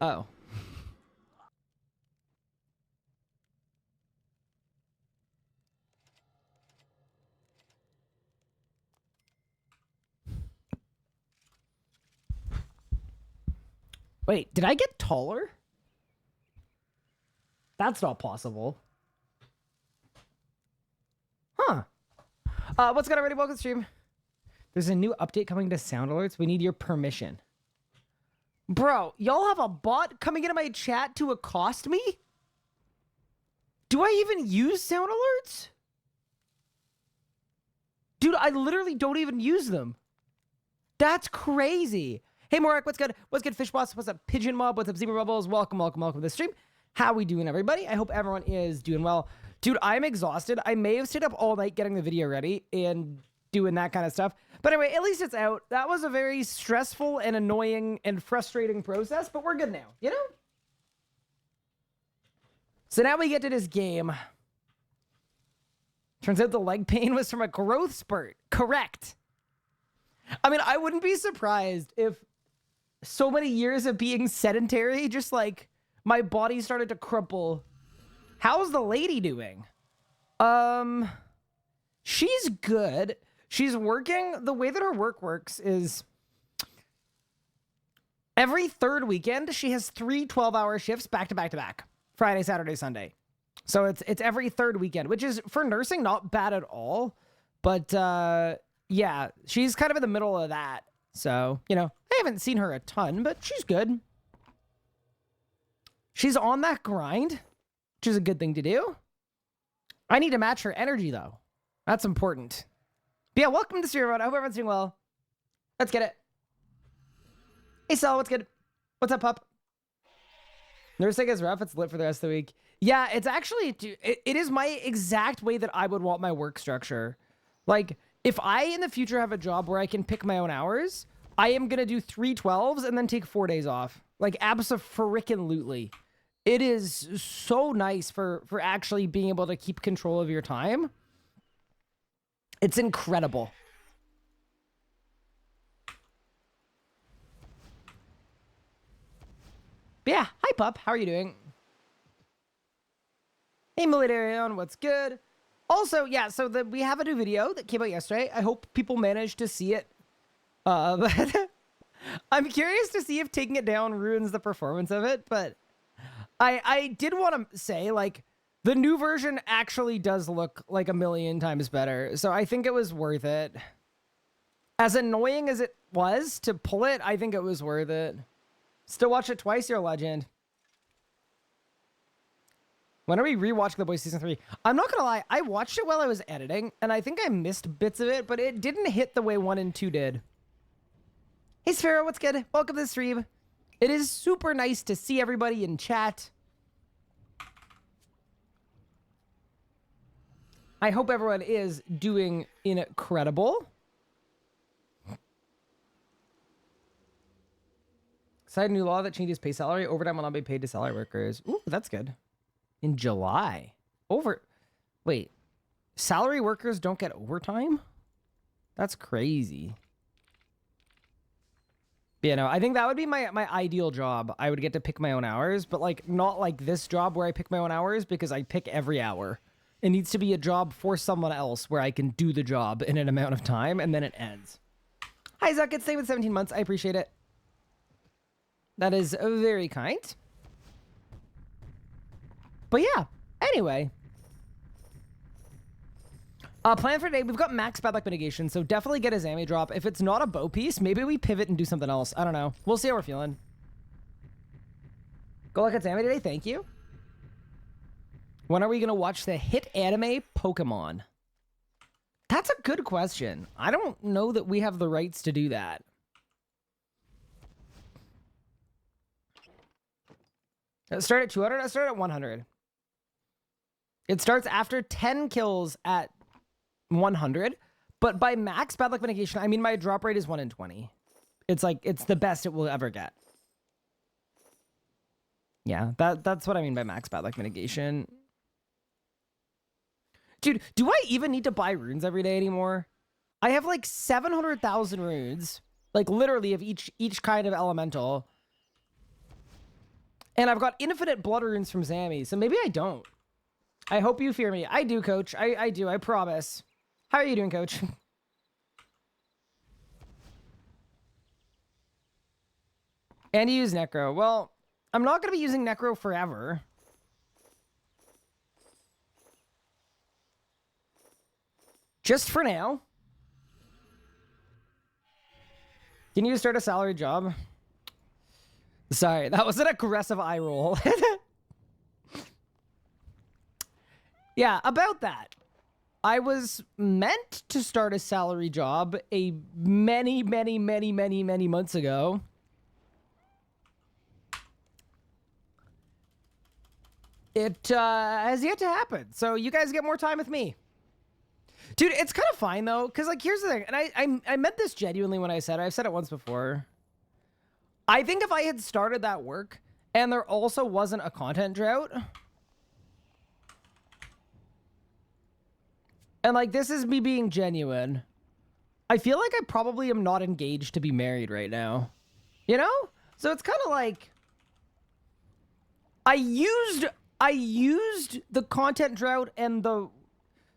Oh. Wait, did I get taller? That's not possible. Huh. What's good, everybody? Welcome to the stream. There's a new update coming to sound alerts. We need your permission. Bro, y'all have a bot coming into my chat to accost me? Do I even use sound alerts? Dude, I literally don't even use them. That's crazy. Hey, Morak, what's good? What's good, Fish Boss? What's up, Pigeon Mob? What's up, Zebra Bubbles? Welcome, welcome, welcome to the stream. How we doing, everybody? I hope everyone is doing well. Dude, I'm exhausted. I may have stayed up all night getting the video ready and doing that kind of stuff. But anyway, at least it's out. That was a very stressful and annoying and frustrating process, but we're good now, you know? So now we get to this game. Turns out the leg pain was from a growth spurt. Correct. I mean, I wouldn't be surprised if so many years of being sedentary, just like my body started to crumple. How's the lady doing? She's good. She's working. The way that her work works is every third weekend, she has 3 12-hour shifts back to back to back. Friday, Saturday, Sunday. So it's every third weekend, which is for nursing not bad at all. But yeah, she's kind of in the middle of that. So, you know, I haven't seen her a ton, but she's good. She's on that grind, which is a good thing to do. I need to match her energy, though. That's important. But yeah, welcome to Stream Road. I hope everyone's doing well. Let's get it. Hey, Sal, what's good? What's up, pup? Nursing is rough. It's lit for the rest of the week. Yeah, it's actually, it is my exact way that I would want my work structure. Like, if I in the future have a job where I can pick my own hours, I am going to do 3 12s and then take 4 days off. Like, abso-freaking-lutely. It is so nice for actually being able to keep control of your time. It's incredible. But yeah, hi, pup. How are you doing? Hey, Militarion, what's good? Also, yeah, so we have a new video that came out yesterday. I hope people managed to see it. But I'm curious to see if taking it down ruins the performance of it. But I did want to say, like, the new version actually does look like a million times better. So I think it was worth it. As annoying as it was to pull it, I think it was worth it. Still watch it twice, you're a legend. When are we rewatching The Boys Season 3? I'm not gonna lie, I watched it while I was editing, and I think I missed bits of it, but it didn't hit the way 1 and 2 did. Hey, Sphero, what's good? Welcome to the stream. It is super nice to see everybody in chat. I hope everyone is doing incredible. Excited new law that changes pay salary. Overtime will not be paid to salary workers. Ooh, that's good. In July. Wait. Salary workers don't get overtime? That's crazy. But, you know, I think that would be my ideal job. I would get to pick my own hours, but like not like this job where I pick my own hours because I pick every hour. It needs to be a job for someone else where I can do the job in an amount of time and then it ends. Hi, Zuck. It's stay with 17 months. I appreciate it. That is very kind. But yeah, anyway. Plan for today, we've got max bad luck mitigation, so definitely get a Zami drop. If it's not a bow piece, maybe we pivot and do something else. I don't know. We'll see how we're feeling. Go look at Zami today, thank you. When are we going to watch the hit anime Pokemon? That's a good question. I don't know that we have the rights to do that. Start at 200? I start at 100. It starts after 10 kills at 100, but by max bad luck mitigation, I mean my drop rate is 1 in 20. It's like, it's the best it will ever get. Yeah, that's what I mean by max bad luck mitigation. Dude, do I even need to buy runes every day anymore? I have like 700,000 runes, like literally of each kind of elemental. And I've got infinite blood runes from Zammy, so maybe I don't. I hope you fear me. I do, coach. I do, I promise. How are you doing, coach? And you use Necro. Well, I'm not going to be using Necro forever. Just for now. Can you start a salary job? Sorry, that was an aggressive eye roll. Yeah, about that. I was meant to start a salary job many months ago. It has yet to happen. So you guys get more time with me. Dude, it's kind of fine, though, because, like, here's the thing. And I meant this genuinely when I said it. I've said it once before. I think if I had started that work and there also wasn't a content drought... And, like, this is me being genuine. I feel like I probably am not engaged to be married right now. You know? So it's kind of like... I used the content drought and the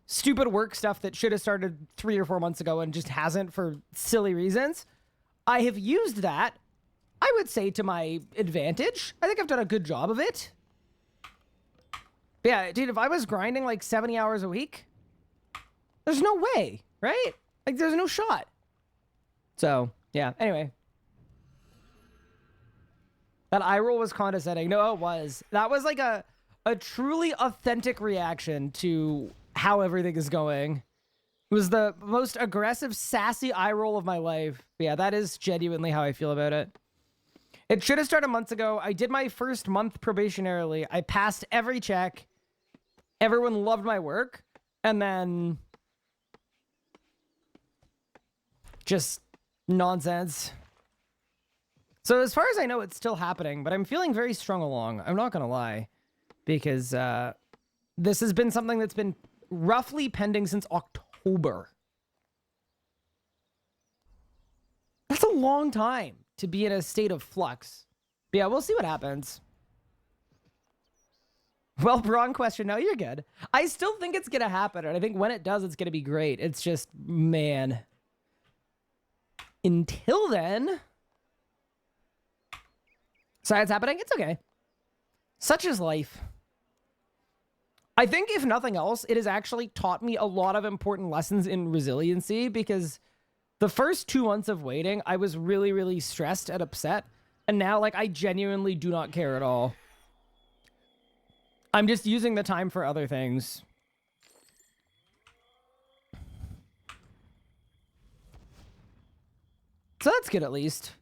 stupid work stuff that should have started 3 or 4 months ago and just hasn't for silly reasons. I have used that, I would say, to my advantage. I think I've done a good job of it. But yeah, dude, if I was grinding like 70 hours a week... There's no way, right? Like, there's no shot. So, yeah, anyway. That eye roll was condescending. No, it was. That was like a truly authentic reaction to how everything is going. It was the most aggressive, sassy eye roll of my life. But yeah, that is genuinely how I feel about it. It should have started months ago. I did my first month probationarily. I passed every check. Everyone loved my work. And then... just nonsense. So as far as I know, it's still happening, but I'm feeling very strung along. I'm not going to lie. Because this has been something that's been roughly pending since October. That's a long time to be in a state of flux. But yeah, we'll see what happens. Well, wrong question. No, you're good. I still think it's going to happen, and I think when it does, it's going to be great. It's just, man... Until then... So it's happening? It's okay. Such is life. I think, if nothing else, it has actually taught me a lot of important lessons in resiliency, because the first 2 months of waiting, I was really, really stressed and upset. And now, like, I genuinely do not care at all. I'm just using the time for other things. So that's good, at least.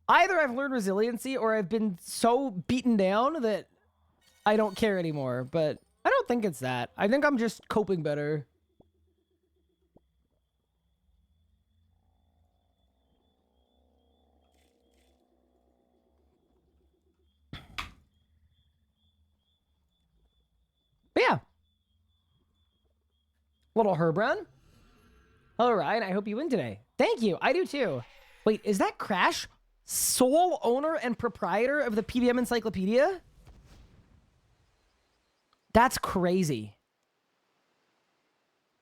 Either I've learned resiliency or I've been so beaten down that I don't care anymore. But I don't think it's that. I think I'm just coping better. But yeah. Little Herbrun. Hello, Ryan. I hope you win today. Thank you. I do too. Wait, is that Crash sole owner and proprietor of the PBM Encyclopedia? That's crazy.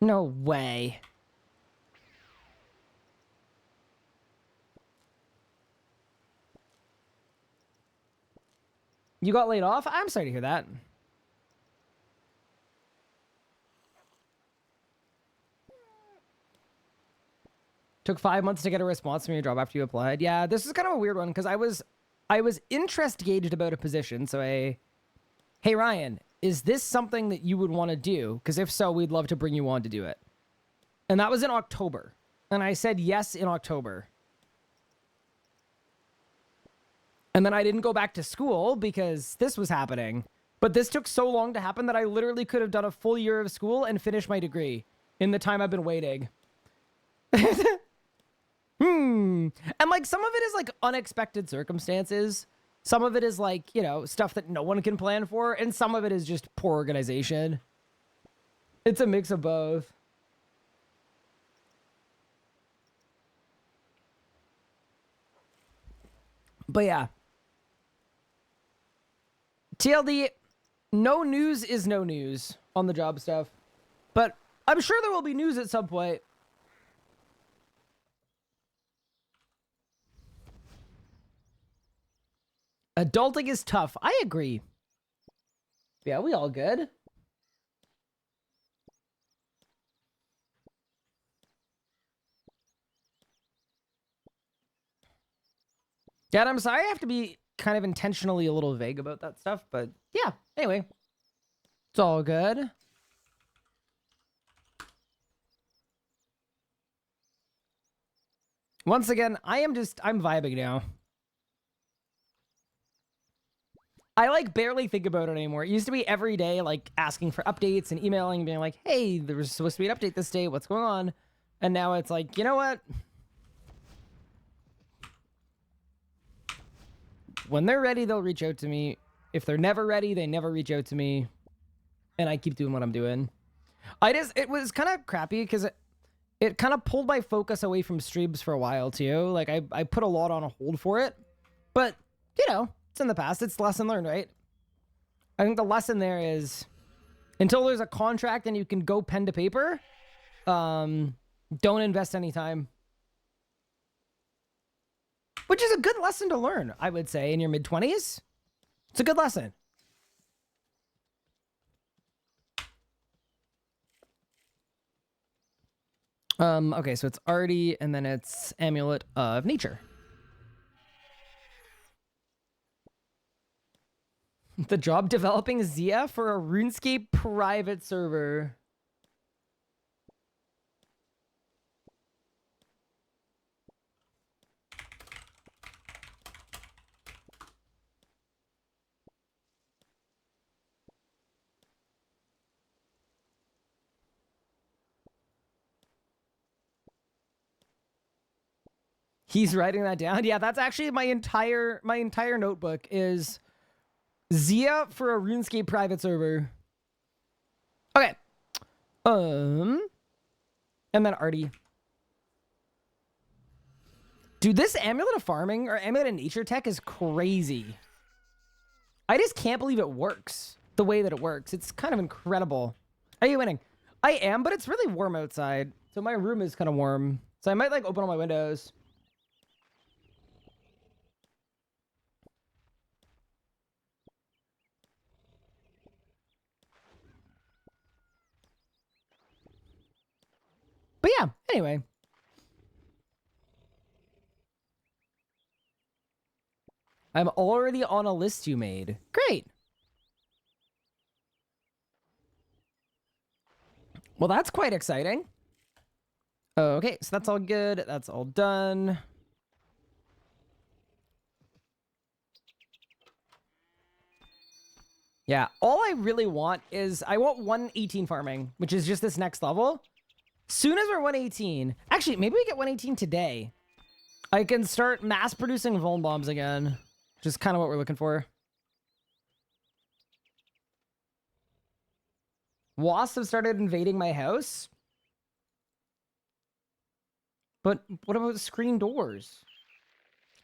No way. You got laid off? I'm sorry to hear that. Took 5 months to get a response from your job after you applied. Yeah, this is kind of a weird one because I was interest gauged about a position. So hey Ryan, is this something that you would want to do? Because if so, we'd love to bring you on to do it. And that was in October. And I said yes in October. And then I didn't go back to school because this was happening. But this took so long to happen that I literally could have done a full year of school and finished my degree in the time I've been waiting. And like some of it is like unexpected circumstances. Some of it is like, you know, stuff that no one can plan for. And some of it is just poor organization. It's a mix of both. But yeah. TLD, no news is no news on the job stuff. But I'm sure there will be news at some point. Adulting is tough. I agree. Yeah, we all good. Yeah, I'm sorry I have to be kind of intentionally a little vague about that stuff, but yeah, anyway. It's all good. Once again, I'm vibing now. I like barely think about it anymore. It used to be every day, like asking for updates and emailing, being like, hey, there was supposed to be an update this day. What's going on? And now it's like, you know what? When they're ready, they'll reach out to me. If they're never ready, they never reach out to me. And I keep doing what I'm doing. It was kind of crappy because it kind of pulled my focus away from streams for a while too. Like I put a lot on a hold for it, but you know, it's in the past. It's lesson learned, right? I think the lesson there is until there's a contract and you can go pen to paper, don't invest any time. Which is a good lesson to learn, I would say, in your mid-20s. It's a good lesson. Okay, so it's Artie, and then it's Amulet of Nature. The job developing Zia for a RuneScape private server. He's writing that down. Yeah, that's actually my entire notebook is Zia for a RuneScape private server. Okay. And then Artie. Dude, this Amulet of Farming or Amulet of Nature tech is crazy. I just can't believe it works the way that it works. It's kind of incredible. Are you winning? I am, but it's really warm outside. So my room is kind of warm. So I might like open all my windows. But yeah, anyway. I'm already on a list you made. Great. Well, that's quite exciting. Okay, so that's all good. That's all done. Yeah, all I really want is I want 118 farming, which is just this next level. Soon as we're 118, actually, maybe we get 118 today. I can start mass producing vuln bombs again, which is kind of what we're looking for. Wasps have started invading my house. But what about screen doors?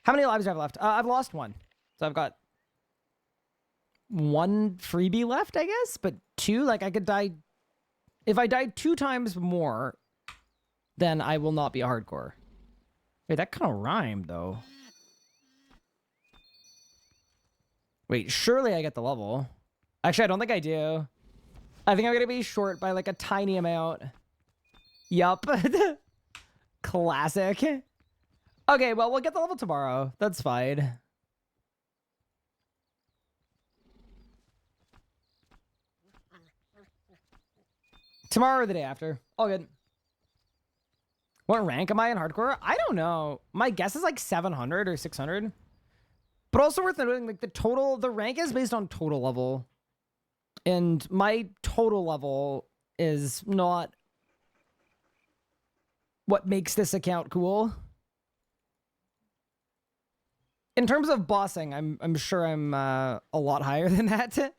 How many lives do I have left? I've lost one. So I've got one freebie left, I guess. But two, like I could die. If I die 2 times more, then I will not be a hardcore. Wait, that kind of rhymed, though. Wait, surely I get the level. Actually, I don't think I do. I think I'm going to be short by like a tiny amount. Yup. Classic. Okay, well, we'll get the level tomorrow. That's fine. Tomorrow or the day after. All good. What rank am I in hardcore? I don't know. My guess is like 700 or 600. But also worth noting, like the rank is based on total level. And my total level is not what makes this account cool. In terms of bossing, I'm sure I'm a lot higher than that.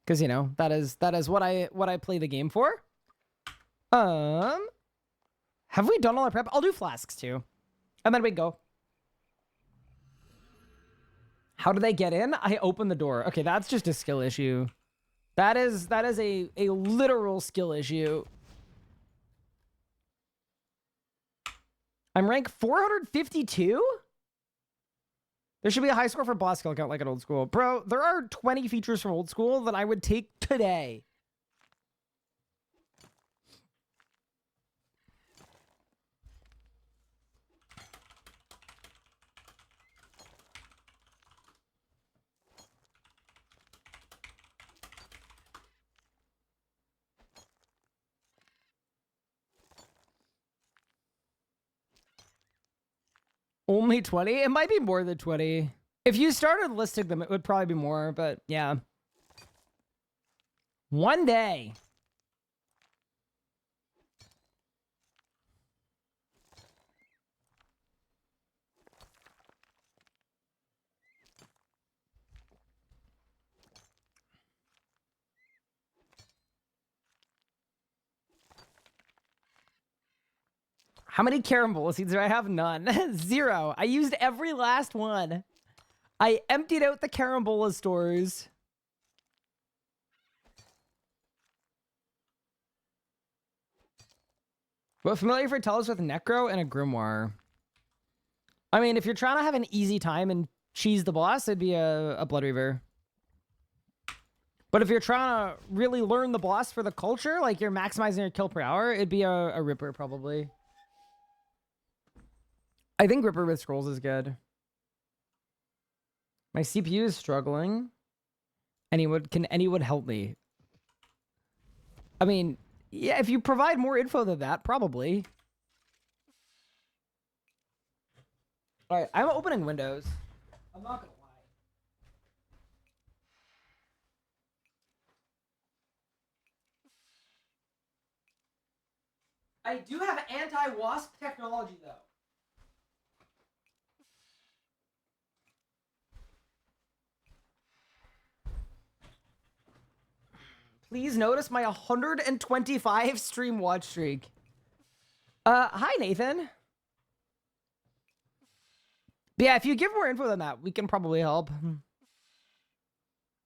Because you know, that is what I play the game for. Have we done all our prep? I'll do flasks too. And then we go. How do they get in? I open the door. Okay, that's just a skill issue. That is a literal skill issue. I'm rank 452? There should be a high score for boss skill count like at old school. Bro, there are 20 features from old school that I would take today. Only 20? It might be more than 20. If you started listing them, it would probably be more, but yeah. One day. How many carambola seeds do I have? None. 0. I used every last one. I emptied out the carambola stores. What familiar for tell us with Necro and a Grimoire? I mean, if you're trying to have an easy time and cheese the boss, it'd be a Blood Reaver. But if you're trying to really learn the boss for the culture, like you're maximizing your kill per hour, it'd be a Ripper probably. I think Ripper with Scrolls is good. My CPU is struggling. Can anyone help me? I mean, yeah, if you provide more info than that, probably. All right, I'm opening Windows. I'm not gonna lie. I do have anti-wasp technology, though. Please notice my 125 stream watch streak. Hi, Nathan. But yeah, if you give more info than that, we can probably help.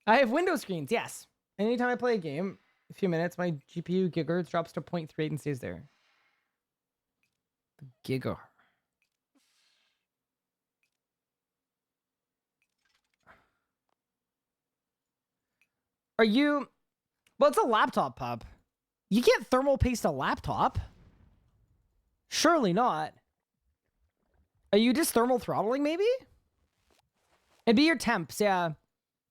I have window screens, yes. Anytime I play a game, a few minutes, my GPU gigahertz drops to 0.38 and stays there. Gigahertz. Are you... Well, it's a laptop, pup. You can't thermal paste a laptop. Surely not. Are you just thermal throttling, maybe? It'd be your temps, yeah.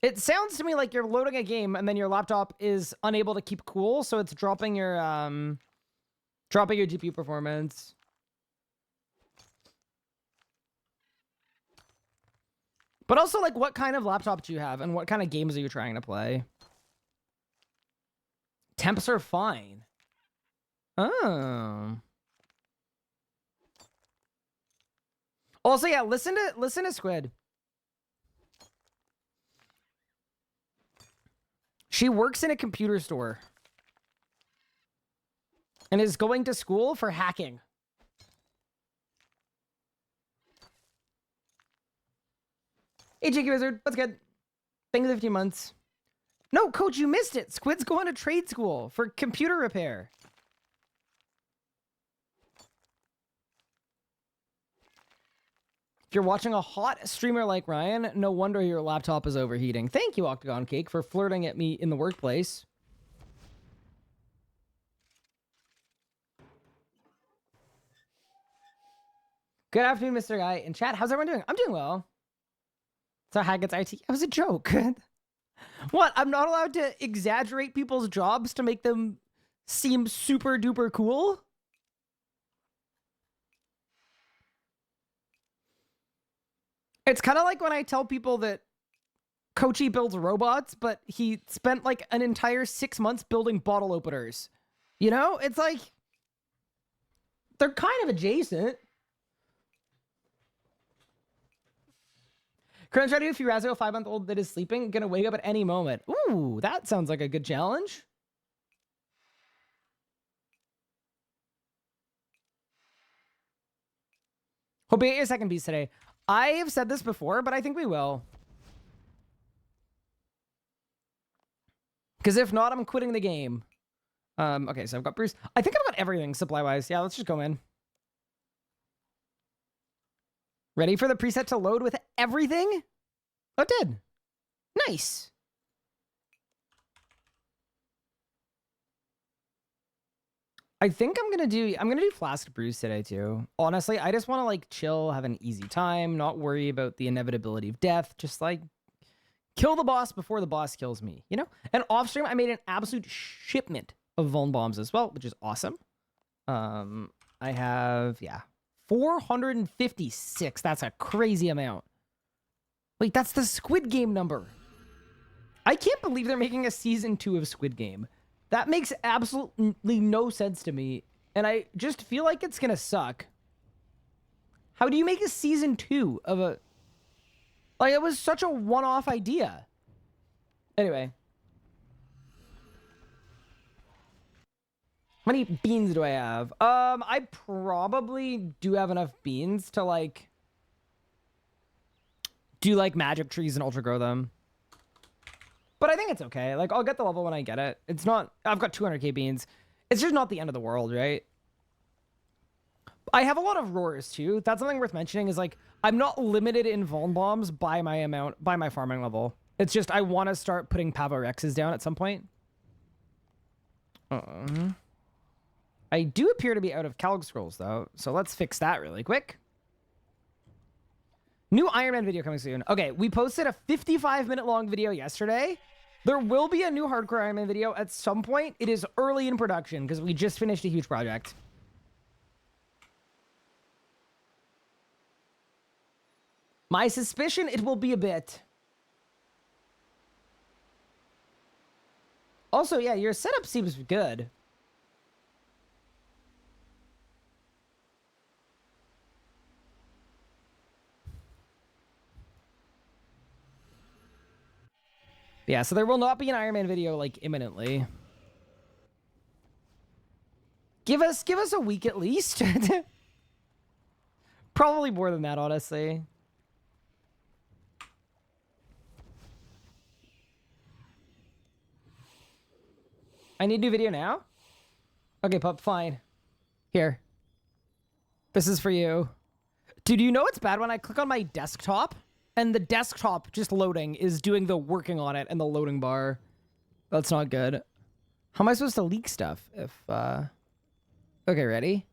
It sounds to me like you're loading a game and then your laptop is unable to keep cool, so it's dropping your GPU performance. But also, like, what kind of laptop do you have and what kind of games are you trying to play? Temps are fine. Oh. Also, yeah, listen to Squid. She works in a computer store and is going to school for hacking. Hey, Jakey Wizard, what's good? Thank you for 15 months. No, Coach, you missed it. Squid's going to trade school for computer repair. If you're watching a hot streamer like Ryan, no wonder your laptop is overheating. Thank you, Octagon Cake, for flirting at me in the workplace. Good afternoon, Mr. Guy. In chat, how's everyone doing? I'm doing well. So Haggett's IT. It was a joke. What? I'm not allowed to exaggerate people's jobs to make them seem super duper cool? It's kind of like when I tell people that Kochi builds robots, but he spent like an entire 6 months building bottle openers. You know? It's like, they're kind of adjacent. Crunch ready if you Razzo, a 5-month-old that is sleeping, gonna wake up at any moment. Ooh, that sounds like a good challenge. Hope you get your second piece today. I have said this before, but I think we will. Because if not, I'm quitting the game. Okay, so I've got Bruce. I think I've got everything supply-wise. Yeah, let's just go in. Ready for the preset to load with everything? Oh, it did. Nice. I think I'm gonna do Flask Bruce today too. Honestly, I just want to like chill, have an easy time, not worry about the inevitability of death. Just like kill the boss before the boss kills me, you know? And off stream, I made an absolute shipment of Vuln bombs as well, which is awesome. I have 456. That's a crazy amount. Wait, that's the Squid Game number. I can't believe they're making a season 2 of Squid Game. That makes absolutely no sense to me. And I just feel like it's going to suck. How do you make a season 2 of a... Like, it was such a one-off idea. Anyway. How many beans do I have? I probably do have enough beans to, like... do, like, magic trees and ultra grow them. But I think it's okay. Like, I'll get the level when I get it. It's not... I've got 200k beans. It's just not the end of the world, right? I have a lot of roars, too. That's something worth mentioning is, like, I'm not limited in Vuln bombs by my amount... by my farming level. It's just I want to start putting Pavo Rexes down at some point. I do appear to be out of Calg Scrolls, though. So let's fix that really quick. New Ironman video coming soon. Okay, we posted a 55-minute long video yesterday. There will be a new hardcore Ironman video at some point. It is early in production because we just finished a huge project. My suspicion, it will be a bit. Also, yeah, your setup seems good. Yeah, so there will not be an Ironman video, like, imminently. Give us a week at least. Probably more than that, honestly. I need a new video now? Okay, pup, fine. Here. This is for you. Dude, you know it's bad when I click on my desktop? And the desktop just loading is doing the working on it and the loading bar. That's not good. How am I supposed to leak stuff if okay, ready?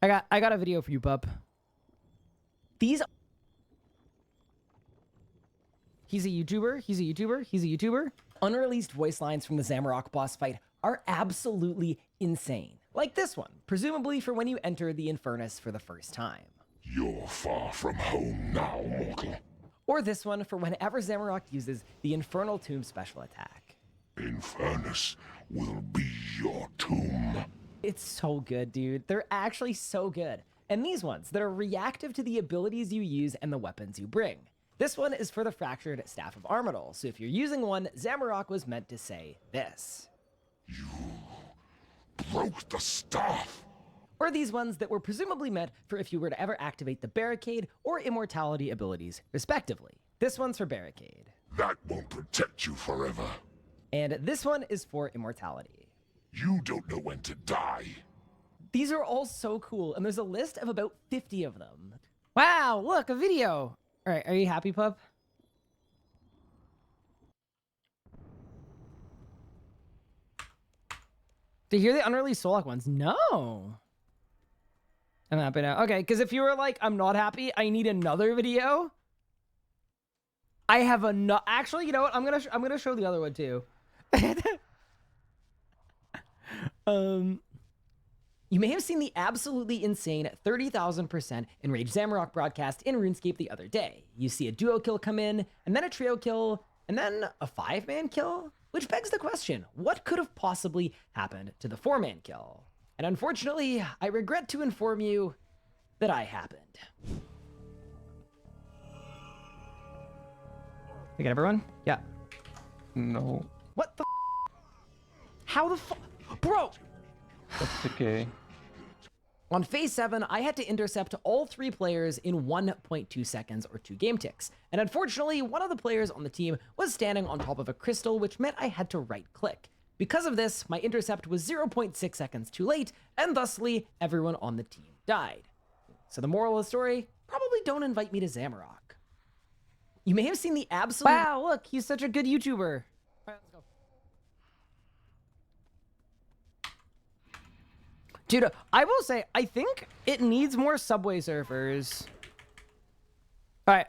I got a video for you, pup. He's a YouTuber. He's a YouTuber. Unreleased voice lines from the Zamorak boss fight are absolutely insane. Like this one, presumably for when you enter the Infernus for the first time. You're far from home now, mortal. Or this one for whenever Zamorak uses the Infernal Tomb special attack. Infernus will be your tomb. It's so good, dude. They're actually so good. And these ones that are reactive to the abilities you use and the weapons you bring. This one is for the Fractured Staff of Armadal. So if you're using one, Zamorak was meant to say this. You broke the staff. Or these ones that were presumably meant for if you were to ever activate the Barricade or Immortality abilities, respectively. This one's for Barricade. That won't protect you forever. And this one is for Immortality. You don't know when to die. These are all so cool, and there's a list of about 50 of them. Wow, look, a video! Alright, are you happy, pup? To hear the unreleased Solak ones? No! I'm happy now. Okay, because if you were like, I'm not happy, I need another video. I have a actually, you know what? I'm gonna show the other one too. You may have seen the absolutely insane 30,000% Enrage Zamorak broadcast in RuneScape the other day. You see a duo kill come in, and then a trio kill, and then a 5-man kill? Which begs the question, what could have possibly happened to the 4-man kill? And unfortunately, I regret to inform you that I happened. You got everyone? Yeah. No, What the How the Bro! that's okay. On phase 7, I had to intercept all 3 players in 1.2 seconds or 2 game ticks. And unfortunately, one of the players on the team was standing on top of a crystal, which meant I had to right click. Because of this, my intercept was 0.6 seconds too late, and thusly, everyone on the team died. So the moral of the story, probably don't invite me to Zamorak. You may have seen the absolute— Wow, look, he's such a good YouTuber. All right, let's go. Dude, I will say, I think it needs more Subway Surfers. All right.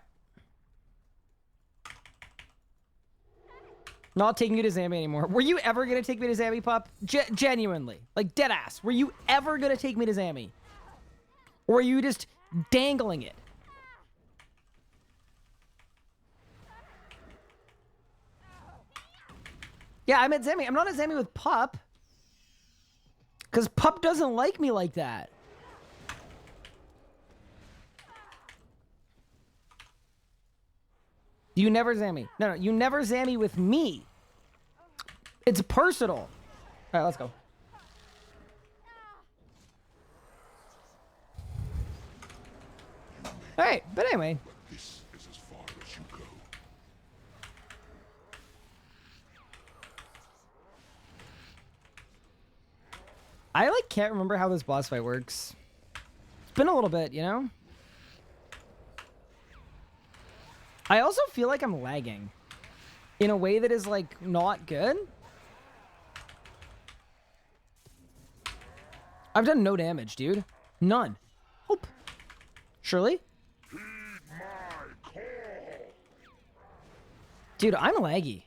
Not taking you to Zambi anymore. Were you ever going to take me to Zambi, Pup? Genuinely. Like, dead ass. Were you ever going to take me to Zambi? Or were you just dangling it? Yeah, I'm at Zambi. I'm not at Zambi with Pup. Because Pup doesn't like me like that. You never Zammy. No, you never Zammy with me. It's personal. All right, let's go. All right, but anyway. This is as far as you go. I like can't remember how this boss fight works. It's been a little bit, you know? I also feel like I'm lagging in a way that is like not good. I've done no damage, dude. None. Hope. Surely? Dude, I'm laggy.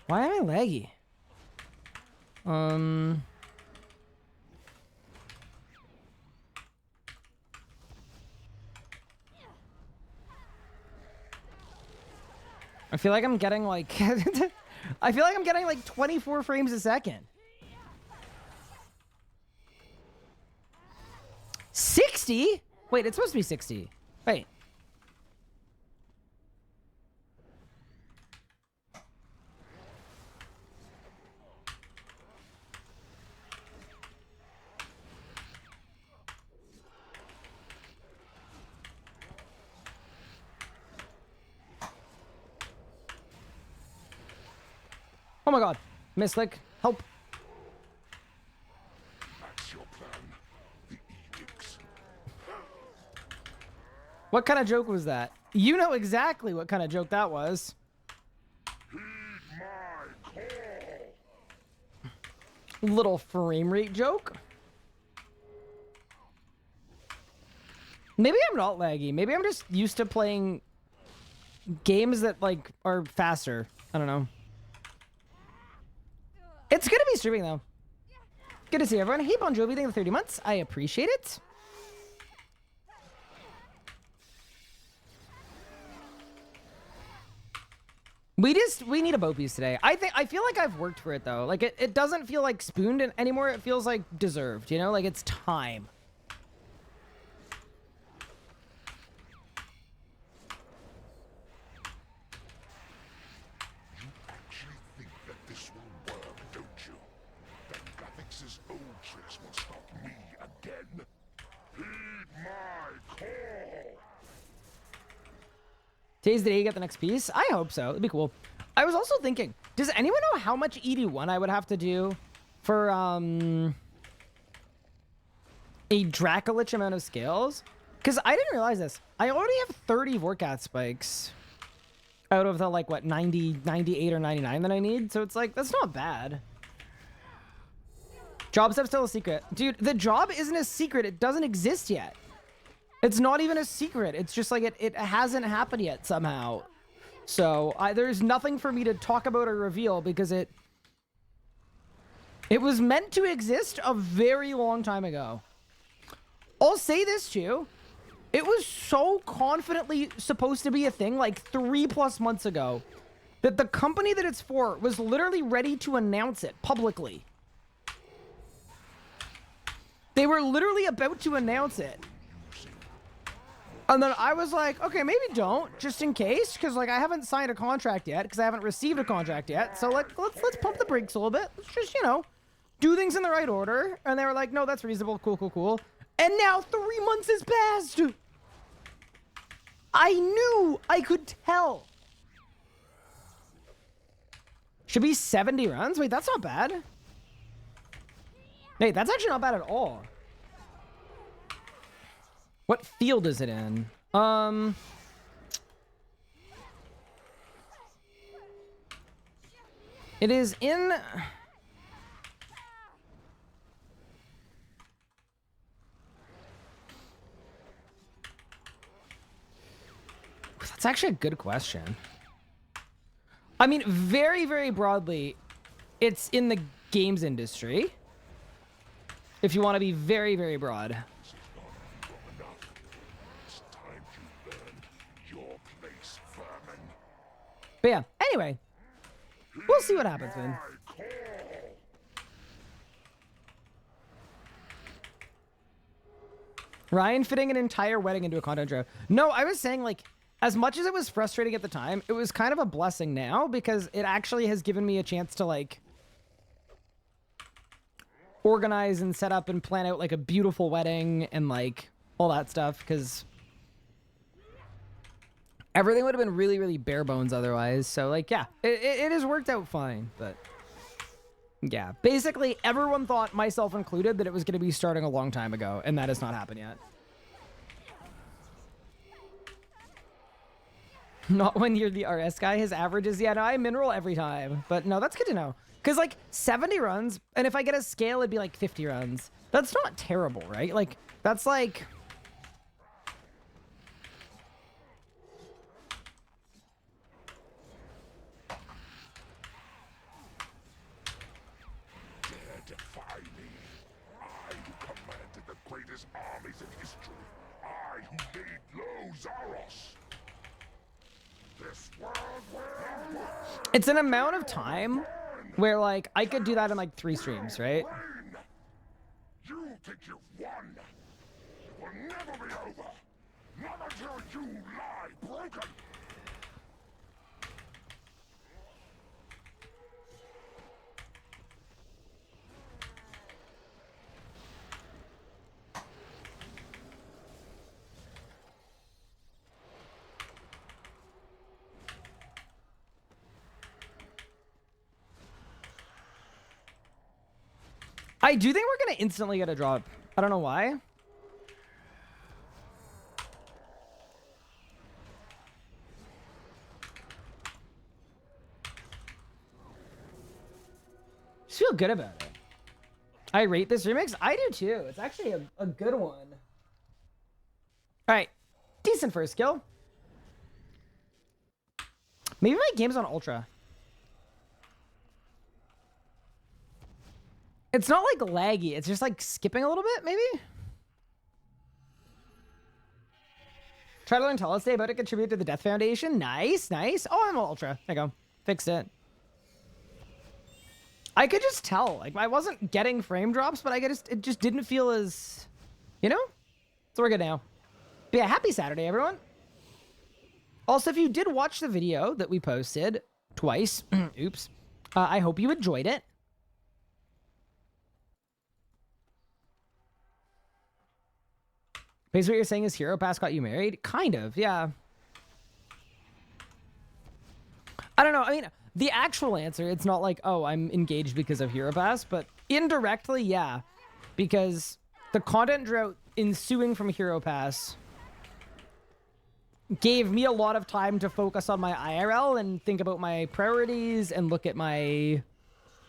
Why am I laggy? I feel like I'm getting like I feel like I'm getting like 24 frames a second. 60? Wait, it's supposed to be 60. Wait. Oh my god. Mislick, help. That's your plan. The edicts. What kind of joke was that? You know exactly what kind of joke that was. Heed my call. Little frame rate joke. Maybe I'm not laggy. Maybe I'm just used to playing games that like are faster. I don't know. It's good to be streaming, though. Good to see everyone. Hey, Bon Jovi, thank you for 30 months. I appreciate it. We need a bow piece today. I feel like I've worked for it, though. Like, it doesn't feel like spooned anymore. It feels like deserved, you know? Like, it's time. Today's the day you get the next piece? I hope so. It'd be cool. I was also thinking, does anyone know how much ED1 I would have to do for a Dracolich amount of scales? Because I didn't realize this. I already have 30 Vorkath spikes out of the, like, what, 90, 98 or 99 that I need. So it's like, that's not bad. Job step's still a secret. Dude, the job isn't a secret. It doesn't exist yet. It's not even a secret. It's just like it hasn't happened yet somehow. So there's nothing for me to talk about or reveal because it was meant to exist a very long time ago. I'll say this too. It was so confidently supposed to be a thing like 3+ months ago that the company that it's for was literally ready to announce it publicly. They were literally about to announce it. And then I was like, okay, maybe don't, just in case, because like I haven't signed a contract yet, because I haven't received a contract yet. So like, let's pump the brakes a little bit. Let's just, you know, do things in the right order. And they were like, no, that's reasonable. Cool, cool, cool. And now 3 months has passed. I knew. I could tell. Should be 70 runs. Wait, that's not bad. Wait, that's actually not bad at all. What field is it in? It is in... That's actually a good question. I mean, very, very broadly, it's in the games industry. If you want to be very, very broad. But yeah, anyway. We'll see what happens, man. Ryan fitting an entire wedding into a content show. No, I was saying, like, as much as it was frustrating at the time, it was kind of a blessing now because it actually has given me a chance to, like, organize and set up and plan out, like, a beautiful wedding and, like, all that stuff because everything would have been really, really bare bones otherwise. So, like, yeah, it has worked out fine, but yeah, basically everyone thought, myself included, that it was going to be starting a long time ago, and that has not happened yet. Not when you're the RS guy. His average is, yeah, no, I mineral every time. But no, that's good to know. Because, like, 70 runs, and if I get a scale, it'd be, like, 50 runs. That's not terrible, right? Like, that's, like... Dare defy me. I who commanded the greatest armies in history. I who laid low Zaros. This world will burn. It's an amount of time where, like, I could do that in, like, 3 streams, right? You think you've won. It will never be over. Not until you lie broken. I do think we're going to instantly get a drop. I don't know why. Just feel good about it. I rate this remix. I do too. It's actually a good one. All right. Decent first skill. Maybe my game's on Ultra. It's not like laggy. It's just like skipping a little bit, maybe? Try to learn Telestay about to contribute to the Death Foundation. Nice, nice. Oh, I'm Ultra. There you go. Fixed it. I could just tell. Like, I wasn't getting frame drops, but it just didn't feel as, you know? So we're good now. But yeah, happy Saturday, everyone. Also, if you did watch the video that we posted twice, oops, I hope you enjoyed it. Basically, what you're saying is Hero Pass got you married? Kind of, yeah. I don't know. I mean, the actual answer, it's not like, oh, I'm engaged because of Hero Pass, but indirectly, yeah. Because the content drought ensuing from Hero Pass gave me a lot of time to focus on my IRL and think about my priorities and look at my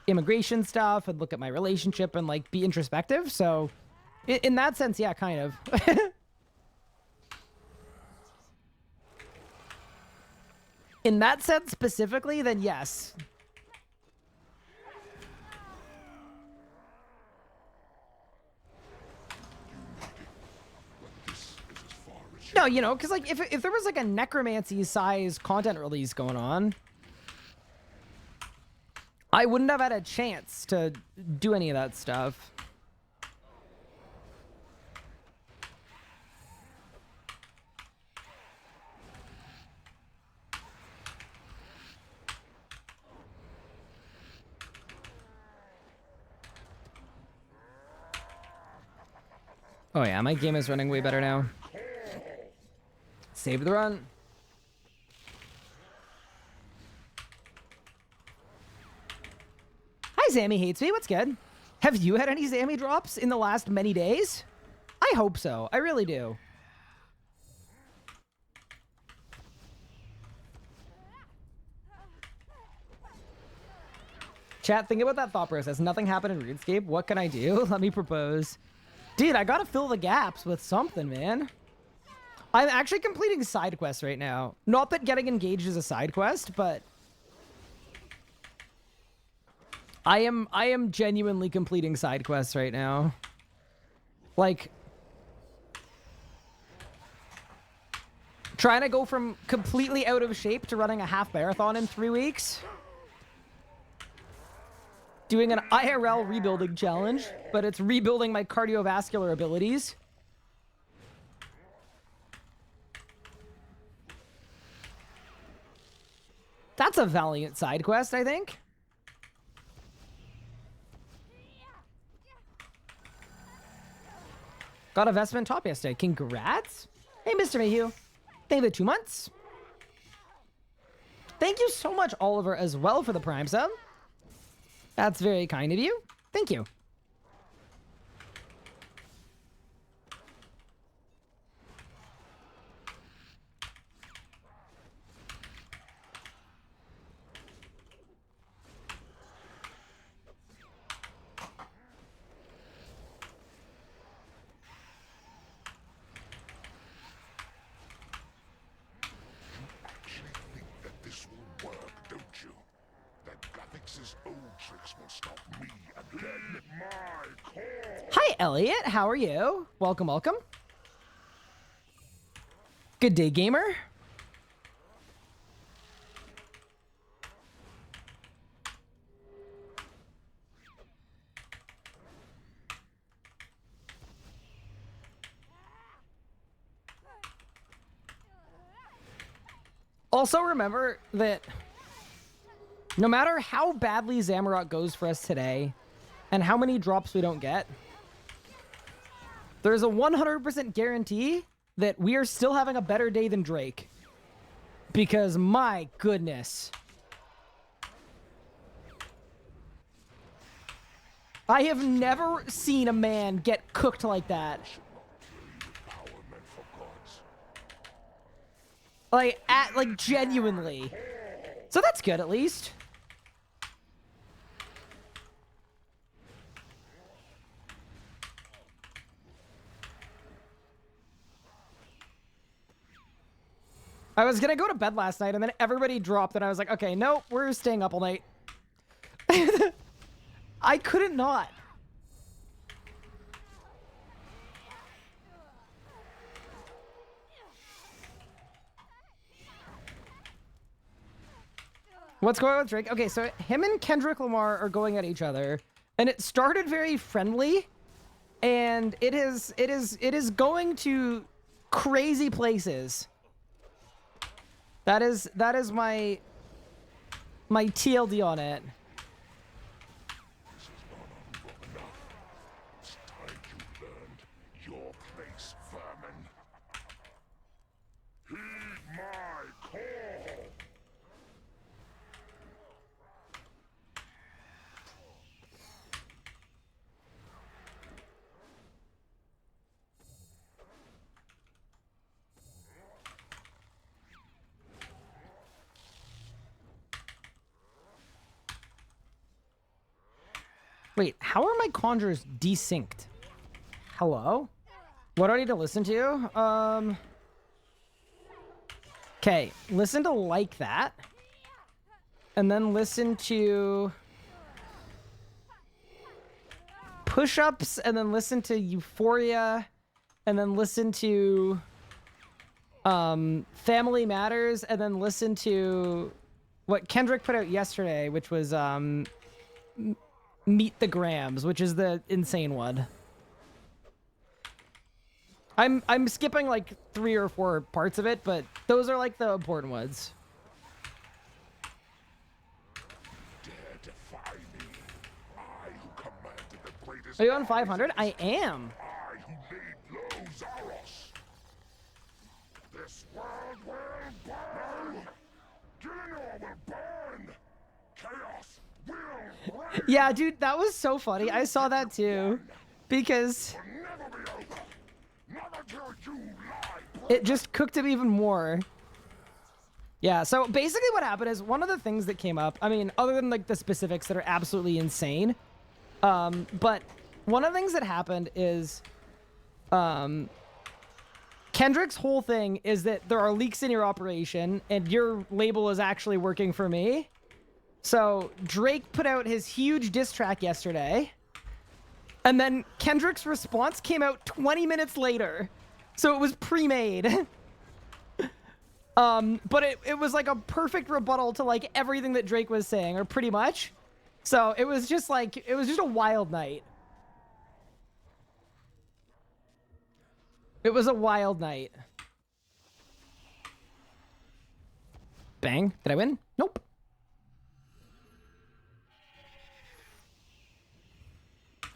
immigration stuff and look at my relationship and, like, be introspective. So in that sense, yeah, kind of. In that sense specifically, then yes. No, you know, because, like, if there was, like, a necromancy-size content release going on, I wouldn't have had a chance to do any of that stuff. Oh yeah, my game is running way better now. Save the run. Hi, Zammy hates me. What's good? Have you had any Zammy drops in the last many days? I hope so. I really do. Chat, think about that thought process. Nothing happened in RuneScape. What can I do? Let me propose. Dude, I gotta fill the gaps with something, man. I'm actually completing side quests right now. Not that getting engaged is a side quest, but I am genuinely completing side quests right now. Like, trying to go from completely out of shape to running a half marathon in 3 weeks. Doing an IRL rebuilding challenge, but it's rebuilding my cardiovascular abilities. That's a valiant side quest, I think. Got a Vestment top yesterday. Congrats. Hey, Mr. Mayhew. Thank you for the 2 months. Thank you so much, Oliver, as well, for the Prime sub. That's very kind of you. Thank you. Hi, Elliot. How are you? Welcome, welcome. Good day, gamer. Also, remember that no matter how badly Zamorak goes for us today and how many drops we don't get, there's a 100% guarantee that we are still having a better day than Drake. Because, my goodness. I have never seen a man get cooked like that. Like, genuinely. So that's good, at least. I was gonna go to bed last night, and then everybody dropped, and I was like, okay, nope, we're staying up all night. I couldn't not. What's going on with Drake? Okay, so him and Kendrick Lamar are going at each other, and it started very friendly, and it is going to crazy places. That is my TLD on it. Wait, how are my conjures desynced? Hello? What do I need to listen to? Okay, listen to Like That. And then listen to Push-Ups, and then listen to Euphoria, and then listen to Family Matters, and then listen to what Kendrick put out yesterday, which was Meet the Grams, which is the insane one. I'm skipping like 3 or 4 parts of it, but those are like the important ones. Are you on 500? I am. Yeah, dude, that was so funny. I saw that too. Because Never be over. Not until you lie. it just cooked him even more. Yeah, so basically what happened is one of the things that came up, I mean, other than like the specifics that are absolutely insane, but one of the things that happened is Kendrick's whole thing is that there are leaks in your operation and your label is actually working for me. So Drake put out his huge diss track yesterday, and then Kendrick's response came out 20 minutes later. So it was pre-made. But it was like a perfect rebuttal to like everything that Drake was saying, or pretty much. So it was just like, it was just a wild night. It was a wild night. Bang. Did I win? Nope.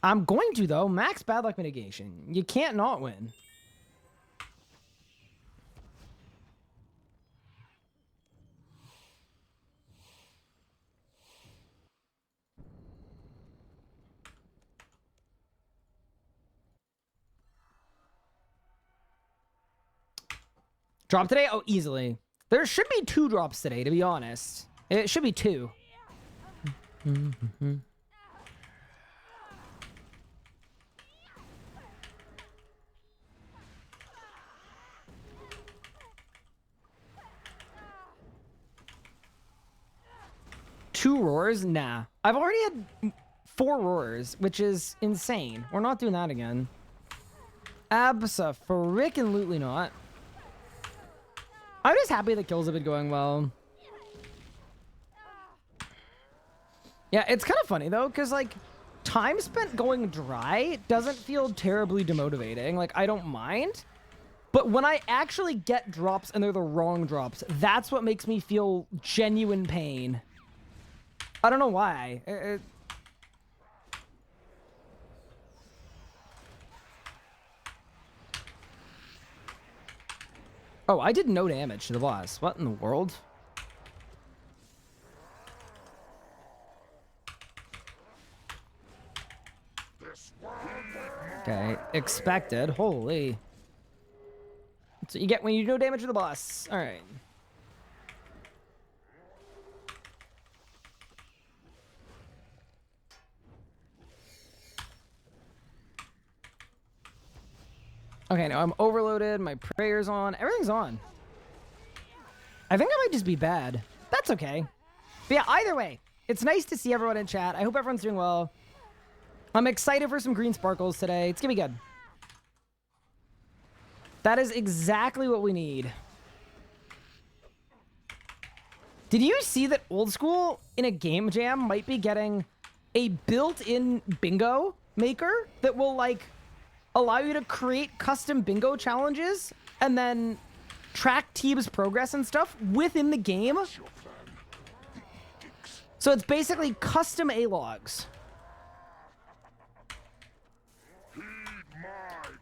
I'm going to, though. Max bad luck mitigation. You can't not win. Drop today? Oh, easily. There should be 2 drops today, to be honest. It should be 2. Two roars? Nah. I've already had 4 roars, which is insane. We're not doing that again. Abso-frickin-lutely not. I'm just happy the kills have been going well. Yeah, it's kind of funny, though, because, like, time spent going dry doesn't feel terribly demotivating. Like, I don't mind. But when I actually get drops and they're the wrong drops, that's what makes me feel genuine pain. I don't know why. Oh, I did no damage to the boss. What in the world? Okay, expected. Holy. So you get when you do no damage to the boss. All right. Okay, now I'm overloaded. My prayer's on. Everything's on. I think I might just be bad. That's okay. But yeah, either way, it's nice to see everyone in chat. I hope everyone's doing well. I'm excited for some green sparkles today. It's gonna be good. That is exactly what we need. Did you see that Old School in a game jam might be getting a built-in bingo maker that will, like, allow you to create custom bingo challenges and then track teams' progress and stuff within the game? So it's basically custom A-logs.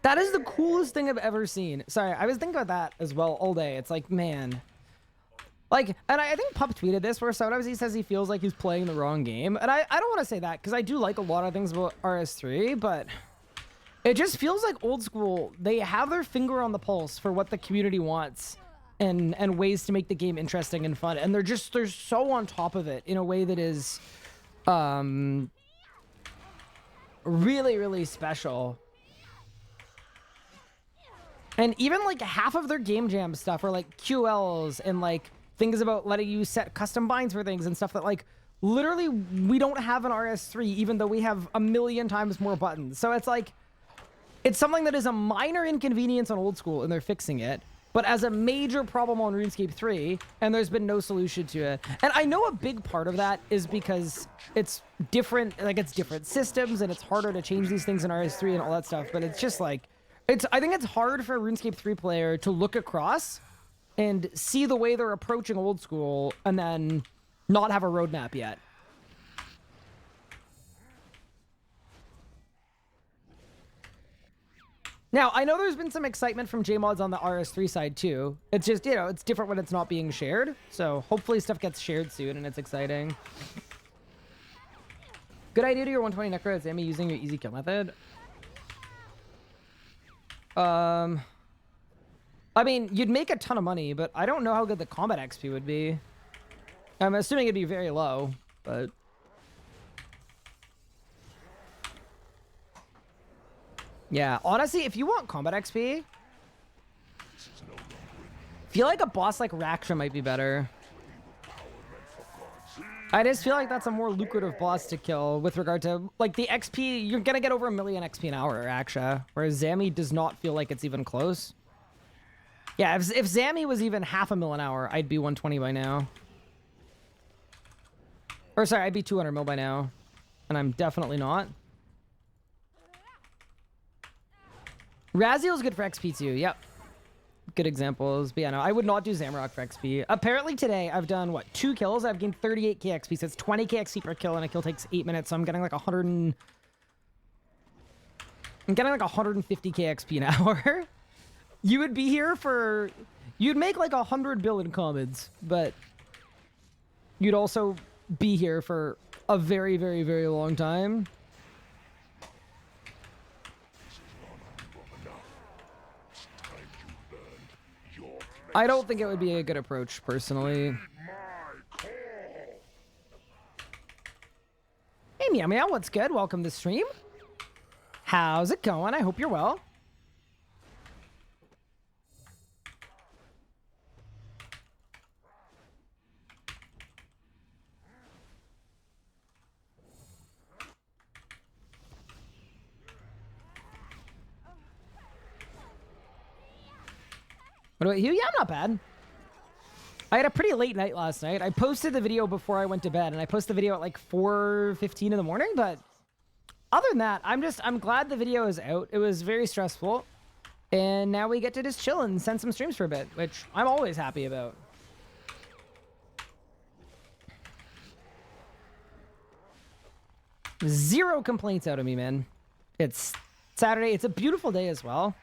That is the coolest thing I've ever seen. Sorry, I was thinking about that as well all day. It's like, man. Like, and I think Pup tweeted this where sometimes he says he feels like he's playing the wrong game. And I don't want to say that because I do like a lot of things about RS3, but it just feels like Old School. They have their finger on the pulse for what the community wants and ways to make the game interesting and fun. And they're so on top of it in a way that is really, really special. And even like half of their game jam stuff are like QLs and like things about letting you set custom binds for things and stuff that like literally we don't have in RS3, even though we have a million times more buttons. So it's like, it's something that is a minor inconvenience on Old School and they're fixing it, but as a major problem on RuneScape 3, and there's been no solution to it. And I know a big part of that is because it's different, like it's different systems and it's harder to change these things in RS3 and all that stuff, but it's just like, I think it's hard for a RuneScape 3 player to look across and see the way they're approaching Old School and then not have a roadmap yet. Now, I know there's been some excitement from JMods on the RS3 side too. It's just, you know, it's different when it's not being shared. So hopefully stuff gets shared soon and it's exciting. Good idea to your 120 necro at Zami using your easy kill method. I mean, you'd make a ton of money, but I don't know how good the combat XP would be. I'm assuming it'd be very low, but... Yeah, honestly, if you want combat XP, feel like a boss like Raksha might be better. I just feel like that's a more lucrative boss to kill with regard to, like, the XP. You're gonna get over 1 million XP an hour, Raksha, whereas Zami does not feel like it's even close. Yeah, if Zami was even 500,000 an hour, I'd be 120 by now. Or sorry, I'd be 200 mil by now, and I'm definitely not. Raziel's good for XP too. Yep. Good examples. But yeah, no, I would not do Zamorak for XP. Apparently today I've done, what, 2 kills? I've gained 38k XP, so it's 20k XP per kill, and a kill takes 8 minutes, so I'm getting like 150k XP an hour. You would be here for... You'd make like 100 bill in commons, but you'd also be here for a very, very, very long time. I don't think it would be a good approach, personally. Hey, Meow Meow, what's good? Welcome to the stream. How's it going? I hope you're well. What about you? Yeah, I'm not bad. I had a pretty late night last night. I posted the video before I went to bed, and I posted the video at like 4:15 in the morning, but other than that, I'm glad the video is out. It was very stressful, and now we get to just chill and send some streams for a bit, which I'm always happy about. Zero complaints out of me, man. It's Saturday. It's a beautiful day as well,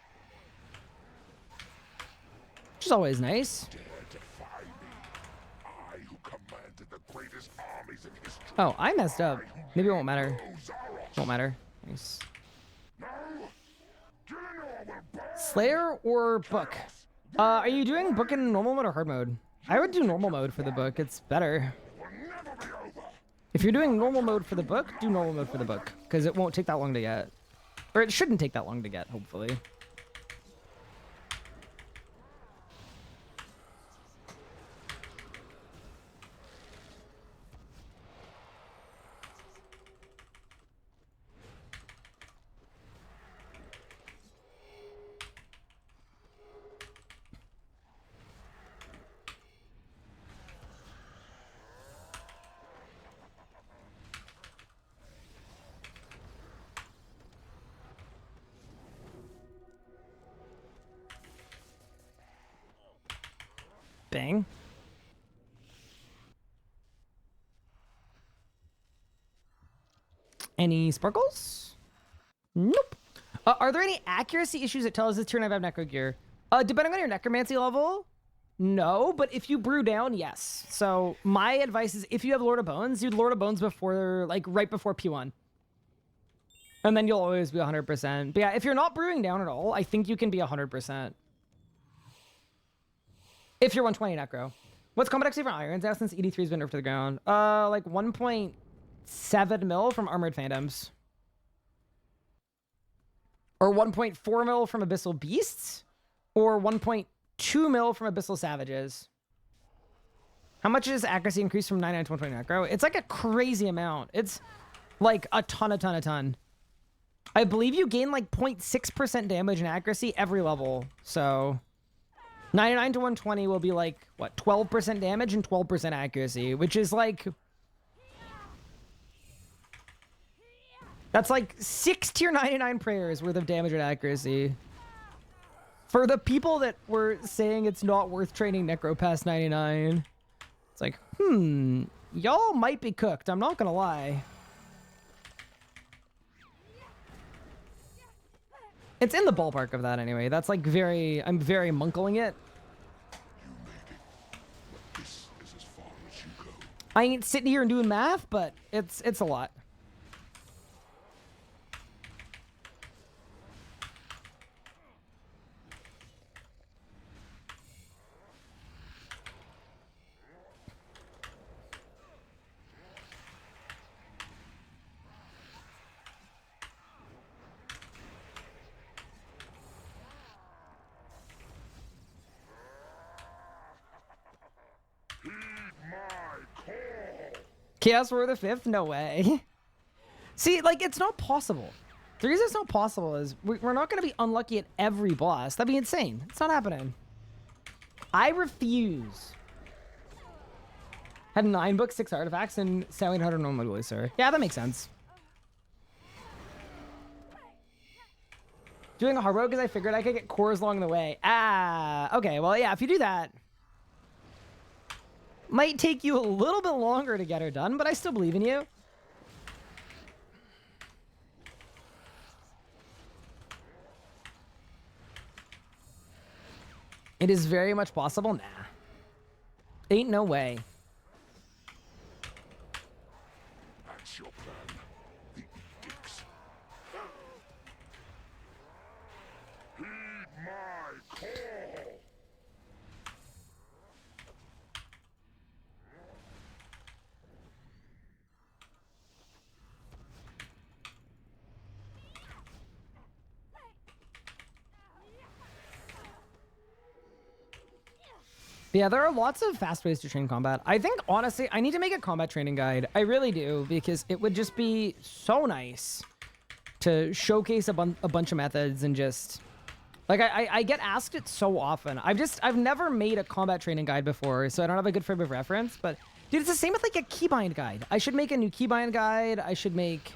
which is always nice. Oh, I messed up. Maybe it won't matter. Won't matter. Nice. Slayer or book? Are you doing book in normal mode or hard mode? I would do normal mode for the book. It's better. If you're doing normal mode for the book, do normal mode for the book, because it won't take that long to get. Or it shouldn't take that long to get, hopefully. Bang. Any sparkles? Nope. Are there any accuracy issues that tell us this turn I have necro gear? Depending on your necromancy level, no. But if you brew down, yes. So my advice is, if you have Lord of Bones, do Lord of Bones before, like, right before P1. And then you'll always be 100%. But yeah, if you're not brewing down at all, I think you can be 100%. If you're 120 necro. What's combat XP from Irons now since ED3 has been nerfed to the ground? Like 1.7 mil from Armored Phantoms. Or 1.4 mil from Abyssal Beasts? Or 1.2 mil from Abyssal Savages? How much is accuracy increased from 99 to 120 necro? It's like a crazy amount. It's like a ton. I believe you gain like 0.6% damage and accuracy every level. So 99 to 120 will be like, what, 12% damage and 12% accuracy, which is like... That's like 6 tier 99 prayers worth of damage and accuracy. For the people that were saying it's not worth training Necro past 99, it's like, y'all might be cooked, I'm not gonna lie. It's in the ballpark of that anyway. That's like I'm very monkling it. I ain't sitting here and doing math, but it's a lot. Chaos War the 5th? No way. See, like, it's not possible. The reason it's not possible is we're not going to be unlucky at every boss. That'd be insane. It's not happening. I refuse. Had 9 books, 6 artifacts, and 700 normal dually, sir. Yeah, that makes sense. Doing a hard road because I figured I could get cores along the way. Ah, okay. Well, yeah, if you do that, might take you a little bit longer to get her done, but I still believe in you. It is very much possible. Nah. Ain't no way. That's your plan. The edicts. Heed my call. Yeah, there are lots of fast ways to train combat. I think, honestly, I need to make a combat training guide. I really do, because it would just be so nice to showcase a bunch of methods and just... Like, I get asked it so often. I've never made a combat training guide before, so I don't have a good frame of reference, but... Dude, it's the same with, like, a keybind guide. I should make a new keybind guide. I should make...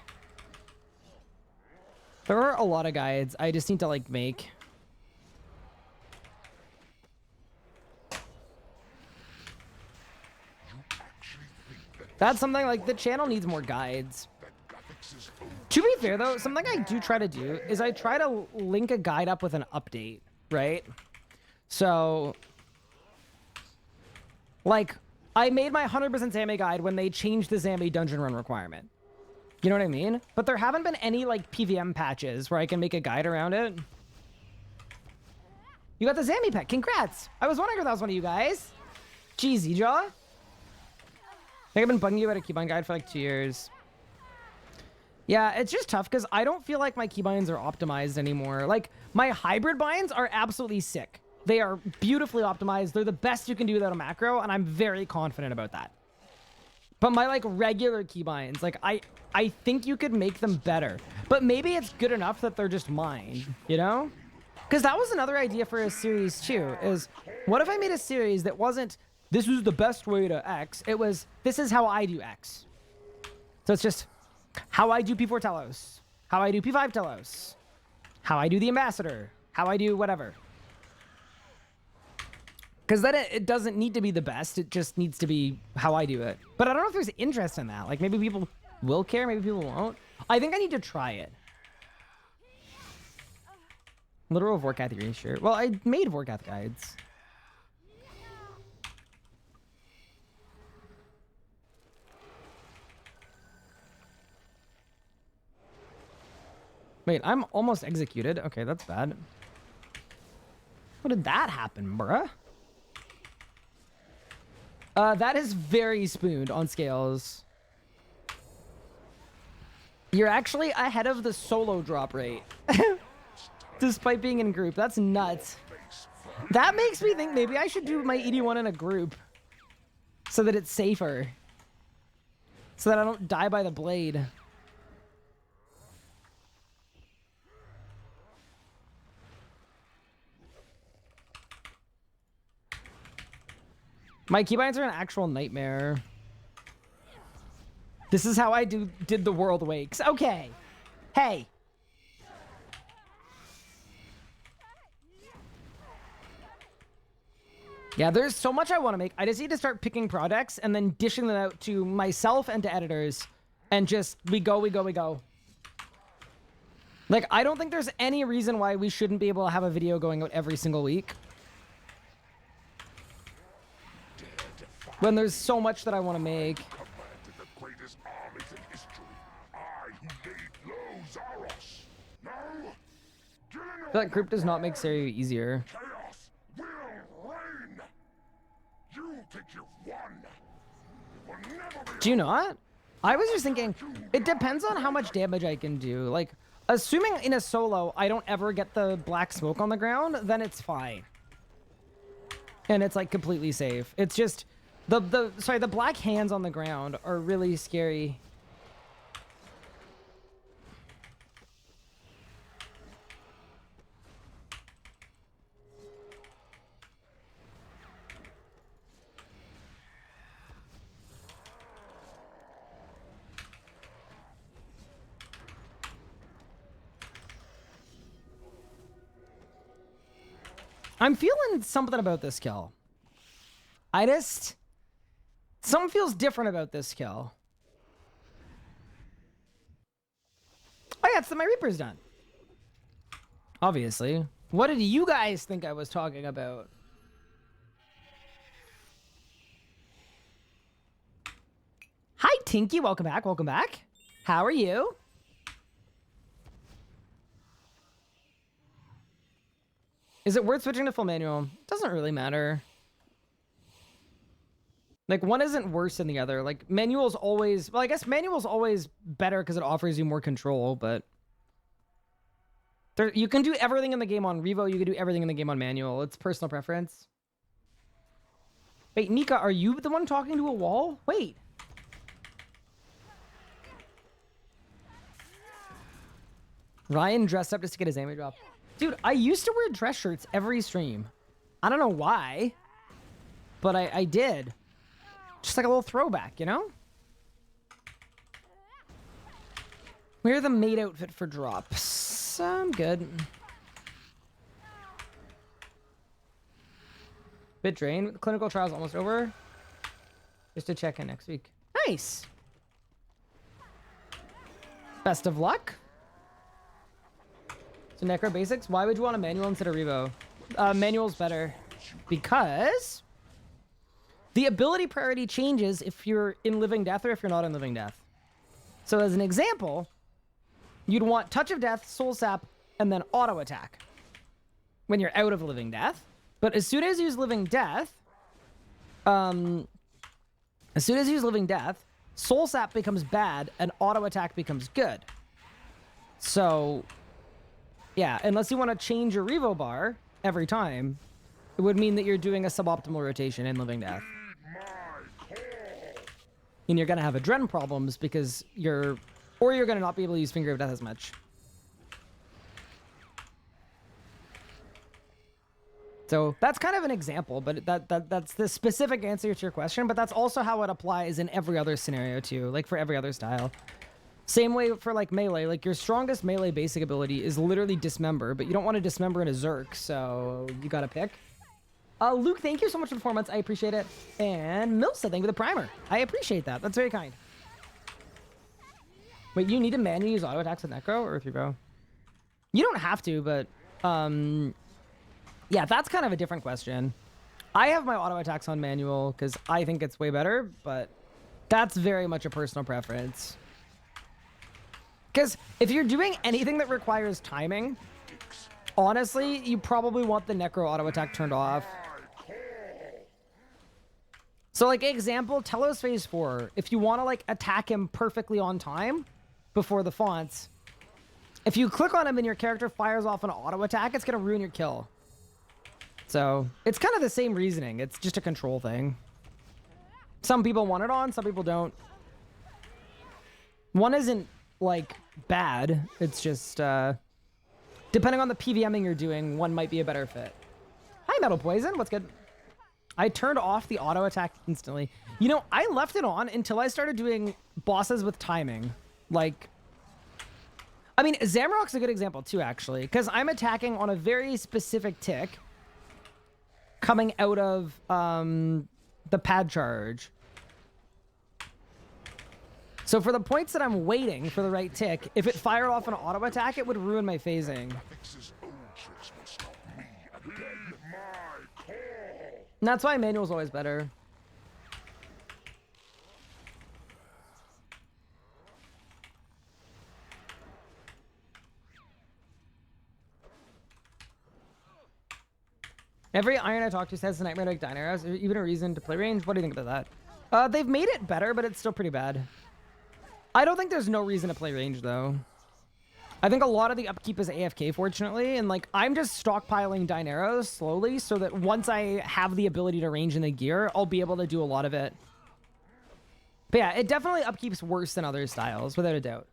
There are a lot of guides I just need to, like, make. That's something like the channel needs more guides. To be fair though, something I do try to do is I try to link a guide up with an update, right? So, like, I made my 100% Zame guide when they changed the Zame dungeon run requirement. You know what I mean? But there haven't been any, like, PVM patches where I can make a guide around it. You got the Zame pet. Congrats! I was wondering if that was one of you guys. Jeez, Jaw. I think I've been bugging you about a keybind guide for like 2 years. Yeah, it's just tough because I don't feel like my keybinds are optimized anymore. Like, my hybrid binds are absolutely sick. They are beautifully optimized. They're the best you can do without a macro, and I'm very confident about that. But my, like, regular keybinds, like, I think you could make them better. But maybe it's good enough that they're just mine, you know? Because that was another idea for a series, too, is what if I made a series that wasn't... This is the best way to X. It was, this is how I do X. So it's just how I do P4 Telos, how I do P5 Telos, how I do the Ambassador, how I do whatever. Because then it doesn't need to be the best. It just needs to be how I do it. But I don't know if there's interest in that. Like, maybe people will care, maybe people won't. I think I need to try it. Literal Vorkath erasure. Well, I made Vorkath guides. Wait, I'm almost executed. Okay, that's bad. How did that happen, bruh? That is very spooned on scales. You're actually ahead of the solo drop rate. Despite being in group. That's nuts. That makes me think maybe I should do my 81 in a group. So that it's safer. So that I don't die by the blade. My keybinds are an actual nightmare. This is how I did the World Wakes. Okay. Hey. Yeah, there's so much I want to make. I just need to start picking projects and then dishing them out to myself and to editors. And just, we go. Like, I don't think there's any reason why we shouldn't be able to have a video going out every single week. When there's so much that I want to make. That group does not make Serio easier. Chaos will reign. You think you've won. It will never be. Do you not? I was just thinking, it depends on how much damage I can do. Like, assuming in a solo I don't ever get the black smoke on the ground, then it's fine. And it's like completely safe. It's just The black hands on the ground are really scary. I'm feeling something about this kill. Something feels different about this kill. Oh yeah, it's that my Reaper's done. Obviously. What did you guys think I was talking about? Hi, Tinky. Welcome back. Welcome back. How are you? Is it worth switching to full manual? Doesn't really matter. Like, one isn't worse than the other. Like, manual's always... Well, I guess manual's always better because it offers you more control, but... you can do everything in the game on Revo. You can do everything in the game on manual. It's personal preference. Wait, Nika, are you the one talking to a wall? Wait. Ryan dressed up just to get his damage drop. Dude, I used to wear dress shirts every stream. I don't know why, but I did. Just like a little throwback, you know? Wear the maid outfit for drops. I'm good. Bit drain. Clinical trial's almost over. Just to check in next week. Nice. Best of luck. So Necro Basics, why would you want a manual instead of Revo? Manual's better because the ability priority changes if you're in Living Death or if you're not in Living Death. So as an example, you'd want Touch of Death, Soul Sap, and then Auto Attack when you're out of Living Death. But as soon as you use Living Death, Soul Sap becomes bad and Auto Attack becomes good. So... yeah, unless you want to change your Revo bar every time, it would mean that you're doing a suboptimal rotation in Living Death. And you're going to have adren problems because you're going to not be able to use Finger of Death as much. So that's kind of an example, but that's the specific answer to your question, but that's also how it applies in every other scenario too, like for every other style. Same way for like melee, like your strongest melee basic ability is literally Dismember, but you don't want to Dismember in a Zerk, so you gotta pick. Luke, thank you so much for the 4 months, I appreciate it. And Milsa, thank you for the primer. I appreciate that, that's very kind. Wait, you need to manually use auto attacks with Necro or with Revo? You don't have to, but yeah, that's kind of a different question. I have my auto attacks on manual because I think it's way better, but that's very much a personal preference. Because if you're doing anything that requires timing, honestly, you probably want the Necro auto attack turned off. So, like, example, Telos Phase 4. If you want to, like, attack him perfectly on time before the fonts, if you click on him and your character fires off an auto attack, it's going to ruin your kill. So, it's kind of the same reasoning. It's just a control thing. Some people want it on, some people don't. One isn't... like bad, it's just depending on the PVMing you're doing, one might be a better fit. Hi Metal Poison, what's good? I turned off the auto attack instantly. You know, I left it on until I started doing bosses with timing. Like, I mean, Zamorak's a good example too, actually, because I'm attacking on a very specific tick coming out of the pad charge. So for the points that I'm waiting for the right tick, if it fired off an auto attack, it would ruin my phasing. And that's why manual's always better. Every Iron I talk to says the Nightmare like Dine Arrows. Is there even a reason to play range? What do you think about that? They've made it better, but it's still pretty bad. I don't think there's no reason to play range, though. I think a lot of the upkeep is AFK, fortunately, and like I'm just stockpiling Dineros slowly so that once I have the ability to range in the gear, I'll be able to do a lot of it. But yeah, it definitely upkeeps worse than other styles, without a doubt.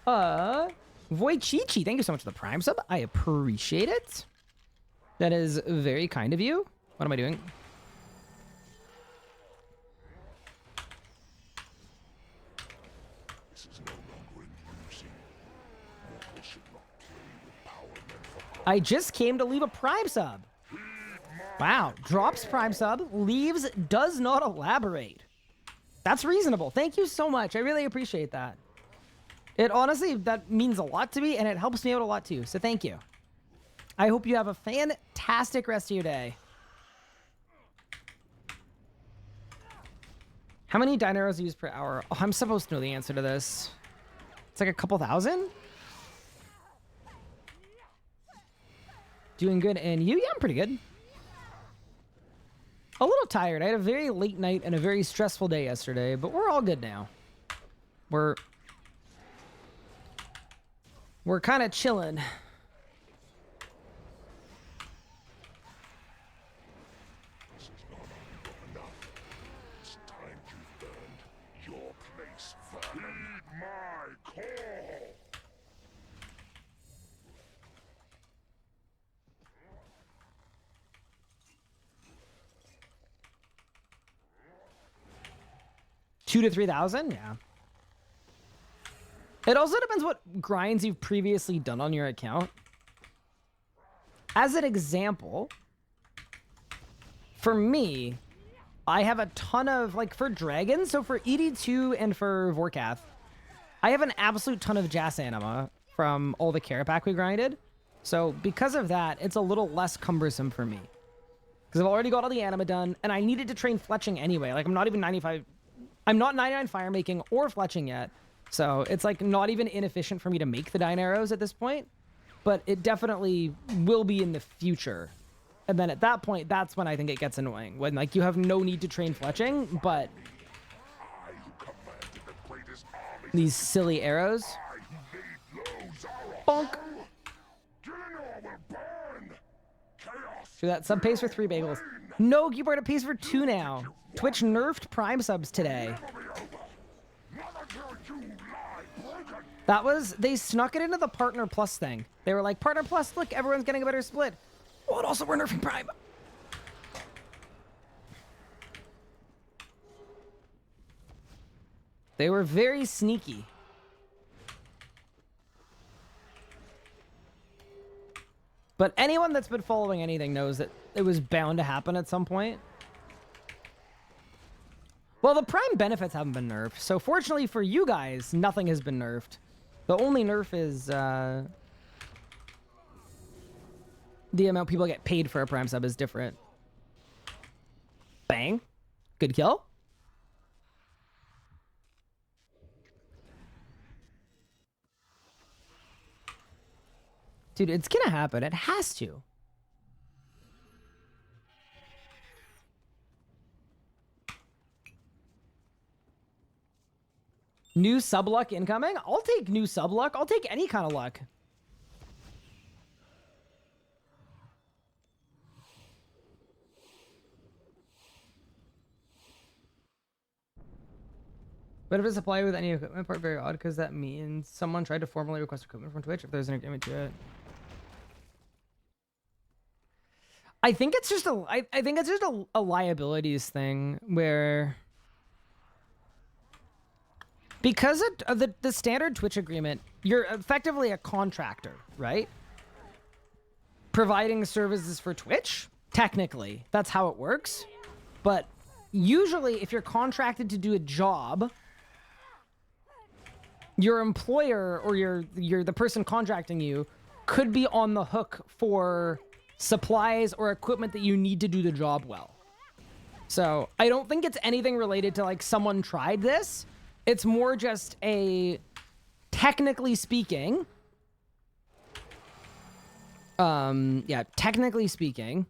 Voichichi, thank you so much for the Prime sub. I appreciate it. That is very kind of you. What am I doing? This is no longer in use. Mortals should not play with power meant for I just came to leave a Prime sub. Wow, drops Prime sub, leaves, does not elaborate. That's reasonable. Thank you so much. I really appreciate that. It honestly, that means a lot to me, and it helps me out a lot too. So thank you. I hope you have a fantastic rest of your day. How many dineros used per hour? Oh, I'm supposed to know the answer to this. It's like a couple thousand? Doing good, and you? Yeah, I'm pretty good. A little tired. I had a very late night and a very stressful day yesterday, but we're all good now. We're kind of chilling. This is not enough. It's time you've earned your place, vermin. Heed my call! $2,000 to $3,000? Yeah. It also depends what grinds you've previously done on your account. As an example, for me, I have a ton of, like, for dragons, so for ED2 and for Vorkath, I have an absolute ton of Jas Anima from all the Carapac we grinded. So because of that, it's a little less cumbersome for me. Because I've already got all the Anima done, and I needed to train fletching anyway. Like, I'm not even 95... I'm not 99 fire making or fletching yet. So it's like not even inefficient for me to make the Dine Arrows at this point. But it definitely will be in the future. And then at that point, that's when I think it gets annoying. When like you have no need to train fletching, but I who commanded the greatest army. these silly arrows. I who laid low Zamorak. Bonk. Gillinor will burn. Chaos. Do that sub pays for 3 bagels. No, keyboard, it pays for 2 now. Twitch nerfed Prime subs today. That was, they snuck it into the Partner Plus thing. They were like, Partner Plus, look, everyone's getting a better split. Oh, and also we're nerfing Prime. They were very sneaky. But anyone that's been following anything knows that it was bound to happen at some point. Well, the Prime benefits haven't been nerfed. So fortunately for you guys, nothing has been nerfed. The only nerf is the amount people get paid for a Prime sub is different. Bang. Good kill. Dude, it's gonna happen. It has to. New sub luck incoming? I'll take new sub luck. I'll take any kind of luck. But if it's supplied with any equipment part, very odd, because that means someone tried to formally request equipment from Twitch if there's an agreement to it. I think it's just a liabilities thing where because of the standard Twitch agreement, you're effectively a contractor, right? Providing services for Twitch, technically, that's how it works. But usually if you're contracted to do a job, your employer or you're the person contracting you could be on the hook for supplies or equipment that you need to do the job well. So I don't think it's anything related to like someone tried this. It's more just a, technically speaking, technically speaking,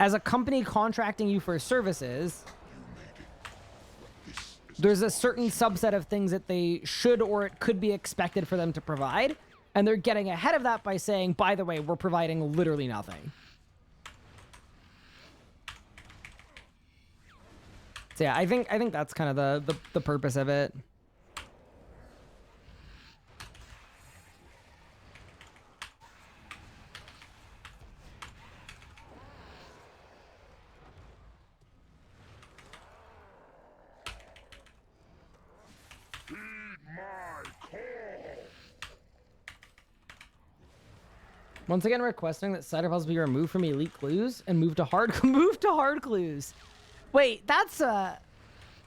as a company contracting you for services, there's a certain subset of things that they should or it could be expected for them to provide, and they're getting ahead of that by saying, by the way, we're providing literally nothing. So yeah, I think that's kind of the purpose of it. Once again, requesting that cider puzzles be removed from elite clues and move to hard clues. Wait, that's a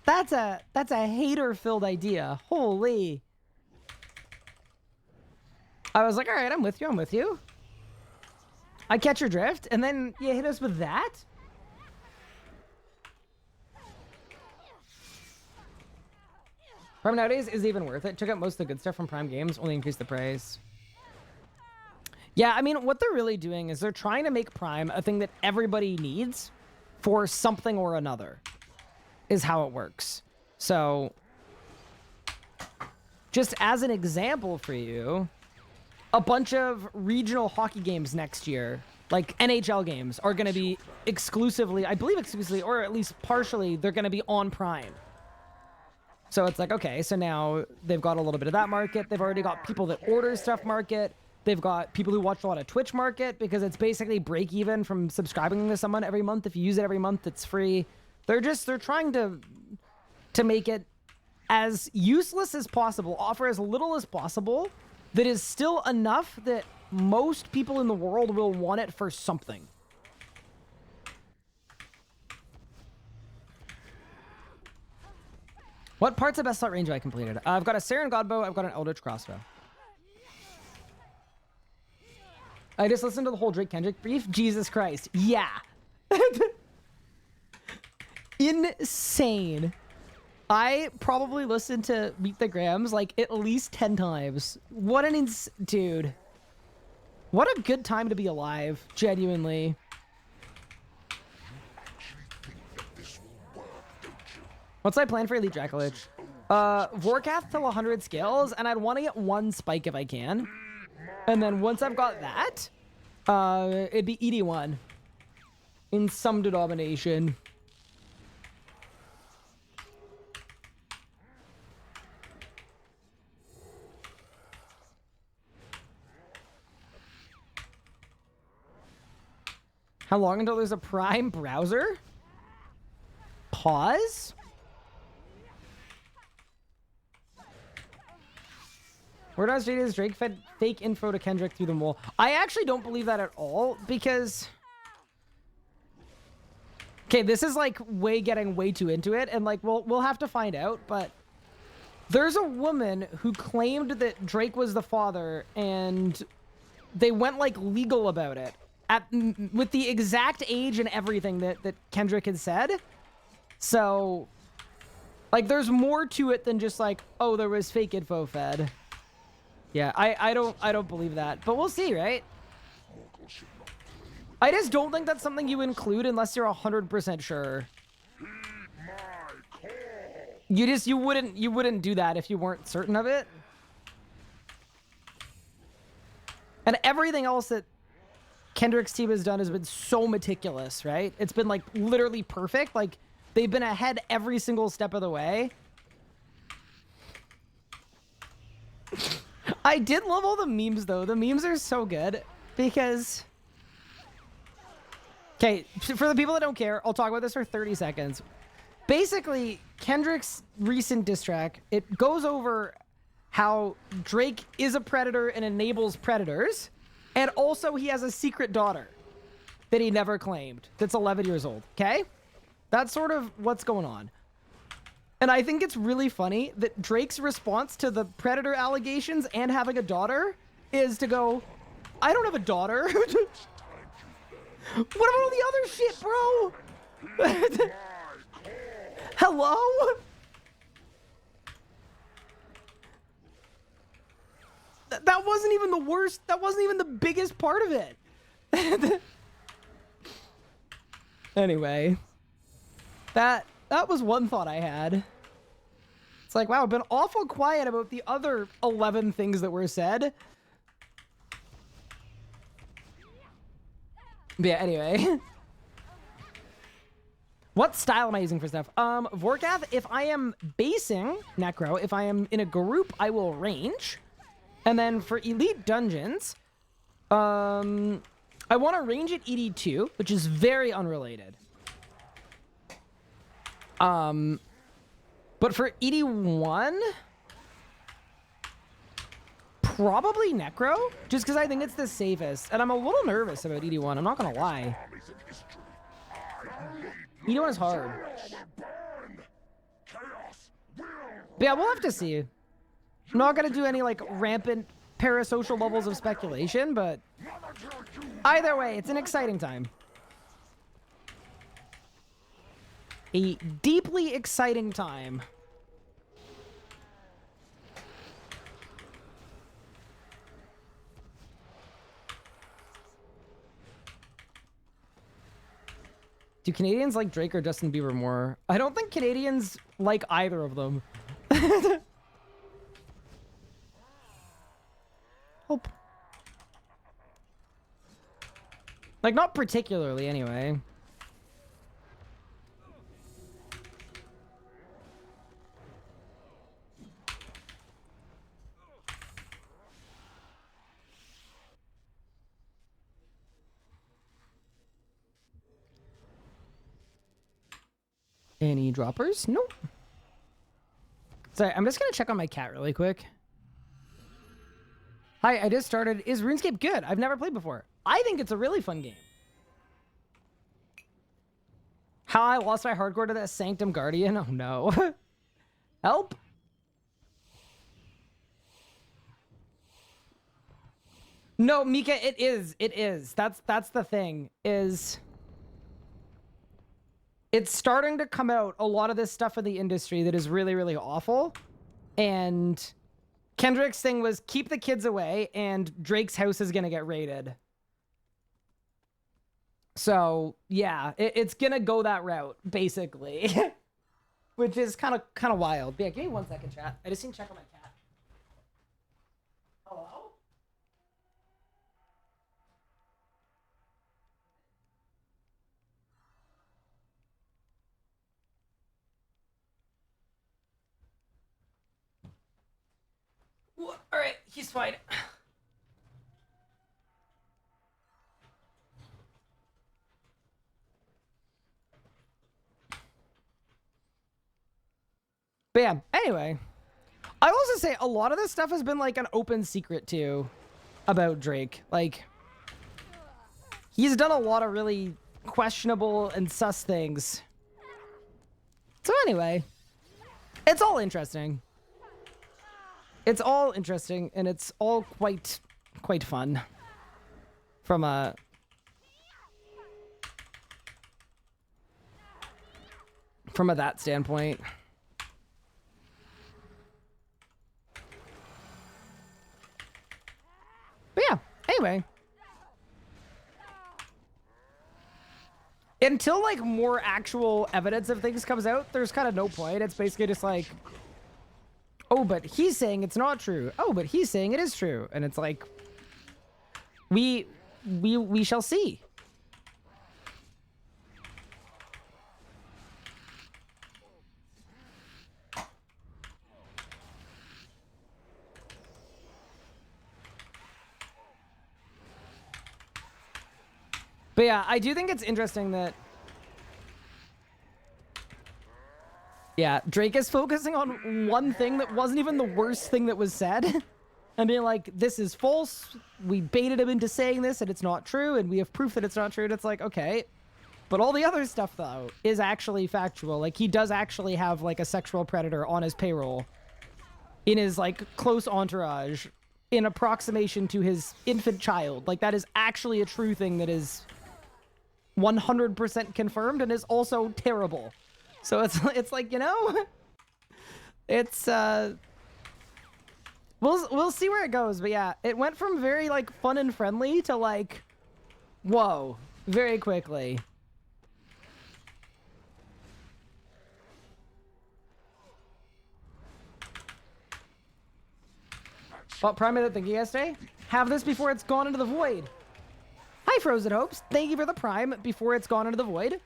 hater-filled idea. Holy. I was like, all right, I'm with you. I catch your drift, and then you hit us with that? Prime nowadays is even worth it. Check out most of the good stuff from Prime games, only increase the price. Yeah, I mean, what they're really doing is they're trying to make Prime a thing that everybody needs for something or another, is how it works. So, just as an example for you, a bunch of regional hockey games next year, like NHL games, are going to be exclusively, I believe exclusively, or at least partially, they're going to be on Prime. So it's like, okay, so now they've got a little bit of that market. They've already got people that order stuff market. They've got people who watch a lot of Twitch market because it's basically break even from subscribing to someone every month. If you use it every month, it's free. They're trying to make it as useless as possible, offer as little as possible that is still enough that most people in the world will want it for something. What parts of Best Slot Range have I completed? I've got a Saren Godbow, I've got an Eldritch Crossbow. I just listened to the whole Drake Kendrick brief. Jesus Christ. Yeah. Insane. I probably listened to Meet the Grams like at least 10 times. What an dude. What a good time to be alive. Genuinely. What's my plan for Elite Dracolich? Vorkath till 100 scales, and I'd want to get 1 spike if I can. And then once I've got that, it'd be ED1 in some denomination. How long until there's a Prime browser? Pause? Word on street is Drake fed fake info to Kendrick through the mole. I actually don't believe that at all because... Okay, this is like getting way too into it, and like we'll have to find out, but there's a woman who claimed that Drake was the father, and they went like legal about it with the exact age and everything that Kendrick had said. So like there's more to it than just like, oh, there was fake info fed. Yeah, I don't believe that, but we'll see, right? I just don't think that's something you include unless you're 100% sure. You wouldn't do that if you weren't certain of it. And everything else that Kendrick's team has done has been so meticulous, right? It's been like literally perfect. Like they've been ahead every single step of the way. I did love all the memes, though. The memes are so good because... Okay, for the people that don't care, I'll talk about this for 30 seconds. Basically, Kendrick's recent diss track, it goes over how Drake is a predator and enables predators, and also he has a secret daughter that he never claimed that's 11 years old, okay? That's sort of what's going on. And I think it's really funny that Drake's response to the predator allegations and having a daughter is to go, I don't have a daughter. What about all the other shit, bro? Hello? That wasn't even the worst. That wasn't even the biggest part of it. Anyway, that was one thought I had. It's like, wow, I've been awful quiet about the other 11 things that were said. But yeah, anyway. What style am I using for stuff? Vorkath, if I am basing Necro, if I am in a group, I will range. And then for elite dungeons, I want to range at ED2, which is very unrelated. But for ED1, probably Necro, just because I think it's the safest. And I'm a little nervous about ED1, I'm not going to lie. ED1 is hard. But yeah, we'll have to see. I'm not going to do any, like, rampant parasocial levels of speculation, but either way, it's an exciting time. A deeply exciting time. Do Canadians like Drake or Justin Bieber more? I don't think Canadians like either of them. Hope. Like, not particularly, anyway. Any droppers? Nope. Sorry, I'm just gonna check on my cat really quick. Hi, I just started. Is RuneScape good? I've never played before. I think it's a really fun game. How I lost my hardcore to that Sanctum Guardian? Oh no. Help. No, Mika, it is. It is. That's the thing, is it's starting to come out, a lot of this stuff in the industry that is really, really awful. And Kendrick's thing was keep the kids away and Drake's house is going to get raided. So, yeah, it's going to go that route, basically. Which is kind of wild. But yeah, give me 1 second, chat. I just need to check on my cat. Hello? All right, he's fine. But yeah, anyway. I also say a lot of this stuff has been like an open secret too about Drake. Like, he's done a lot of really questionable and sus things. So anyway, it's all interesting. It's all interesting, and it's all quite fun from that standpoint. But yeah, anyway. Until like more actual evidence of things comes out, there's kind of no point. It's basically just like, oh, but he's saying it's not true. Oh, but he's saying it is true. And it's like, we shall see. But yeah, I do think it's interesting that, yeah, Drake is focusing on one thing that wasn't even the worst thing that was said. And being like, this is false. We baited him into saying this and it's not true. And we have proof that it's not true. And it's like, okay. But all the other stuff, though, is actually factual. Like, he does actually have, like, a sexual predator on his payroll. In his, like, close entourage. In approximation to his infant child. Like, that is actually a true thing that is 100% confirmed and is also terrible. So it's like, you know, it's we'll see where it goes. But yeah, it went from very like fun and friendly to like, whoa, very quickly. Well, Prime made that thinking yesterday. Have this before it's gone into the void. Hi, Frozen Hopes. Thank you for the Prime before it's gone into the void.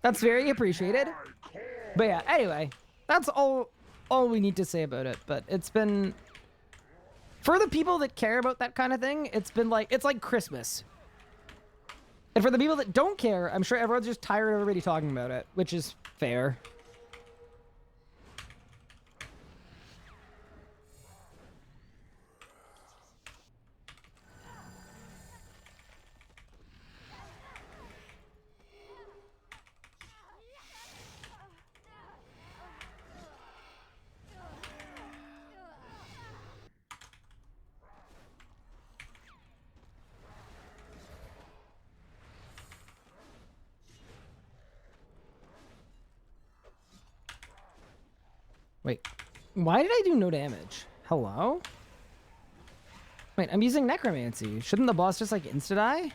That's very appreciated. But yeah, anyway, that's all we need to say about it. But it's been, for the people that care about that kind of thing, it's like Christmas. And for the people that don't care, I'm sure everyone's just tired of everybody talking about it, which is fair. Wait, why did I do no damage? Hello? Wait, I'm using necromancy. Shouldn't the boss just like insta-die?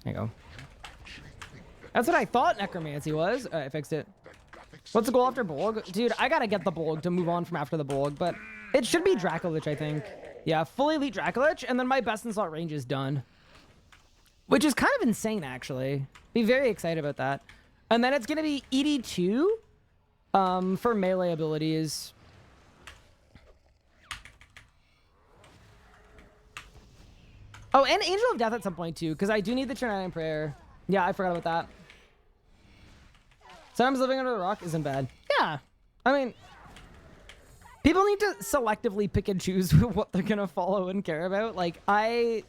There you go. That's what I thought necromancy was. I fixed it. What's the goal after Bolg? Dude, I gotta get the Bolg to move on from after the Bolg, but it should be Dracolich, I think. Yeah, fully elite Dracolich, and then my best in slot range is done. Which is kind of insane, actually. Be very excited about that. And then it's gonna be ED2. For melee abilities. Oh, and Angel of Death at some point too, because I do need the Trinity Prayer. Yeah, I forgot about that. Sometimes living under the rock isn't bad. Yeah, I mean, people need to selectively pick and choose what they're gonna follow and care about. Like, I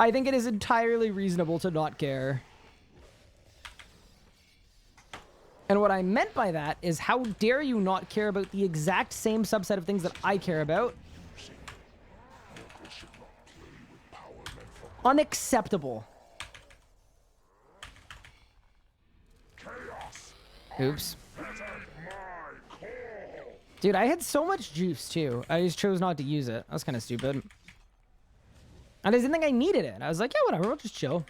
think it is entirely reasonable to not care. And what I meant by that is, how dare you not care about the exact same subset of things that I care about? Unacceptable. Oops. Dude, I had so much juice too. I just chose not to use it. That was kind of stupid. I just didn't think I needed it. I was like, yeah, whatever, we'll just chill.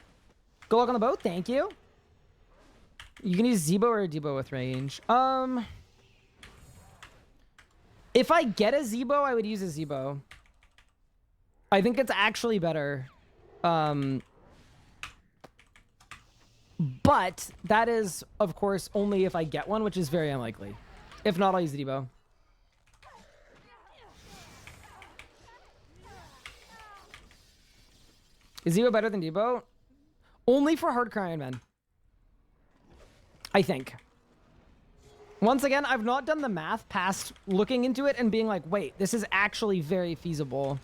Good luck on the boat, thank you. You can use Zebo or Debo with range. If I get a Zebo, I would use a Zebo. I think it's actually better. But that is, of course, only if I get one, which is very unlikely. If not, I'll use the Debo. Is Zebo better than Debo? Only for hardcore Ironman. I think. Once again, I've not done the math past looking into it and being like, wait, this is actually very feasible.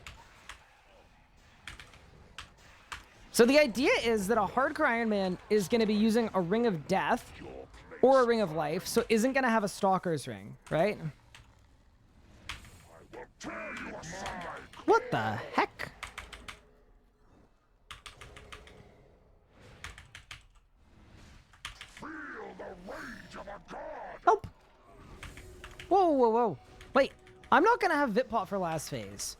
So the idea is that a hardcore Ironman is going to be using a Ring of Death or a Ring of Life, so isn't going to have a Stalker's Ring, right? What the heck? Help! Whoa, whoa, whoa. Wait, I'm not going to have Vitpot for last phase.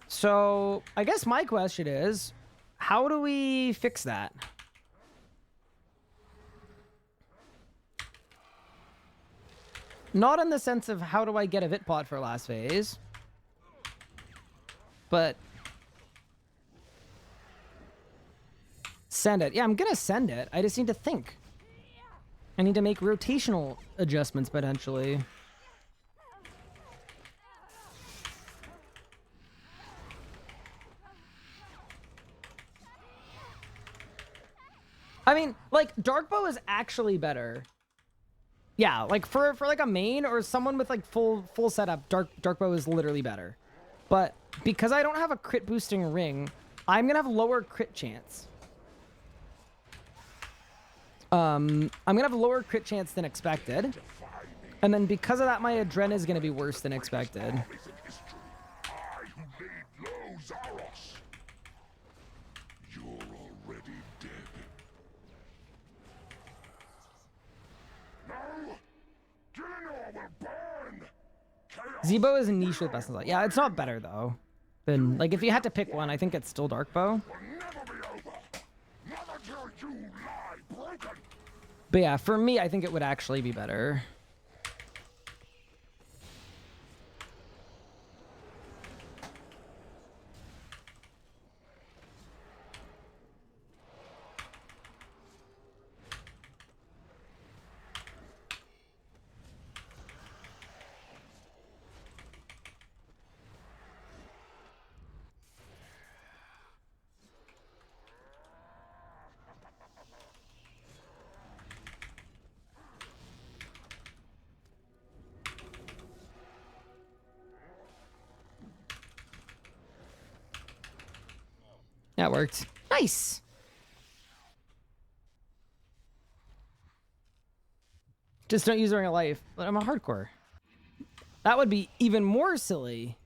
So I guess my question is, how do we fix that? Not in the sense of how do I get a Vitpot for last phase, but send it. Yeah, I'm going to send it. I just need to think. I need to make rotational adjustments potentially. I mean, like, Darkbow is actually better. Yeah, like for like a main or someone with like full setup, Darkbow is literally better. But because I don't have a crit boosting ring, I'm gonna have lower crit chance. I'm gonna have a lower crit chance than expected. And then because of that, my Adren is gonna be worse than expected. Zebo is a niche with best in slot. Yeah, it's not better though. Then, like, if you had to pick one, I think it's still Darkbow. But yeah, for me, I think it would actually be better. That worked. Nice. Just don't use it during a life. But I'm a hardcore. That would be even more silly.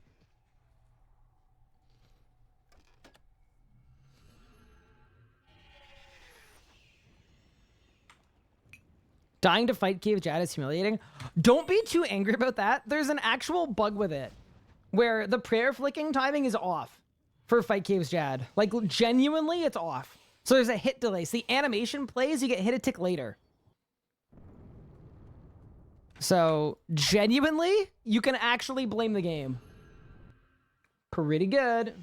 Dying to fight Cave Jad is humiliating. Don't be too angry about that. There's an actual bug with it where the prayer flicking timing is off for Fight Caves Jad. Like, genuinely, it's off. So there's a hit delay. So the animation plays, you get hit a tick later. So, genuinely, you can actually blame the game. Pretty good.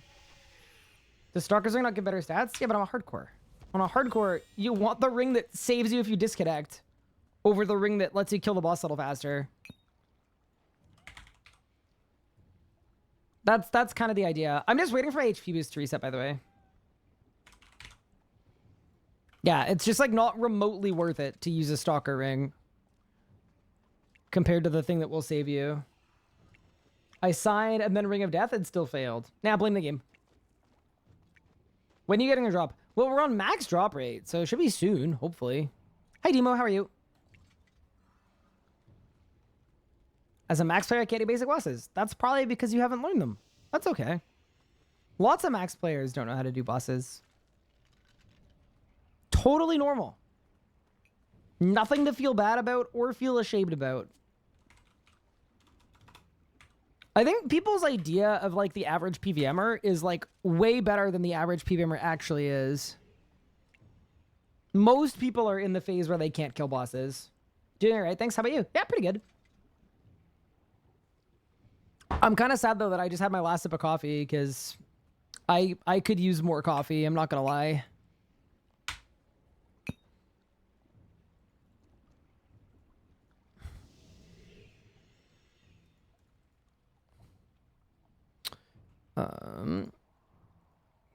The Stalkers are not get better stats? Yeah, but I'm a hardcore. On a hardcore, you want the ring that saves you if you disconnect over the ring that lets you kill the boss a little faster. That's kind of the idea. I'm just waiting for my HP boost to reset, by the way. Yeah, it's just like not remotely worth it to use a Stalker ring compared to the thing that will save you. I signed and then Ring of Death and still failed. Nah, blame the game. When are you getting a drop? Well, we're on max drop rate, so it should be soon, hopefully. Hi, Demo, how are you? As a max player, I can't do basic bosses. That's probably because you haven't learned them. That's okay. Lots of max players don't know how to do bosses. Totally normal. Nothing to feel bad about or feel ashamed about. I think people's idea of like the average PVMer is like way better than the average PVMer actually is. Most people are in the phase where they can't kill bosses. Doing all right, thanks. How about you? Yeah, pretty good. I'm kind of sad though that I just had my last sip of coffee because I could use more coffee. I'm not gonna lie.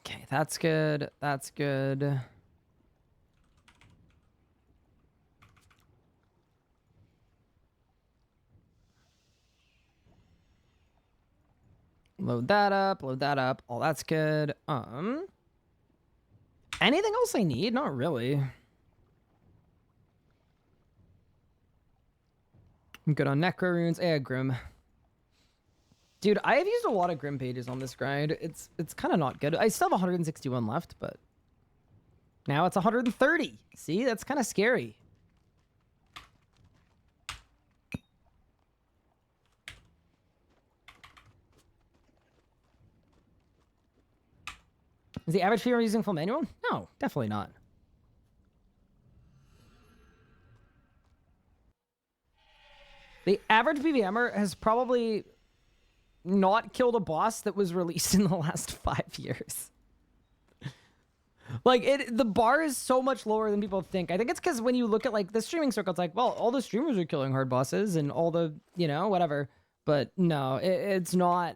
Okay, that's good. That's good. Load that up, load that up. Oh, that's good. Anything else I need? Not really. I'm good on Necro runes. Yeah, Grim. Dude, I have used a lot of Grim pages on this grind. It's kind of not good. I still have 161 left, but now it's 130. See, that's kind of scary. Is the average PVMer using full manual? No, definitely not. The average PVMer has probably not killed a boss that was released in the last 5 years. Like, the bar is so much lower than people think. I think it's because when you look at, like, the streaming circle, it's like, well, all the streamers are killing hard bosses and all the, you know, whatever. But no, it's not.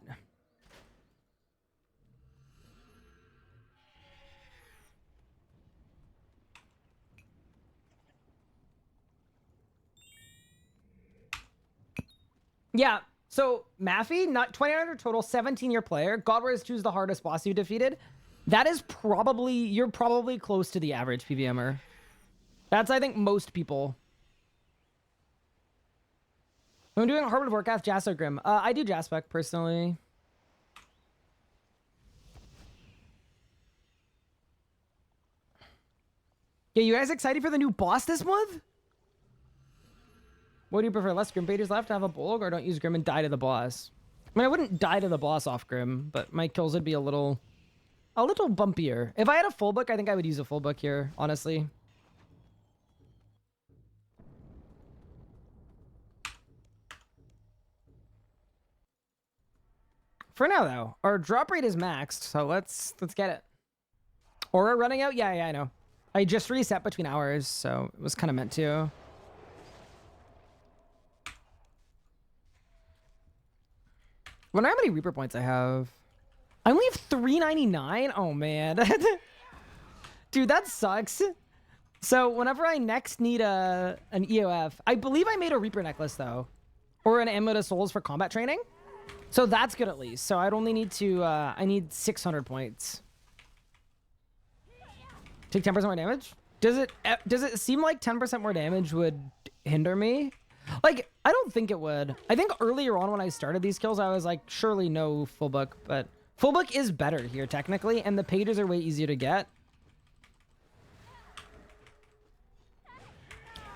Yeah, so Maffy, not 2,900 total, 17-year player. God Wars 2 is the hardest boss you defeated. That is probably, you're probably close to the average PVMer. That's, I think, most people. I'm doing Harbor of Warcraft, Jas or Grim. I do Jaspec, personally. Yeah, you guys excited for the new boss this month? What do you prefer? Less Grim pages left to have a Bolg, or don't use Grim and die to the boss? I mean, I wouldn't die to the boss off Grim, but my kills would be a little bumpier. If I had a full book, I think I would use a full book here, honestly. For now, though, our drop rate is maxed, so let's get it. Or we're running out? Yeah, I know. I just reset between hours, so it was kind of meant to. I wonder how many Reaper points I have. I only have 399? Oh, man. Dude, that sucks. So whenever I next need an EOF, I believe I made a Reaper necklace, though. Or an Amulet of Souls for combat training. So that's good at least. So I'd only need to, I need 600 points. Take 10% more damage? Does it seem like 10% more damage would hinder me? Like, I don't think it would. I think earlier on when I started these kills, I was like, surely no full book, but full book is better here technically, and the pages are way easier to get.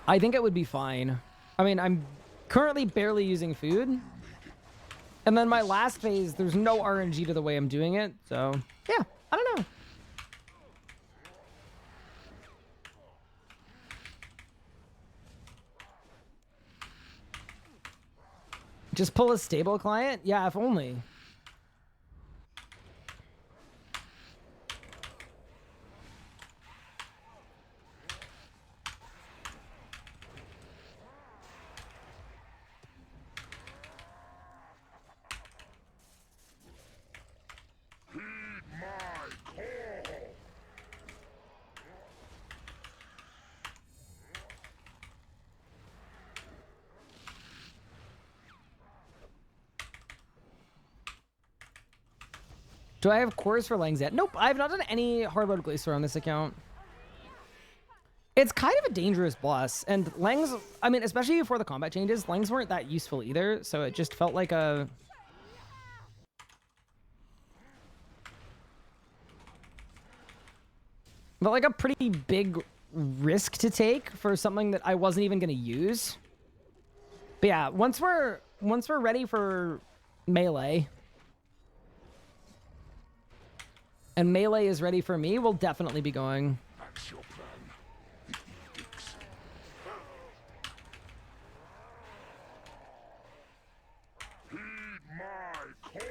I think it would be fine. I mean, I'm currently barely using food. And then my last phase, there's no RNG to the way I'm doing it. So, yeah, I don't know. Just pull a stable client? Yeah, if only. Do I have cores for Langs yet? Nope, I have not done any hard mode Glacier on this account. It's kind of a dangerous boss, and Langs, I mean, especially before the combat changes, Langs weren't that useful either, so it just felt like a... Felt like a pretty big risk to take for something that I wasn't even going to use. But yeah, once we're ready for melee, and melee is ready for me, we'll definitely be going. That's your plan. The edicts. Heed my call.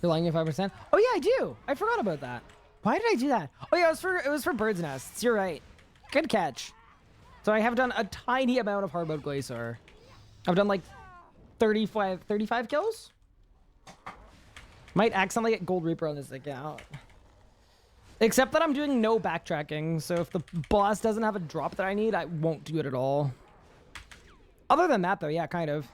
You're lying at 5%? Oh yeah, I do. I forgot about that. Why did I do that? Oh yeah, it was for birds' nests. You're right. Good catch. So I have done a tiny amount of hard mode Glacier. I've done like 35 kills? Might accidentally get Gold Reaper on this account. Except that I'm doing no backtracking, so if the boss doesn't have a drop that I need, I won't do it at all. Other than that though, yeah, kind of.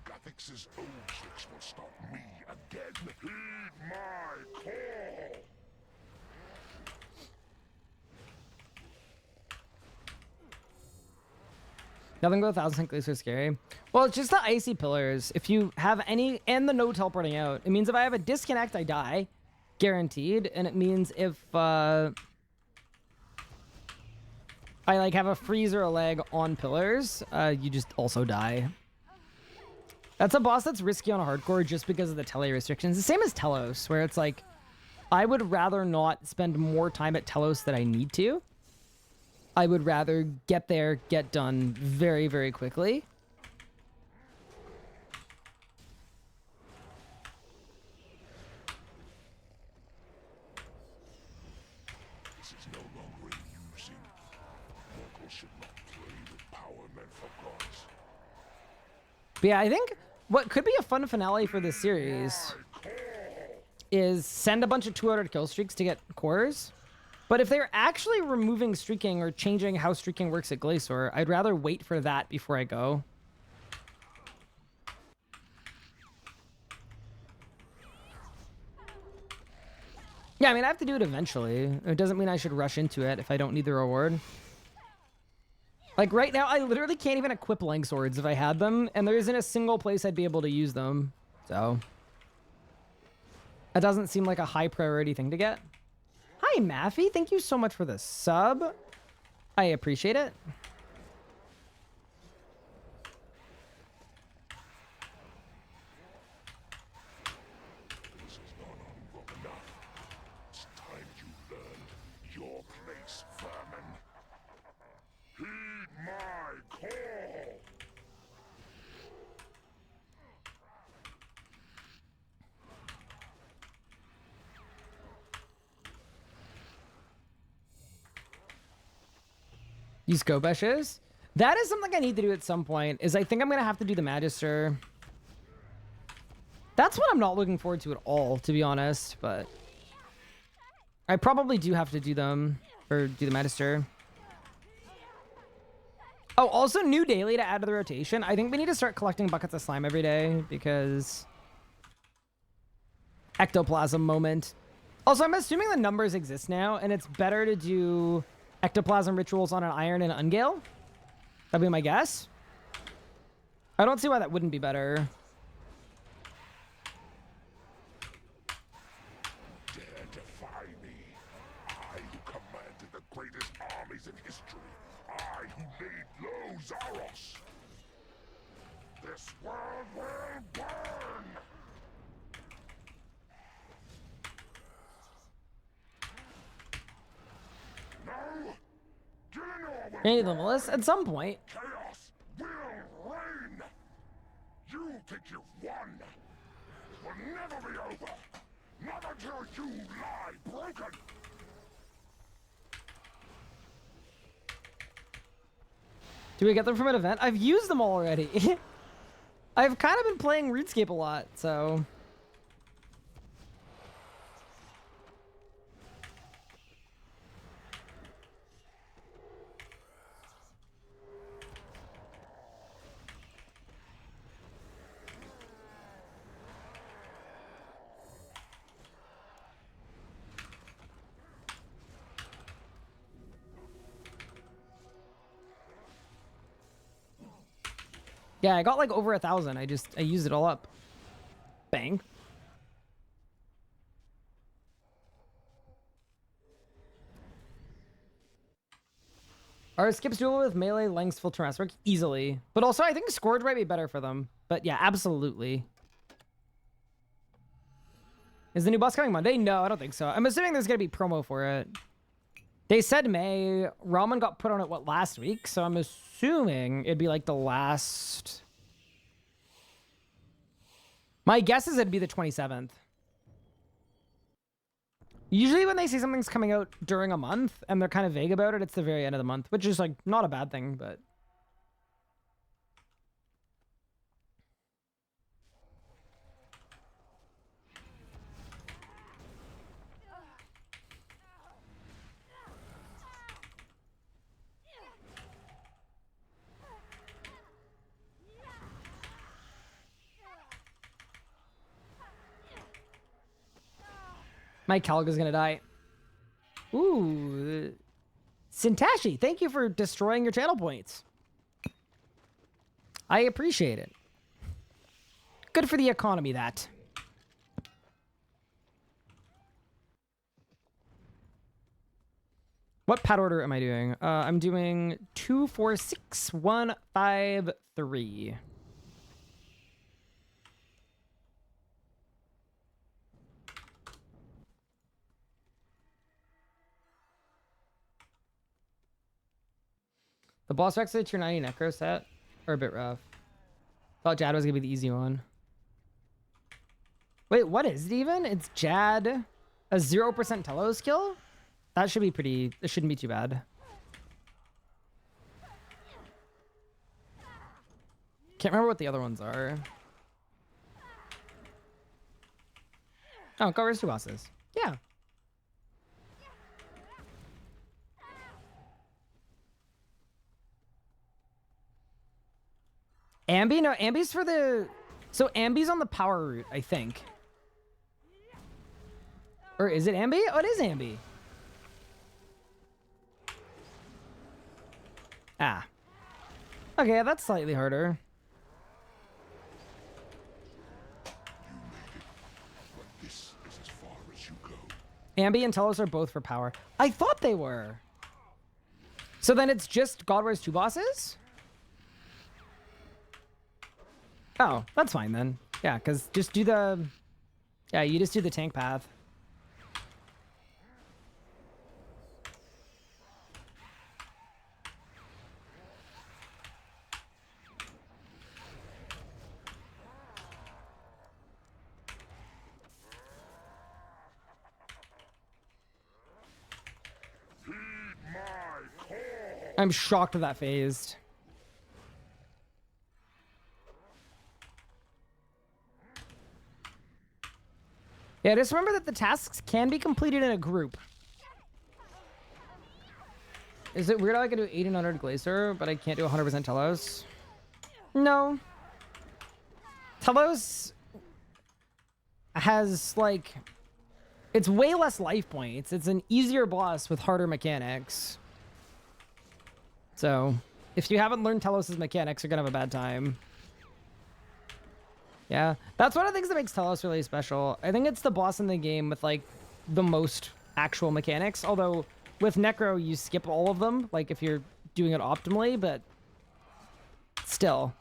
Gathix's old tricks will stop me again. Heed my call. Nothing but 1,000 Glacier scary. Well, it's just the icy pillars. If you have any, and the no teleporting out, it means if I have a disconnect, I die. Guaranteed. And it means if I like have a freeze or a lag on pillars, you just also die. That's a boss that's risky on a hardcore just because of the tele restrictions. The same as Telos, where it's like, I would rather not spend more time at Telos than I need to. I would rather get there, get done very, very quickly. This is no longer amusing. Mortals should not play with power meant for gods. But yeah, I think what could be a fun finale for this series is send a bunch of 200 kill streaks to get cores. But if they're actually removing streaking or changing how streaking works at Glacier, I'd rather wait for that before I go. Yeah, I mean, I have to do it eventually. It doesn't mean I should rush into it if I don't need the reward. Like right now, I literally can't even equip Lang Swords if I had them, and there isn't a single place I'd be able to use them. So, that doesn't seem like a high priority thing to get. Hi, Maffy. Thank you so much for the sub. I appreciate it. This is not long enough. It's time you learned your place, vermin. Heed my call. Use Gobeshes? That is something I need to do at some point, is I think I'm going to have to do the Magister. That's what I'm not looking forward to at all, to be honest, but I probably do have to do them, or do the Magister. Oh, also new daily to add to the rotation. I think we need to start collecting buckets of slime every day because ectoplasm moment. Also, I'm assuming the numbers exist now, and it's better to do ectoplasm rituals on an iron and an ungale. That'd be my guess. I don't see why that wouldn't be better. Dare defy me. I who commanded the greatest armies in history. I who laid low Zaros. This world will burn. No. Gillinor will Any of them, Melissa, at some point. Chaos will reign. You think you've won. It will never be over. Not until you lie broken. Do we get them from an event? I've used them all already. I've kind of been playing RuneScape a lot, so... Yeah, I got like over 1,000. I used it all up. Bang. Are skips doable with melee lengths full turn work? Easily. But also, I think Scourge might be better for them. But yeah, absolutely. Is the new boss coming Monday? No, I don't think so. I'm assuming there's going to be promo for it. They said May. Ramen got put on it, what, last week? So I'm assuming it'd be like the last... My guess is it'd be the 27th. Usually when they say something's coming out during a month and they're kind of vague about it, it's the very end of the month, which is like not a bad thing, but... My Kalga's gonna die. Ooh. Sintashi, thank you for destroying your channel points. I appreciate it. Good for the economy, that. What pad order am I doing? I'm doing 2, 4, 6, 1, 5, 3. The boss Rex at your 90 Necro set are a bit rough. Thought Jad was gonna be the easy one. Wait, what is it even? It's Jad, a 0% Telos skill? That should be pretty, it shouldn't be too bad. Can't remember what the other ones are. Oh, covers 2 bosses. Yeah. Ambi? No, Ambi's for the... So Ambi's on the power route, I think. Or is it Ambi? Oh, it is Ambi. Ah. Okay, that's slightly harder. This is as far as you go. Ambi and Telos are both for power. I thought they were. So then it's just God Wars 2 bosses? Oh, that's fine then. Yeah, because just do the... Yeah, you just do the tank path. I'm shocked that phased. Yeah, just remember that the tasks can be completed in a group. Is it weird how I can do 1800 Glacier, but I can't do 100% Telos? No. Telos has, like... It's way less life points. It's an easier boss with harder mechanics. So, if you haven't learned Telos' mechanics, you're gonna have a bad time. Yeah, that's one of the things that makes Telos really special. I think it's the boss in the game with, like, the most actual mechanics. Although, with Necro, you skip all of them, like, if you're doing it optimally, but still.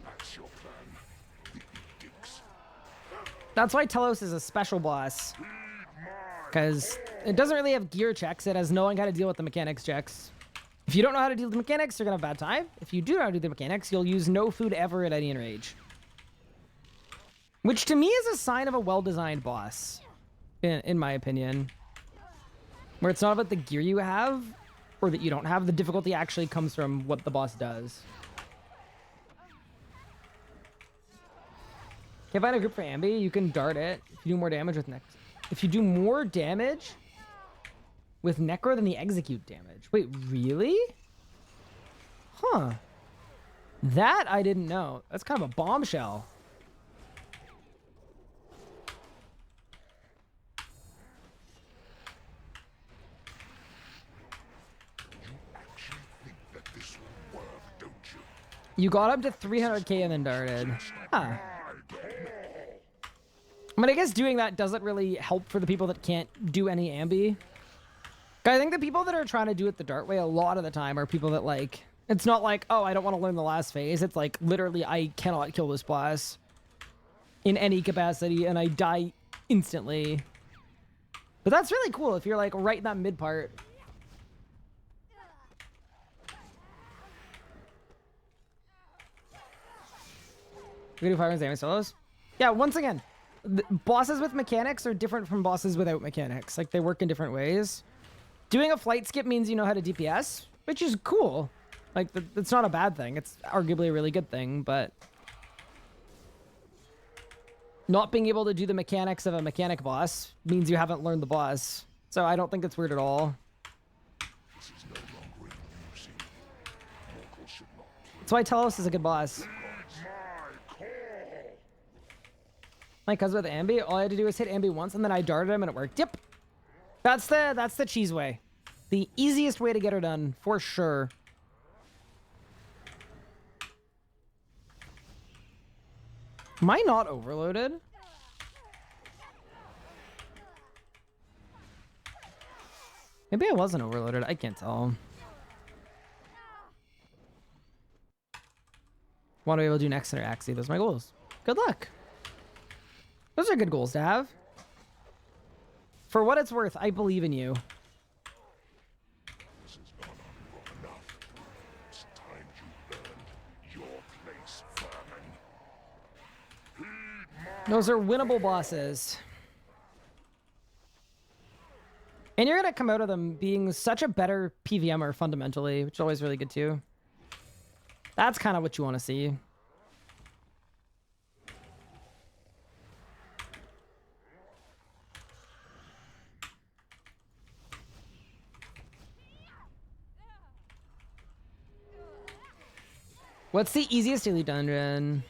That's your plan. The edicts. That's why Telos is a special boss. Because it doesn't really have gear checks. It has knowing how to deal with the mechanics checks. If you don't know how to deal with the mechanics, you're going to have a bad time. If you do know how to do the mechanics, you'll use no food ever at any Enrage. Which to me is a sign of a well-designed boss, in my opinion. Where it's not about the gear you have, or that you don't have. The difficulty actually comes from what the boss does. If you find a group for Ambi, you can dart it. If you do more damage with Necro. If you do more damage with Necro than the execute damage. Wait, really? Huh. That I didn't know. That's kind of a bombshell. You got up to 300k and then darted. Huh. I mean, I guess doing that doesn't really help for the people that can't do any ambi. I think the people that are trying to do it the dart way a lot of the time are people that, like, it's not like, oh, I don't want to learn the last phase. It's like, literally, I cannot kill this boss in any capacity, and I die instantly. But that's really cool if you're, like, right in that mid part. We can do 5 rounds damage solos. Yeah, once again, bosses with mechanics are different from bosses without mechanics. Like, they work in different ways. Doing a flight skip means you know how to DPS, which is cool. Like, it's not a bad thing. It's arguably a really good thing, but not being able to do the mechanics of a mechanic boss means you haven't learned the boss. So I don't think it's weird at all. That's why Telos is a good boss. Like, cause with Ambi, all I had to do was hit Ambi once, and then I darted him, and it worked. Yep, that's the cheese way, the easiest way to get her done for sure. Am I not overloaded? Maybe I wasn't overloaded. I can't tell. What do we able to do next in our Axie? Those are my goals. Good luck. Those are good goals to have. For what it's worth, I believe in you. This is not enough. It's time you earned your place, vermin. Those are winnable bosses. And you're going to come out of them being such a better PVMer fundamentally, which is always really good too. That's kind of what you want to see. What's the easiest Elite Dungeon?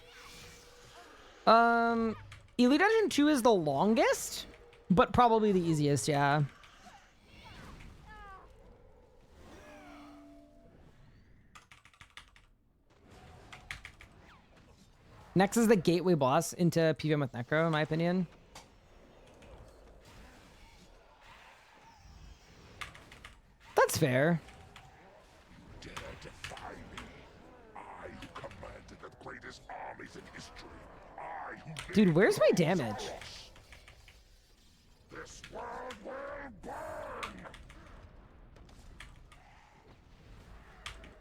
Elite Dungeon 2 is the longest, but probably the easiest, yeah. Next is the gateway boss into PVM with Necro, in my opinion. That's fair. Dare defy me. I commanded the greatest armies in history. I who Dude, where's my damage? This world will burn.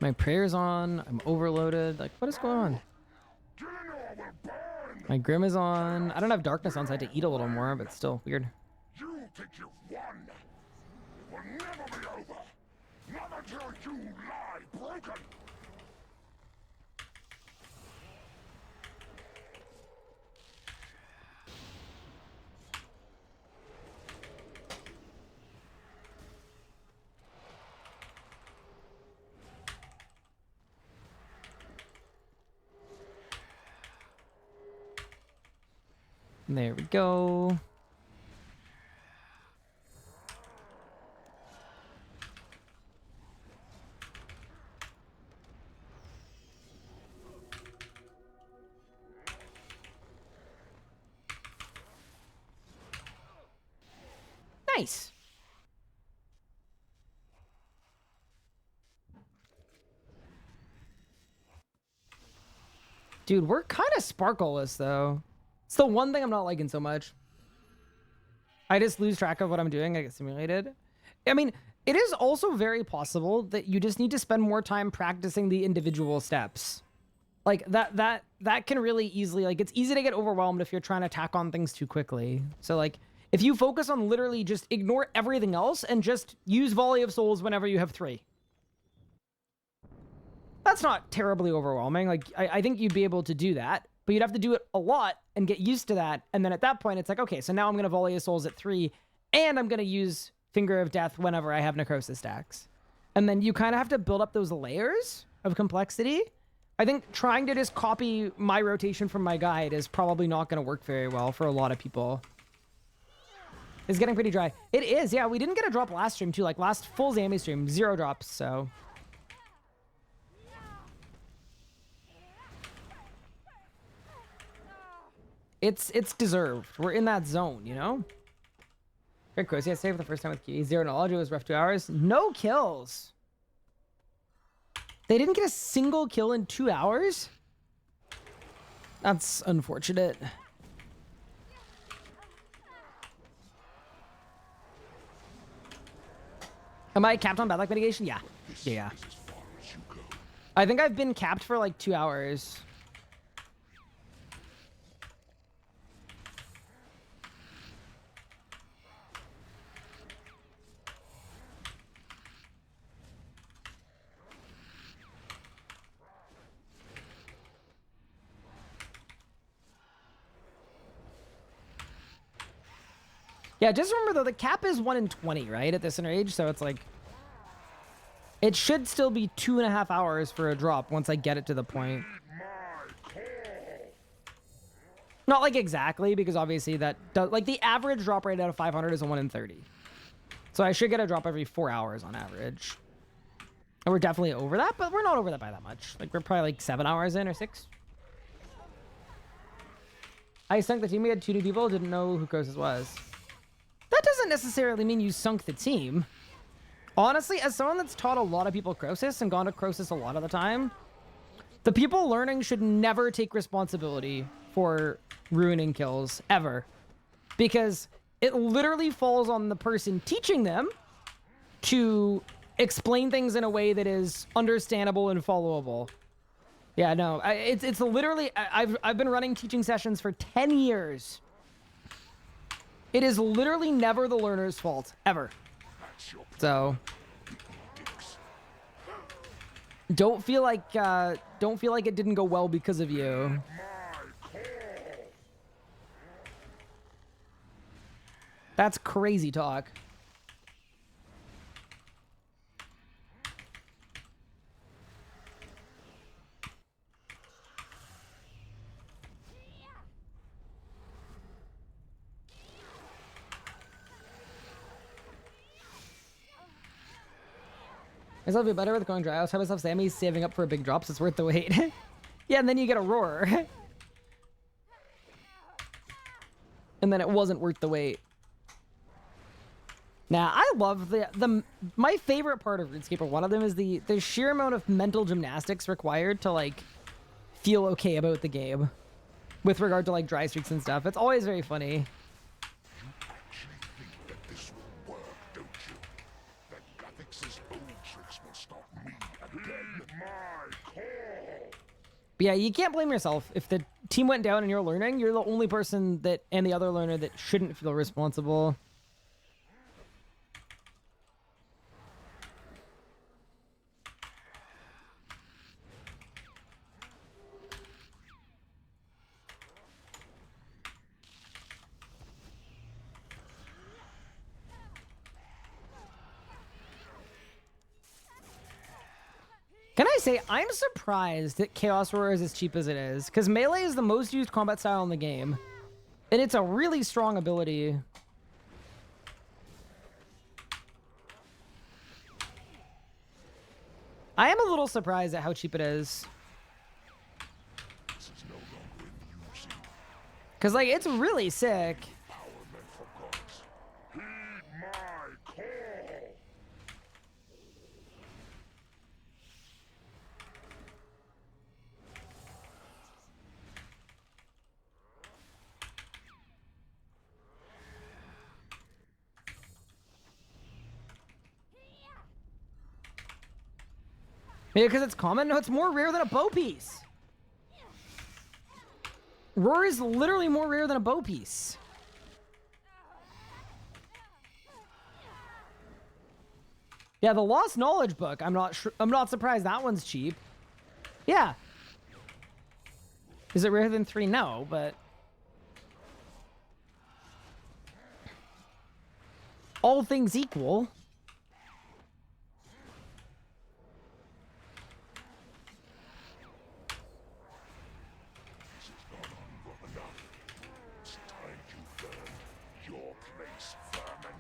My prayer's on. I'm overloaded. Like, what is going on? Dinner will burn. My Grim is on. I don't have Darkness on, so I had to eat a little more, but still weird. You think you've won. It will never be over. Not until you lie broken. There we go. Nice. Dude, we're kind of sparkleless, though. It's the one thing I'm not liking so much. I just lose track of what I'm doing. I get simulated. I mean, it is also very possible that you just need to spend more time practicing the individual steps. Like, that can really easily... Like, it's easy to get overwhelmed if you're trying to tack on things too quickly. So, like, if you focus on literally just ignore everything else and just use Volley of Souls whenever you have 3. That's not terribly overwhelming. Like, I think you'd be able to do that, but you'd have to do it a lot and get used to that. And then at that point, it's like, okay, so now I'm going to Volley of Souls at 3, and I'm going to use Finger of Death whenever I have Necrosis stacks. And then you kind of have to build up those layers of complexity. I think trying to just copy my rotation from my guide is probably not going to work very well for a lot of people. It's getting pretty dry. It is, yeah. We didn't get a drop last stream, too. Like, last full Zammy stream, 0 drops, so... It's deserved. We're in that zone, you know? Very close. Yeah, save the first time with Key. 0 knowledge. It was rough 2 hours. No kills. They didn't get a single kill in 2 hours? That's unfortunate. Am I capped on bad luck mitigation? Yeah. Yeah. I think I've been capped for like 2 hours. Yeah, just remember though, the cap is 1 in 20, right? At this Enrage, so it's like... It should still be 2.5 hours for a drop once I get it to the point. Not like exactly, because obviously that does... Like, the average drop rate out of 500 is a 1 in 30. So I should get a drop every 4 hours on average. And we're definitely over that, but we're not over that by that much. Like, we're probably like 7 hours in or 6. I sunk the team. We had 2 new people. Didn't know who Croesus was. That doesn't necessarily mean you sunk the team. Honestly, as someone that's taught a lot of people Croesus and gone to Croesus a lot of the time, the people learning should never take responsibility for ruining kills, ever. Because it literally falls on the person teaching them to explain things in a way that is understandable and followable. Yeah, no, it's literally... I've been running teaching sessions for 10 years. It is literally never the learner's fault, ever. So, don't feel like it didn't go well because of you. That's crazy talk. Myself be better with going dry. I was telling myself Sammy's saving up for a big drop, so it's worth the wait. Yeah, and then you get a roar. And then it wasn't worth the wait. Now, I love my favorite part of RuneScape, or one of them, is the sheer amount of mental gymnastics required to, like, feel okay about the game. With regard to, like, dry streaks and stuff. It's always very funny. But yeah, you can't blame yourself. If the team went down and you're learning, you're the only person that, and the other learner, that shouldn't feel responsible. Can I say, I'm surprised that Chaos Roar is as cheap as it is, because melee is the most used combat style in the game. And it's a really strong ability. I am a little surprised at how cheap it is. This is no longer in use. Because, like, it's really sick. Power meant for gods. Heed my call. Maybe because it's common? No, it's more rare than a bow piece. Roar is literally more rare than a bow piece. Yeah, the Lost Knowledge book. I'm not surprised that one's cheap. Yeah. Is it rarer than 3? No, but all things equal. This has gone on long enough. It's time to learn your place, vermin.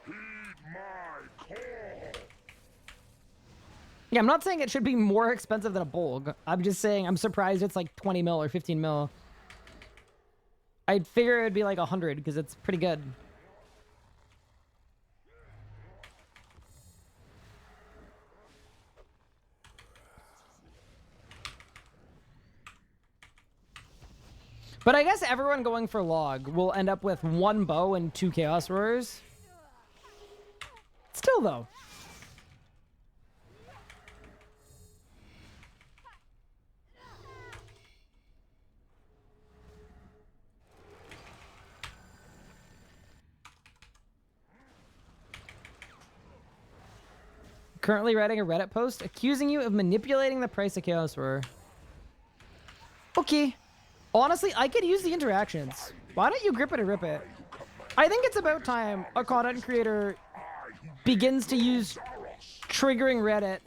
Heed my call. Yeah, I'm not saying it should be more expensive than a Bolg. I'm just saying I'm surprised it's like 20 mil or 15 mil. I'd figure it'd be like 100 because it's pretty good. But I guess everyone going for log will end up with 1 bow and 2 chaos roars. Still though. Currently writing a Reddit post accusing you of manipulating the price of chaos roar. Okay. Honestly, I could use the interactions. Why don't you grip it and rip it? I think it's about time a content creator begins to use triggering Reddit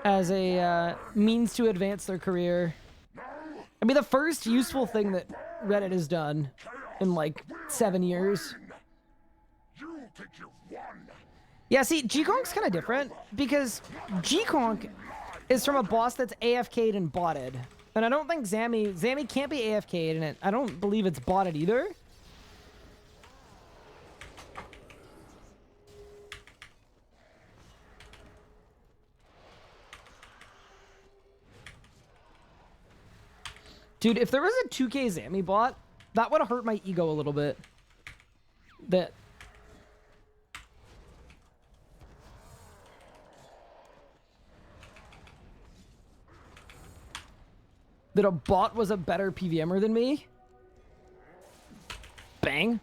as a means to advance their career. I mean, the first useful thing that Reddit has done in like 7 years. You think you've won. Yeah, see, G-Conk's kind of different because G-Conk is from a boss that's AFK'd and botted. And I don't think Zammy can't be AFK'd, and I don't believe it's botted either. Dude, if there was a 2K Zammy bot, that would have hurt my ego a little bit. That a bot was a better PVMer than me. Bang.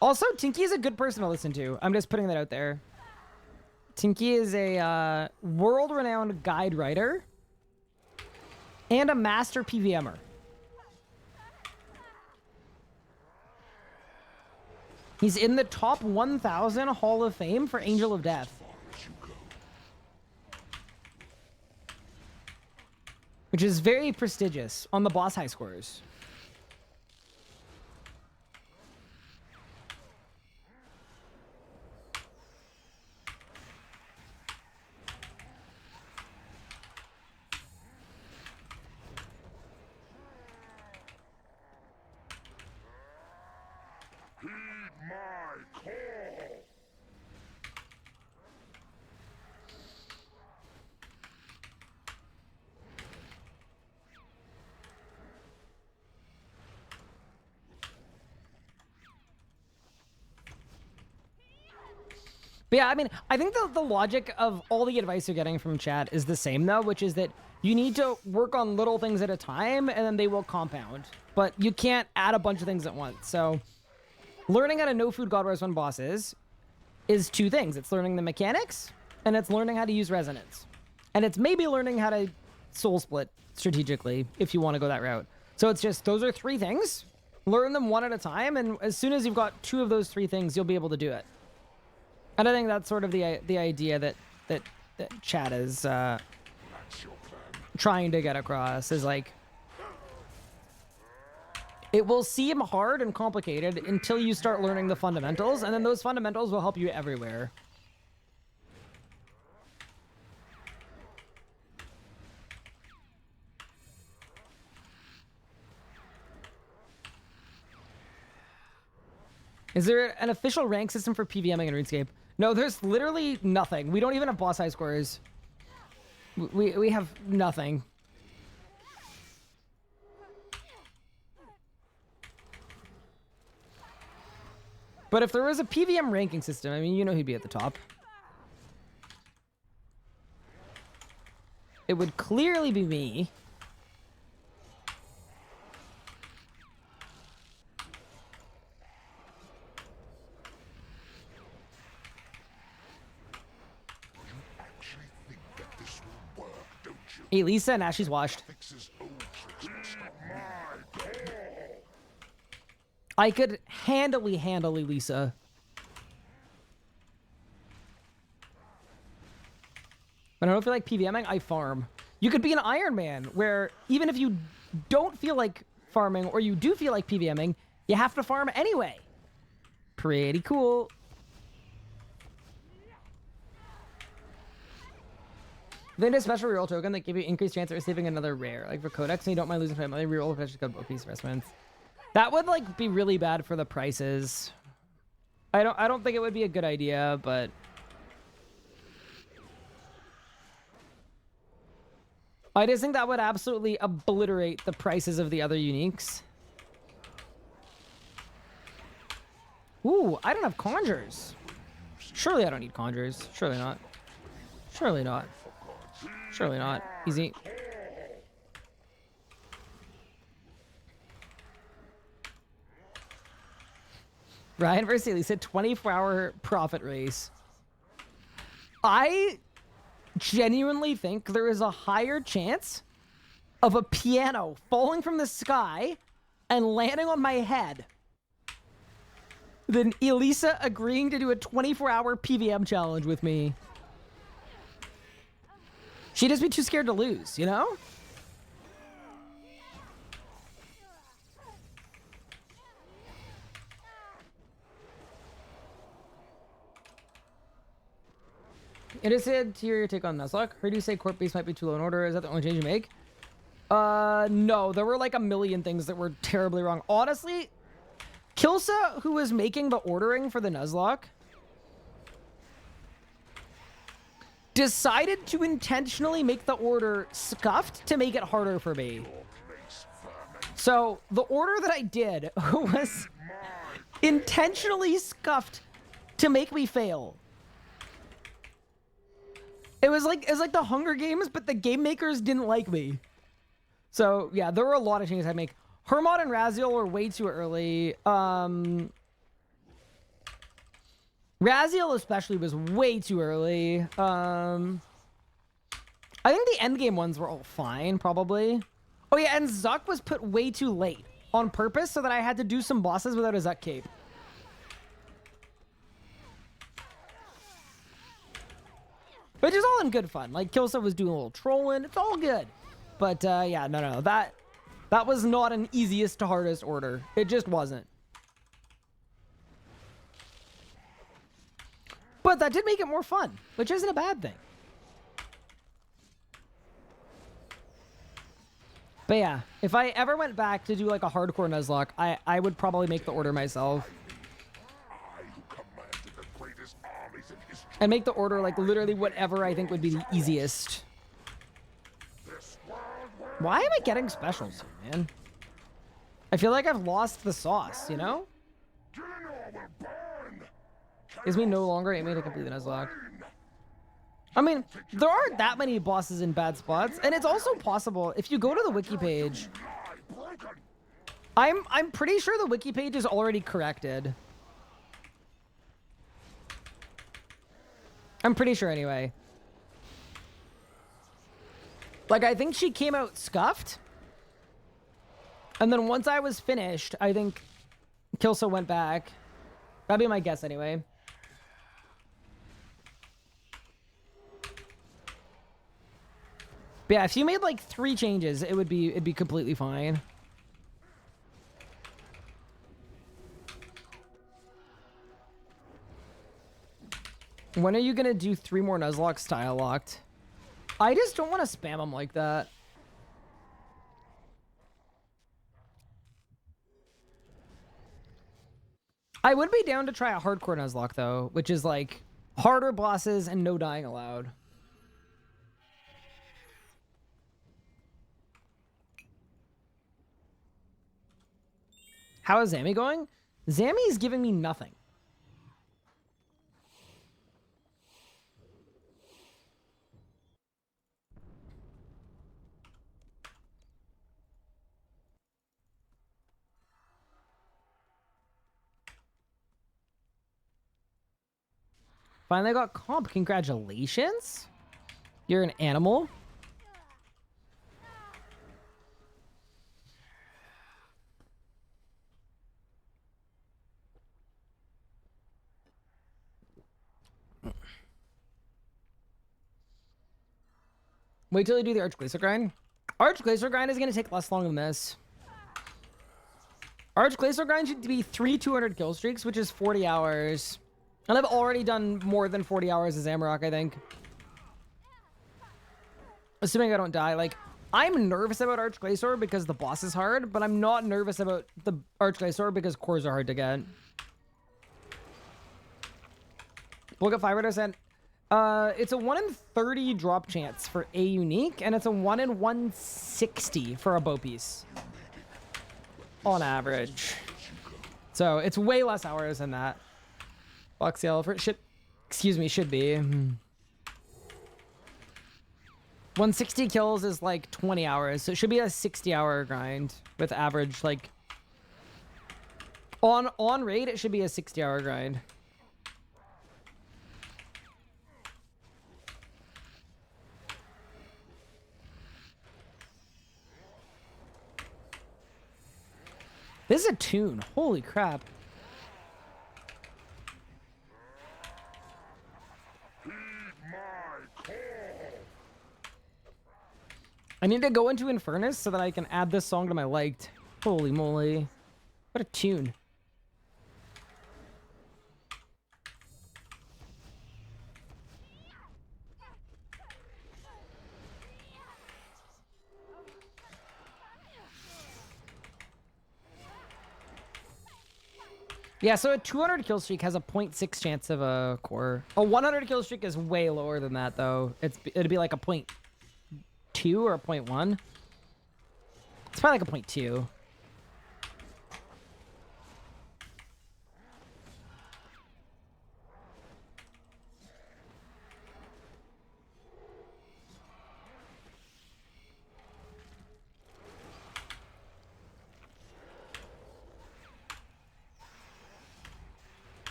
Also, Tinky is a good person to listen to. I'm just putting that out there. Tinky is a world-renowned guide writer and a master PVMer. He's in the top 1,000 Hall of Fame for Angel of Death. Which is very prestigious on the boss high scores. But yeah, I mean, I think the logic of all the advice you're getting from chat is the same, though, which is that you need to work on little things at a time, and then they will compound. But you can't add a bunch of things at once. So learning how to no food God Wars 1 bosses is two things. It's learning the mechanics, and it's learning how to use resonance. And it's maybe learning how to soul split strategically, if you want to go that route. So it's just, those are three things. Learn them one at a time, and as soon as you've got two of those three things, you'll be able to do it. And I think that's sort of the idea that chat is trying to get across, is like, it will seem hard and complicated until you start learning the fundamentals, and then those fundamentals will help you everywhere. Is there an official rank system for PVMing in RuneScape? No, there's literally nothing. We don't even have boss high scores. We have nothing. But if there was a PVM ranking system, I mean, you know who'd be at the top. It would clearly be me. Hey, Lisa, and Ashley's washed. I could handily Lisa. But I don't feel like PVMing, I farm. You could be an Ironman, where even if you don't feel like farming, or you do feel like PVMing, you have to farm anyway. Pretty cool. Then a special reroll token that give you increased chance of receiving another rare. Like for Codex, and you don't mind losing time. Like reroll a special code both piece investments. That would like be really bad for the prices. I don't think it would be a good idea, but I just think that would absolutely obliterate the prices of the other uniques. Ooh, I don't have conjures. Surely I don't need conjures. Surely not. Surely not. Surely not. Easy. Ryan versus Elisa, 24-hour profit race. I genuinely think there is a higher chance of a piano falling from the sky and landing on my head than Elisa agreeing to do a 24-hour PVM challenge with me. She'd just be too scared to lose, you know? Interested to hear your take on Nuzlocke. Heard you say Court Base might be too low in order. Is that the only change you make? No. There were like a million things that were terribly wrong. Honestly, Kilsa, who was making the ordering for the Nuzlocke, decided to intentionally make the order scuffed to make it harder for me. So the order that I did was intentionally scuffed to make me fail. It was like the Hunger Games, but the game makers didn't like me. So yeah, there were a lot of changes I'd make. Hermod and Raziel were way too early. Raziel especially was way too early. I think the endgame ones were all fine, probably. Oh yeah, and Zuck was put way too late on purpose so that I had to do some bosses without a Zuck cape. Which is all in good fun. Like, Kilsa was doing a little trolling. It's all good. But, yeah, no. That was not an easiest to hardest order. It just wasn't. But that did make it more fun, which isn't a bad thing. But yeah, if I ever went back to do like a hardcore Nuzlocke, I would probably make the order myself. And make the order like literally whatever I think would be the easiest. Why am I getting specials here, man? I feel like I've lost the sauce, you know? Is me no longer aiming to complete the Nuzlocke. I mean, there aren't that many bosses in bad spots, and it's also possible if you go to the wiki page. I'm pretty sure the wiki page is already corrected. I'm pretty sure anyway. Like, I think she came out scuffed. And then once I was finished, I think Kilso went back. That'd be my guess anyway. But yeah, if you made like 3 changes, it'd be completely fine. When are you gonna do 3 more Nuzlocke style locked? I just don't want to spam them like that. I would be down to try a hardcore Nuzlocke though, which is like harder bosses and no dying allowed. How is Zammy going? Zammy is giving me nothing. Finally got comp. Congratulations. You're an animal. Wait till you do the Arch Glacier grind. Arch Glacier grind is going to take less long than this. Arch Glacier grind should be 3 200 kill streaks, which is 40 hours. And I've already done more than 40 hours as Zamorak, I think. Assuming I don't die. Like, I'm nervous about Arch Glacier because the boss is hard, but I'm not nervous about the Arch Glacier because cores are hard to get. We'll get 5%. It's a 1 in 30 drop chance for a unique, and it's a 1 in 160 for a bow piece. On average. So it's way less hours than that. Foxy Elephant should, excuse me, should be. 160 kills is like 20 hours, so it should be a 60-hour grind with average, like, on raid, it should be a 60-hour grind. This is a tune. Holy crap. I need to go into Infernus so that I can add this song to my liked. Holy moly. What a tune. Yeah, so a 200 kill streak has a 0.6 chance of a core. A 100 kill streak is way lower than that, though. It'd be like a 0.2 or a 0.1. It's probably like a 0.2.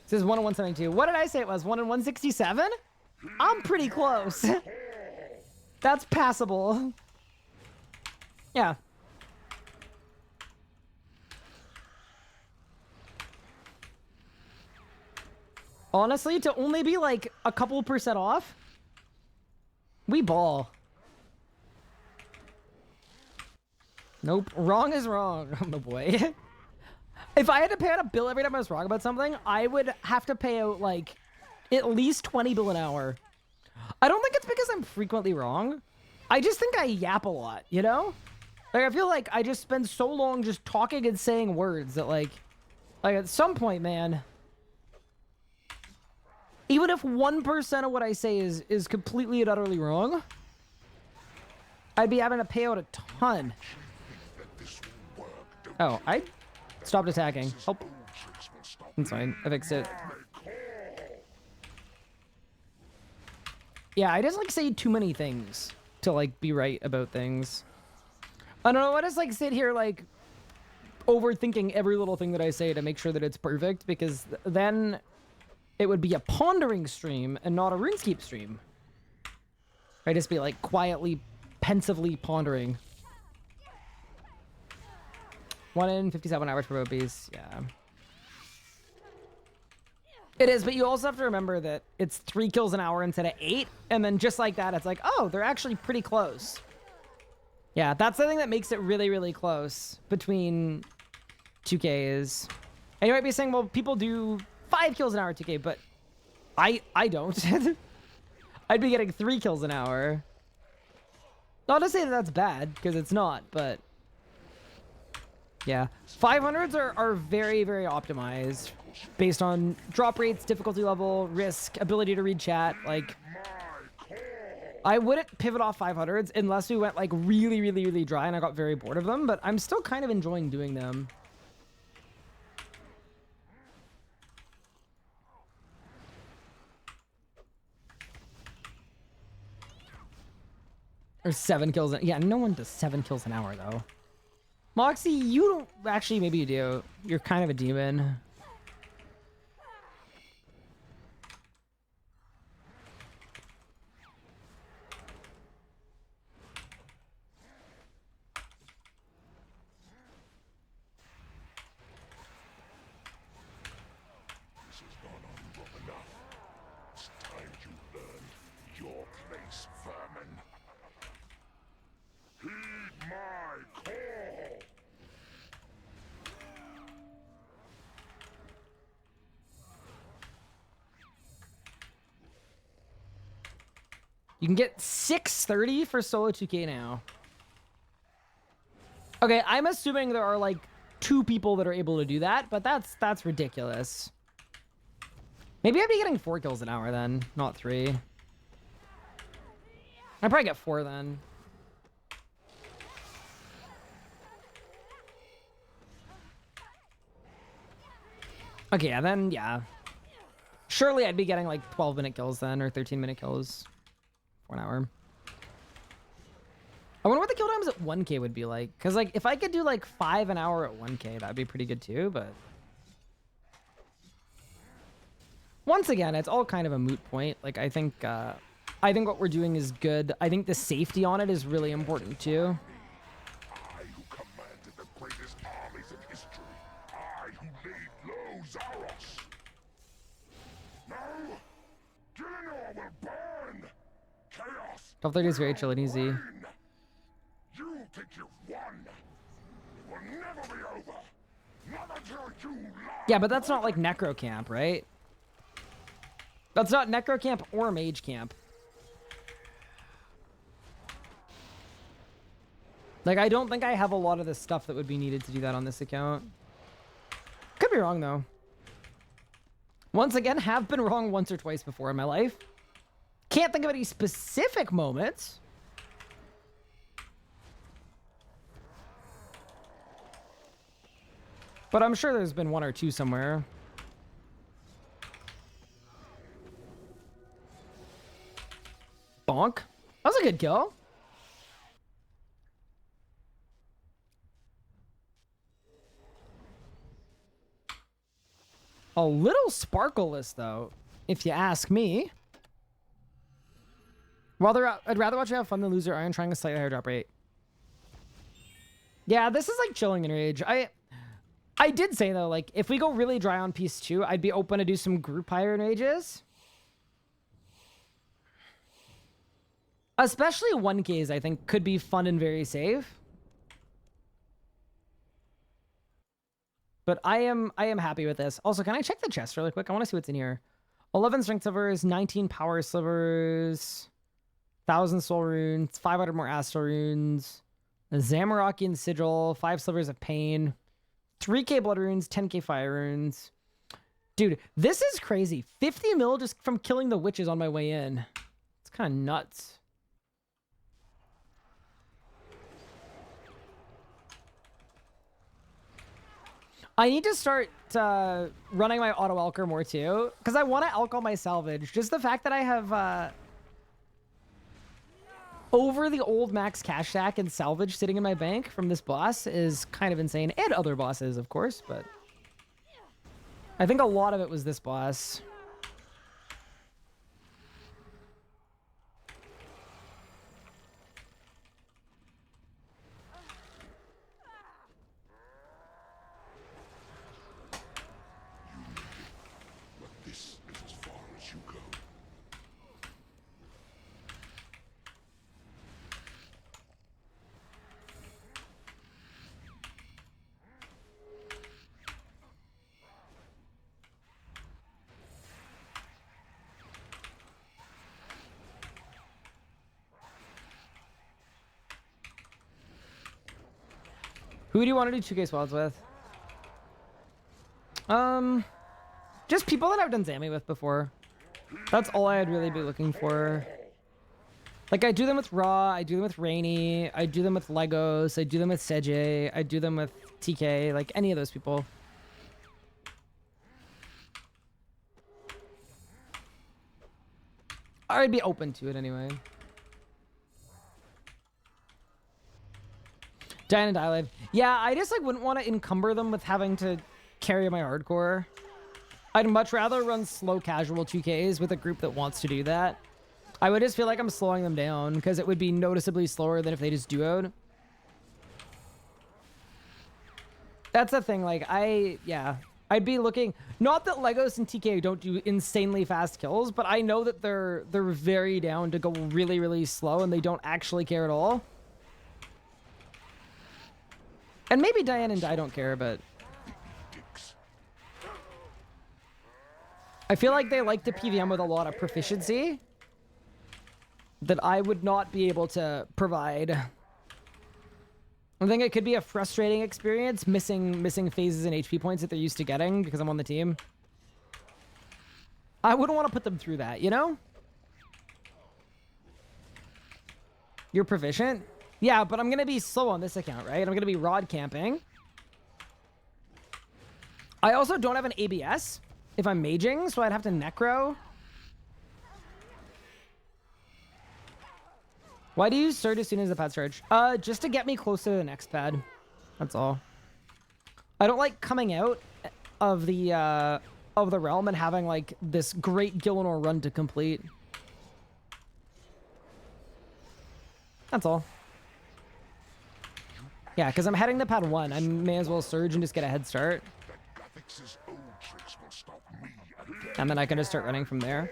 This is 1 in 172. What did I say it was? 1 in 167? I'm pretty close. That's passable. Yeah. Honestly, to only be like a couple % off, we ball. Nope. Wrong is wrong. Oh boy. If I had to pay out a bill every time I was wrong about something, I would have to pay out, like, at least 20 bill an hour. I don't think it's because I'm frequently wrong. I just think I yap a lot, you know? Like, I feel like I just spend so long just talking and saying words that, like at some point, man, even if 1% of what I say is completely and utterly wrong, I'd be having to pay out a ton. Oh, Stopped attacking. Oh. That's fine. I fixed it. Yeah, I just like say too many things to like be right about things. I don't know. I just like sit here like overthinking every little thing that I say to make sure that it's perfect, because then it would be a pondering stream and not a RuneScape stream. I just be like quietly, pensively pondering. 1 in 57 average per piece. Yeah. It is, but you also have to remember that it's 3 kills an hour instead of 8, and then just like that, it's like, oh, they're actually pretty close. Yeah, that's the thing that makes it really, really close between 2Ks. And you might be saying, well, people do 5 kills an hour 2K, but I don't. I'd be getting 3 kills an hour. Not to say that that's bad, because it's not, but yeah. 500s are very, very optimized based on drop rates, difficulty level, risk, ability to read chat. Like, I wouldn't pivot off 500s unless we went like really, really, really dry and I got very bored of them, but I'm still kind of enjoying doing them. Or 7 kills. Yeah, no one does 7 kills an hour though. Moxie, you don't actually. Maybe you do. You're kind of a demon. This has gone on long enough. It's time you learned your place, vermin. Heed my call! You can get 630 for solo 2K now. Okay, I'm assuming there are like 2 people that are able to do that, but that's ridiculous. Maybe I'd be getting 4 kills an hour then, not 3. I'd probably get 4 then. Okay, yeah, then, yeah. Surely I'd be getting like 12-minute kills then, or 13-minute kills for an hour. I wonder what the kill times at 1K would be like. Because, like, if I could do, like, 5 an hour at 1K, that'd be pretty good too, but... Once again, it's all kind of a moot point. Like, I think what we're doing is good. I think the safety on it is really important too. I who commanded the greatest armies in history. I who laid low Zaros. No! Gillinor will burn! Chaos! 1230 is very chill and easy. reign. You think you've won. It will never be over. Not until you lie. Yeah, but that's not like Necro Camp, right? That's not Necro Camp or Mage Camp. Like, I don't think I have a lot of the stuff that would be needed to do that on this account. Could be wrong, though. Once again, have been wrong once or twice before in my life. Can't think of any specific moments. But I'm sure there's been 1 or 2 somewhere. Bonk. That was a good kill. A little sparkleless, though, if you ask me. I'd rather watch you have fun than lose your iron trying a slightly higher drop rate. Yeah, this is like chilling Enrage. I did say, though, like, if we go really dry on piece 2, I'd be open to do some group higher Enrages. Especially 1Ks, I think, could be fun and very safe. But I am happy with this. Also, can I check the chest really quick? I want to see what's in here. 11 strength slivers, 19 power slivers, 1,000 soul runes, 500 more astral runes, a Zamorakian sigil, 5 slivers of pain, 3k blood runes, 10k fire runes. Dude, this is crazy. 50 mil just from killing the witches on my way in. It's kind of nuts. I need to start running my auto alker more too, because I want to alk all my salvage. Just the fact that I have over the old max cash stack and salvage sitting in my bank from this boss is kind of insane. And other bosses, of course, but I think a lot of it was this boss. This is as far as you go. Who do you want to do 2K squads with? Just people that I've done Zammy with before. That's all I'd really be looking for. Like, I do them with Raw, I do them with Rainy, I do them with Legos, I do them with Seje, I do them with TK, like any of those people. I'd be open to it anyway. Diane and Dialive. Yeah, I just like wouldn't want to encumber them with having to carry my hardcore. I'd much rather run slow casual 2Ks with a group that wants to do that. I would just feel like I'm slowing them down because it would be noticeably slower than if they just duoed. That's the thing, like I'd be looking, not that Legos and TK don't do insanely fast kills, but I know that they're very down to go really, really slow and they don't actually care at all. And maybe Diane and Di don't care, but I feel like they like to PVM with a lot of proficiency that I would not be able to provide. I think it could be a frustrating experience missing phases and HP points that they're used to getting because I'm on the team. I wouldn't want to put them through that, you know? You're proficient? Yeah, but I'm going to be slow on this account, right? I'm going to be rod camping. I also don't have an ABS if I'm maging, so I'd have to necro. Why do you surge as soon as the pad surge? Just to get me close to the next pad. That's all. I don't like coming out of the realm and having like this great Gillinor run to complete. That's all. Yeah, because I'm heading to pad 1. I may as well surge and just get a head start. And then I can just start running from there.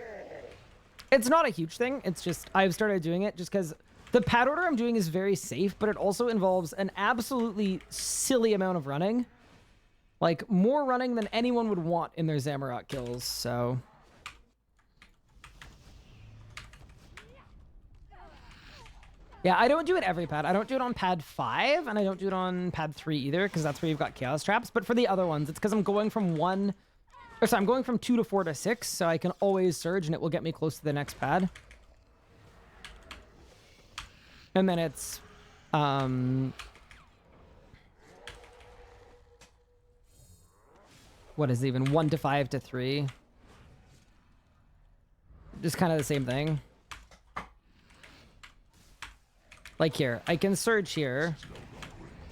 It's not a huge thing. It's just I've started doing it just because the pad order I'm doing is very safe, but it also involves an absolutely silly amount of running. Like, more running than anyone would want in their Zamorak kills, so... Yeah, I don't do it every pad. I don't do it on pad 5, and I don't do it on pad 3 either, because that's where you've got chaos traps. But for the other ones, it's because I'm going from 2 to 4 to 6, so I can always surge, and it will get me close to the next pad. And then it's... what is it even? 1 to 5 to 3. Just kind of the same thing. Like here, I can surge here.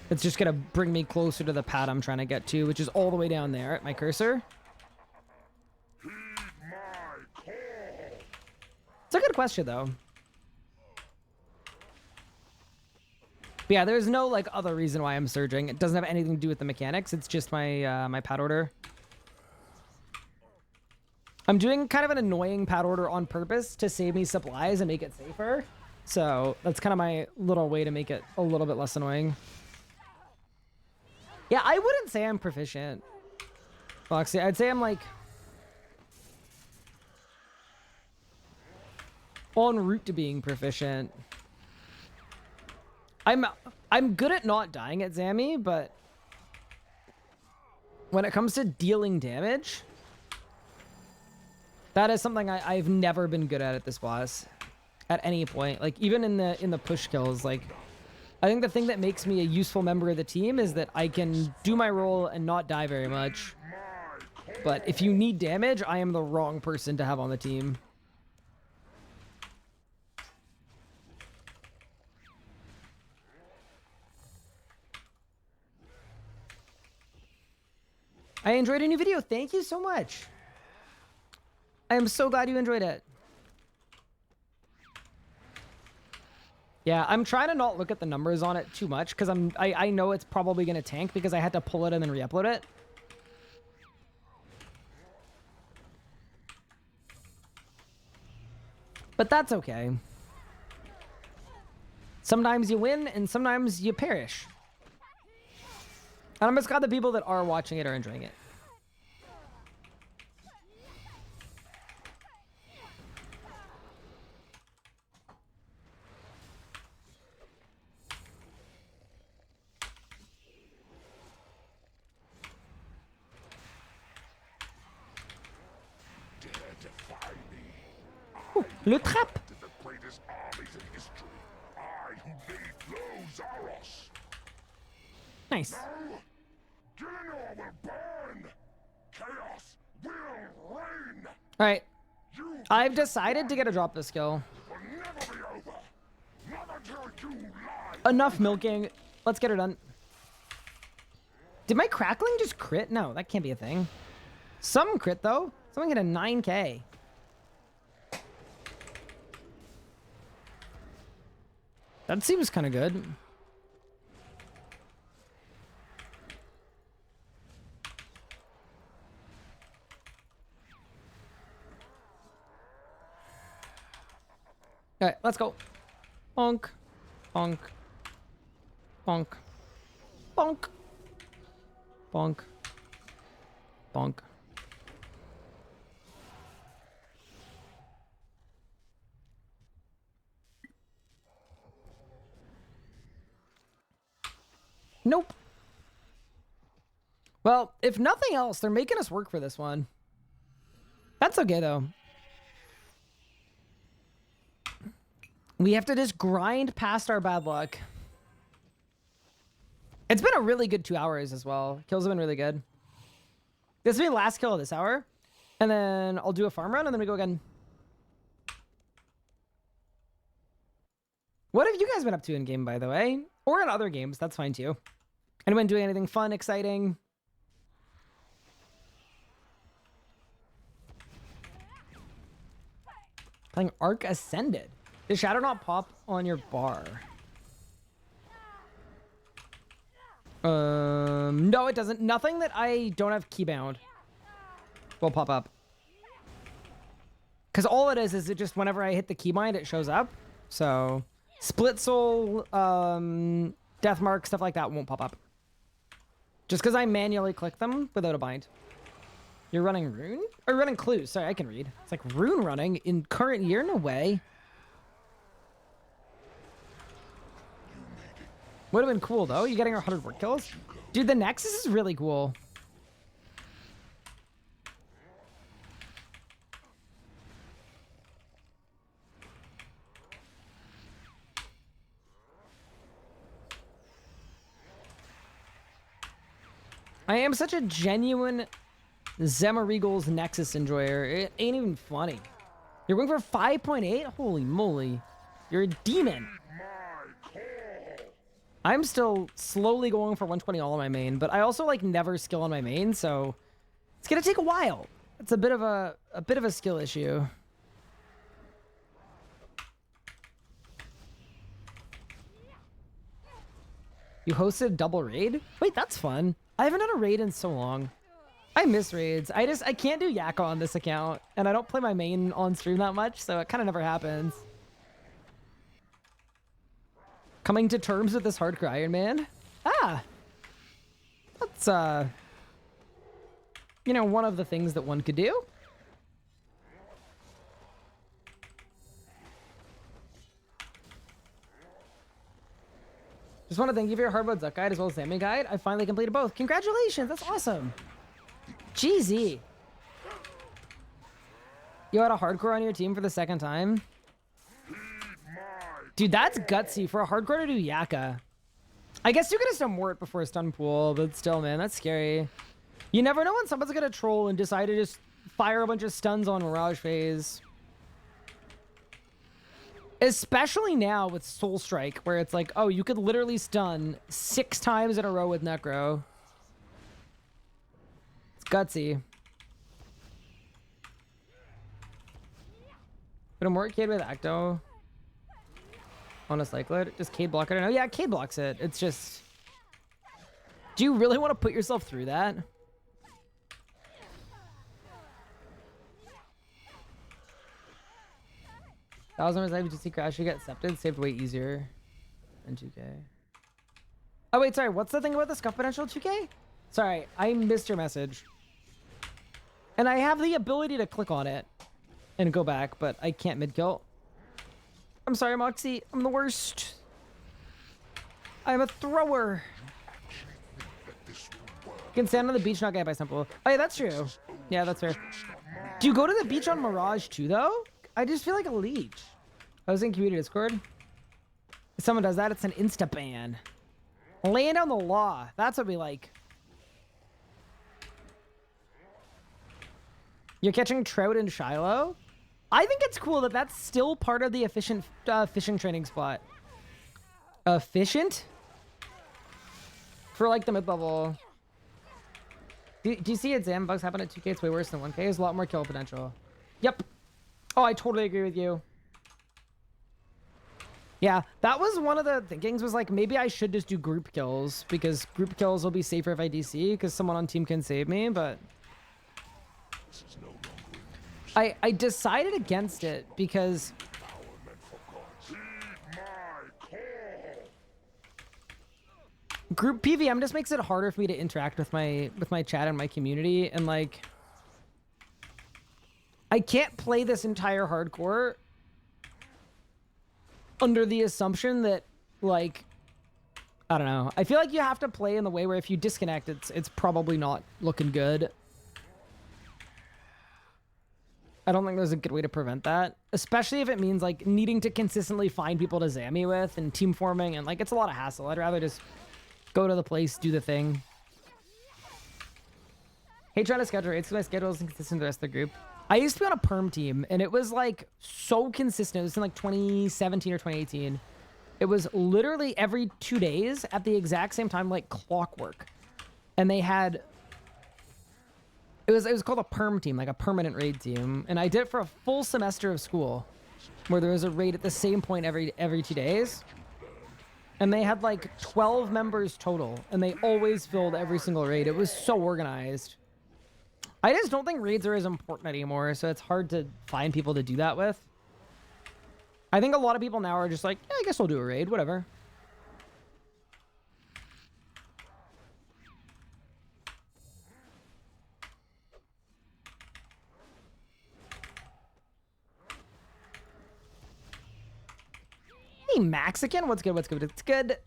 It's just gonna bring me closer to the pad I'm trying to get to, which is all the way down there at my cursor. It's a good question, though. But yeah, there's no like other reason why I'm surging. It doesn't have anything to do with the mechanics. It's just my my pad order. I'm doing kind of an annoying pad order on purpose to save me supplies and make it safer. So that's kind of my little way to make it a little bit less annoying. Yeah, I wouldn't say I'm proficient, Foxy. I'd say I'm like en route to being proficient. I'm good at not dying at Zammy, but when it comes to dealing damage, that is something I've never been good at this boss. At any point, like even in the push kills, like I think the thing that makes me a useful member of the team is that I can do my role and not die very much. But if you need damage, I am the wrong person to have on the team. I enjoyed a new video. Thank you so much. I am so glad you enjoyed it. Yeah, I'm trying to not look at the numbers on it too much because I know it's probably going to tank because I had to pull it and then re-upload it. But that's okay. Sometimes you win and sometimes you perish. And I'm just glad the people that are watching it are enjoying it. Ooh, le trap. The greatest armies in history. I who laid low Zaros. Nice. Now, Gillinor will burn. Chaos will reign. All right. You I've decided to get a drop this skill. will never be over. Not until you lie. Enough milking. Let's get her done. Did my crackling just crit? No, that can't be a thing. Some crit, though. Someone get a 9K. That seems kind of good. All right, let's go. Bonk. Bonk. Bonk. Bonk. Bonk. Bonk. Nope. Well, if nothing else, they're making us work for this one. That's okay, though. We have to just grind past our bad luck. It's been a really good 2 hours as well. Kills have been really good. This will be the last kill of this hour. And then I'll do a farm run and then we go again. What have you guys been up to in game, by the way? Or in other games, that's fine too. Anyone doing anything fun, exciting? Playing Arc Ascended. Does Shadow not pop on your bar? No, it doesn't. Nothing that I don't have keybound will pop up. Because all it is it just whenever I hit the keybind, it shows up. So, Split Soul, Death Mark, stuff like that won't pop up. Just because I manually click them without a bind. You're running Rune? Or running Clues. Sorry, I can read. It's like Rune running in current year? No way. Would have been cool, though. You getting 100 work kills? Dude, the Nexus is really cool. I am such a genuine Zamorak's Nexus enjoyer. It ain't even funny. You're going for 5.8? Holy moly. You're a demon. I'm still slowly going for 120 all on my main, but I also like never skill on my main, so it's gonna take a while. It's a bit of a skill issue. You hosted a double raid? Wait, that's fun. I haven't done a raid in so long. I miss raids. I can't do Yakka on this account, and I don't play my main on stream that much, so it kind of never happens. Coming to terms with this hardcore Ironman? Ah! That's, you know, one of the things that one could do. Just want to thank you for your hard modes up guide as well as salmon guide. I finally completed both. Congratulations! That's awesome! GZ! You had a hardcore on your team for the second time? Dude, that's gutsy for a hardcore to do Yakka. I guess you could have stun Mort before stun pool, but still, man, that's scary. You never know when someone's gonna troll and decide to just fire a bunch of stuns on Mirage Phase. Especially now with Soul Strike, where it's like, oh, you could literally stun 6 times in a row with Necro. It's gutsy. But a Mort Cade with Acto on a Cyclid? Does Cade block it? I don't know. Yeah, Cade blocks it. It's just... Do you really want to put yourself through that? $1,000 IBGC crash, you get accepted, saved way easier than 2K. Oh wait, sorry, what's the thing about the scuff potential 2K? Sorry, I missed your message. And I have the ability to click on it and go back, but I can't mid-kill. I'm sorry, Moxie, I'm the worst. I'm a thrower. You can stand on the beach, not get by simple. Oh yeah, that's true. Yeah, that's fair. Do you go to the beach on Mirage too, though? I just feel like a leech. I was in community Discord. If someone does that, it's an insta ban. Laying down the law. That's what we like. You're catching trout in Shiloh? I think it's cool that that's still part of the efficient fishing training spot. Efficient? For like the mid-level. Do you see it? Zam bugs happen at 2K? It's way worse than 1K. There's a lot more kill potential. Yep. Oh, I totally agree with you. Yeah, that was one of the thinkings, was like, maybe I should just do group kills, because group kills will be safer if I DC, because someone on team can save me, but... I decided against it, because... Group PVM just makes it harder for me to interact with my chat and my community, and like... I can't play this entire hardcore under the assumption that, like, I don't know. I feel like you have to play in the way where if you disconnect, it's probably not looking good. I don't think there's a good way to prevent that, especially if it means, like, needing to consistently find people to Zammy with and team forming, and, like, it's a lot of hassle. I'd rather just go to the place, do the thing. Hey, trying to schedule rates because my schedule is inconsistent with the rest of the group. I used to be on a perm team, and it was, like, so consistent. It was in, like, 2017 or 2018. It was literally every 2 days at the exact same time, like, clockwork. And they had... It was called a perm team, like a permanent raid team. And I did it for a full semester of school, where there was a raid at the same point every 2 days. And they had, like, 12 members total, and they always filled every single raid. It was so organized. I just don't think raids are as important anymore, so it's hard to find people to do that with. I think a lot of people now are just like, yeah, I guess I'll do a raid, whatever. Hey, Mexican, what's good, what's good, it's good.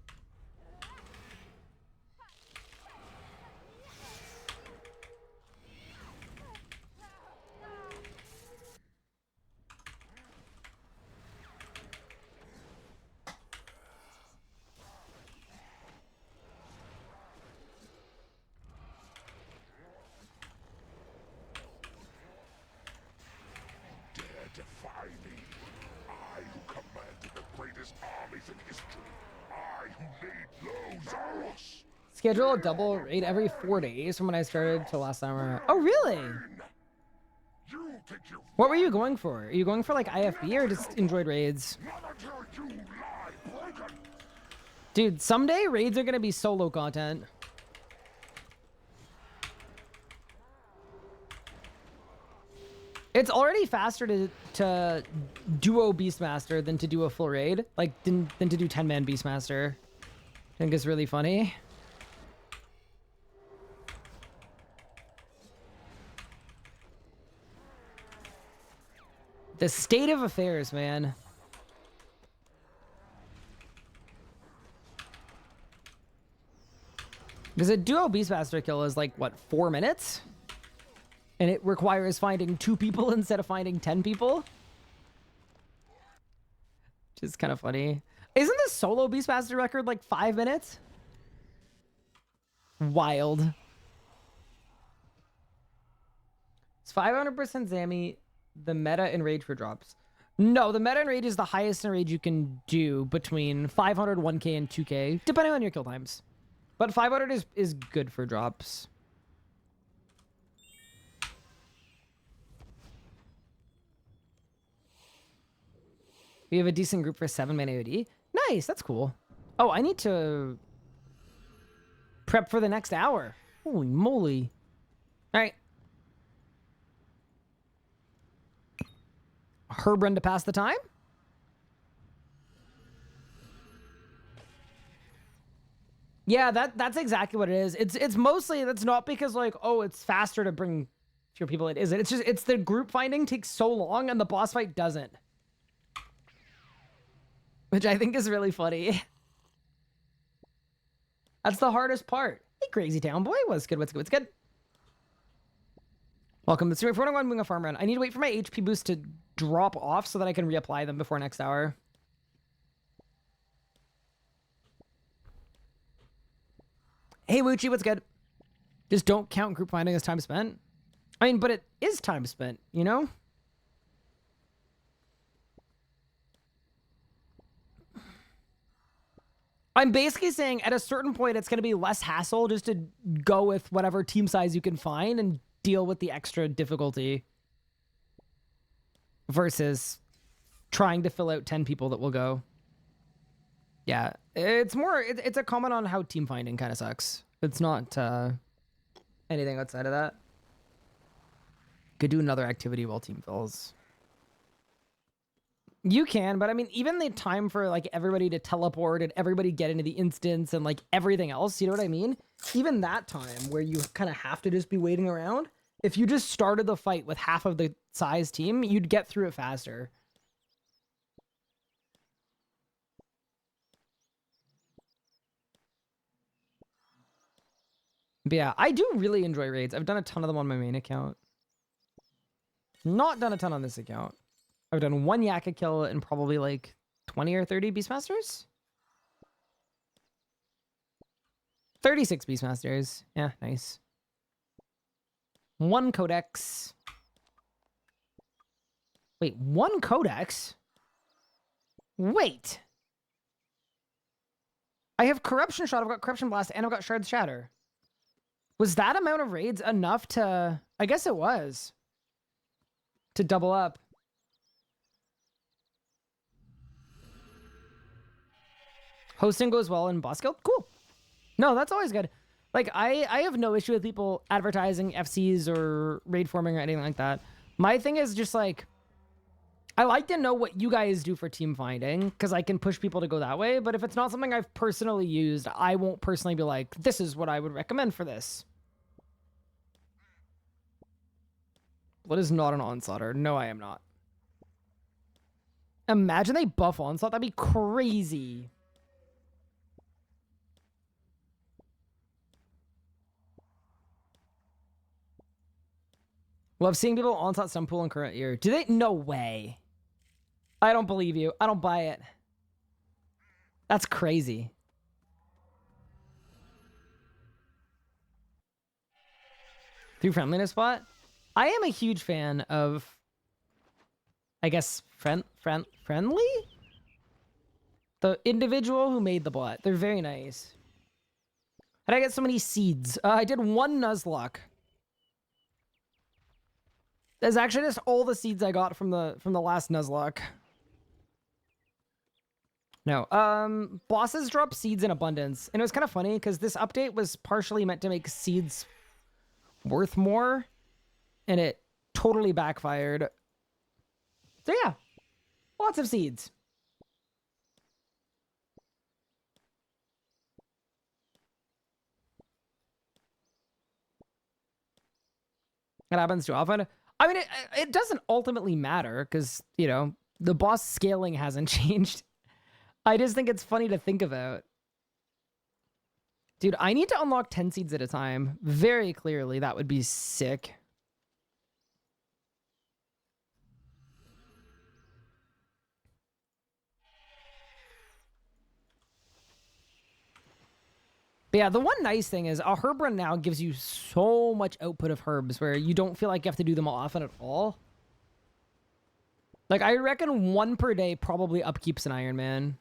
Schedule a double raid every 4 days from when I started to last summer. Oh, really? What were you going for? Are you going for like IFB or just enjoyed raids? Dude, someday raids are going to be solo content. It's already faster to duo Beastmaster than to do a full raid. Like, than to do 10-man Beastmaster. I think it's really funny. The state of affairs, man. Because a duo Beastmaster kill is like, what, 4 minutes? And it requires finding 2 people instead of finding 10 people? Which is kind of funny. Isn't the solo Beastmaster record like 5 minutes? Wild. It's 500% Zammy, the meta Enrage for drops. No, the meta Enrage is the highest Enrage you can do between 500, 1k, and 2k, depending on your kill times. But 500 is good for drops. We have a decent group for 7-man AOD. Nice, that's cool. Oh, I need to prep for the next hour. Holy moly. All right. Herb run to pass the time? Yeah, that's exactly what it is. It's mostly, that's not because like, oh, it's faster to bring fewer people. It isn't. It's just, it's the group finding takes so long and the boss fight doesn't. Which I think is really funny. That's the hardest part. Hey, Crazy Town Boy. What's good? What's good? What's good? Welcome to the stream. If we're not doing a farm run, I need to wait for my HP boost to drop off so that I can reapply them before next hour. Hey, Wuchi, what's good? Just don't count group finding as time spent. I mean, but it is time spent, you know? I'm basically saying at a certain point, it's going to be less hassle just to go with whatever team size you can find and deal with the extra difficulty versus trying to fill out 10 people that will go. Yeah, it's more, it's a comment on how team finding kind of sucks. It's not anything outside of that. Could do another activity while team fills. You can, but I mean, even the time for like everybody to teleport and everybody get into the instance and like everything else, you know what I mean? Even that time where you kind of have to just be waiting around, if you just started the fight with half of the size team, you'd get through it faster. But yeah, I do really enjoy raids. I've done a ton of them on my main account. Not done a ton on this account. I've done one Yakka kill and probably like 20 or 30 Beastmasters. 36 Beastmasters. Yeah, nice. One Codex. Wait, one Codex? Wait. I have Corruption Shot, I've got Corruption Blast, and I've got Shard's Shatter. Was that amount of raids enough to... I guess it was. To double up. Hosting goes well in Boss Guild? Cool. No, that's always good. Like, I have no issue with people advertising FCs or raid forming or anything like that. My thing is just like, I like to know what you guys do for team finding because I can push people to go that way. But if it's not something I've personally used, I won't personally be like, this is what I would recommend for this. Blood is not an onslaughter. No, I am not. Imagine they buff onslaught. That'd be crazy. Love seeing people onslaught some pool in current year. Do they? No way. I don't believe you. I don't buy it. That's crazy. Through friendliness spot? I am a huge fan of, I guess, friendly? The individual who made the bot. They're very nice. How did I get so many seeds? I did one Nuzlocke. That's actually just all the seeds I got from the last Nuzlocke. No. Bosses drop seeds in abundance. And it was kind of funny because this update was partially meant to make seeds worth more. And it totally backfired. So yeah. Lots of seeds. It happens too often. I mean, it doesn't ultimately matter because, you know, the boss scaling hasn't changed. I just think it's funny to think about. Dude, I need to unlock 10 seeds at a time. Very clearly, that would be sick. But yeah, the one nice thing is a herb run now gives you so much output of herbs where you don't feel like you have to do them often at all. Like, I reckon 1 per day probably upkeeps an Ironman.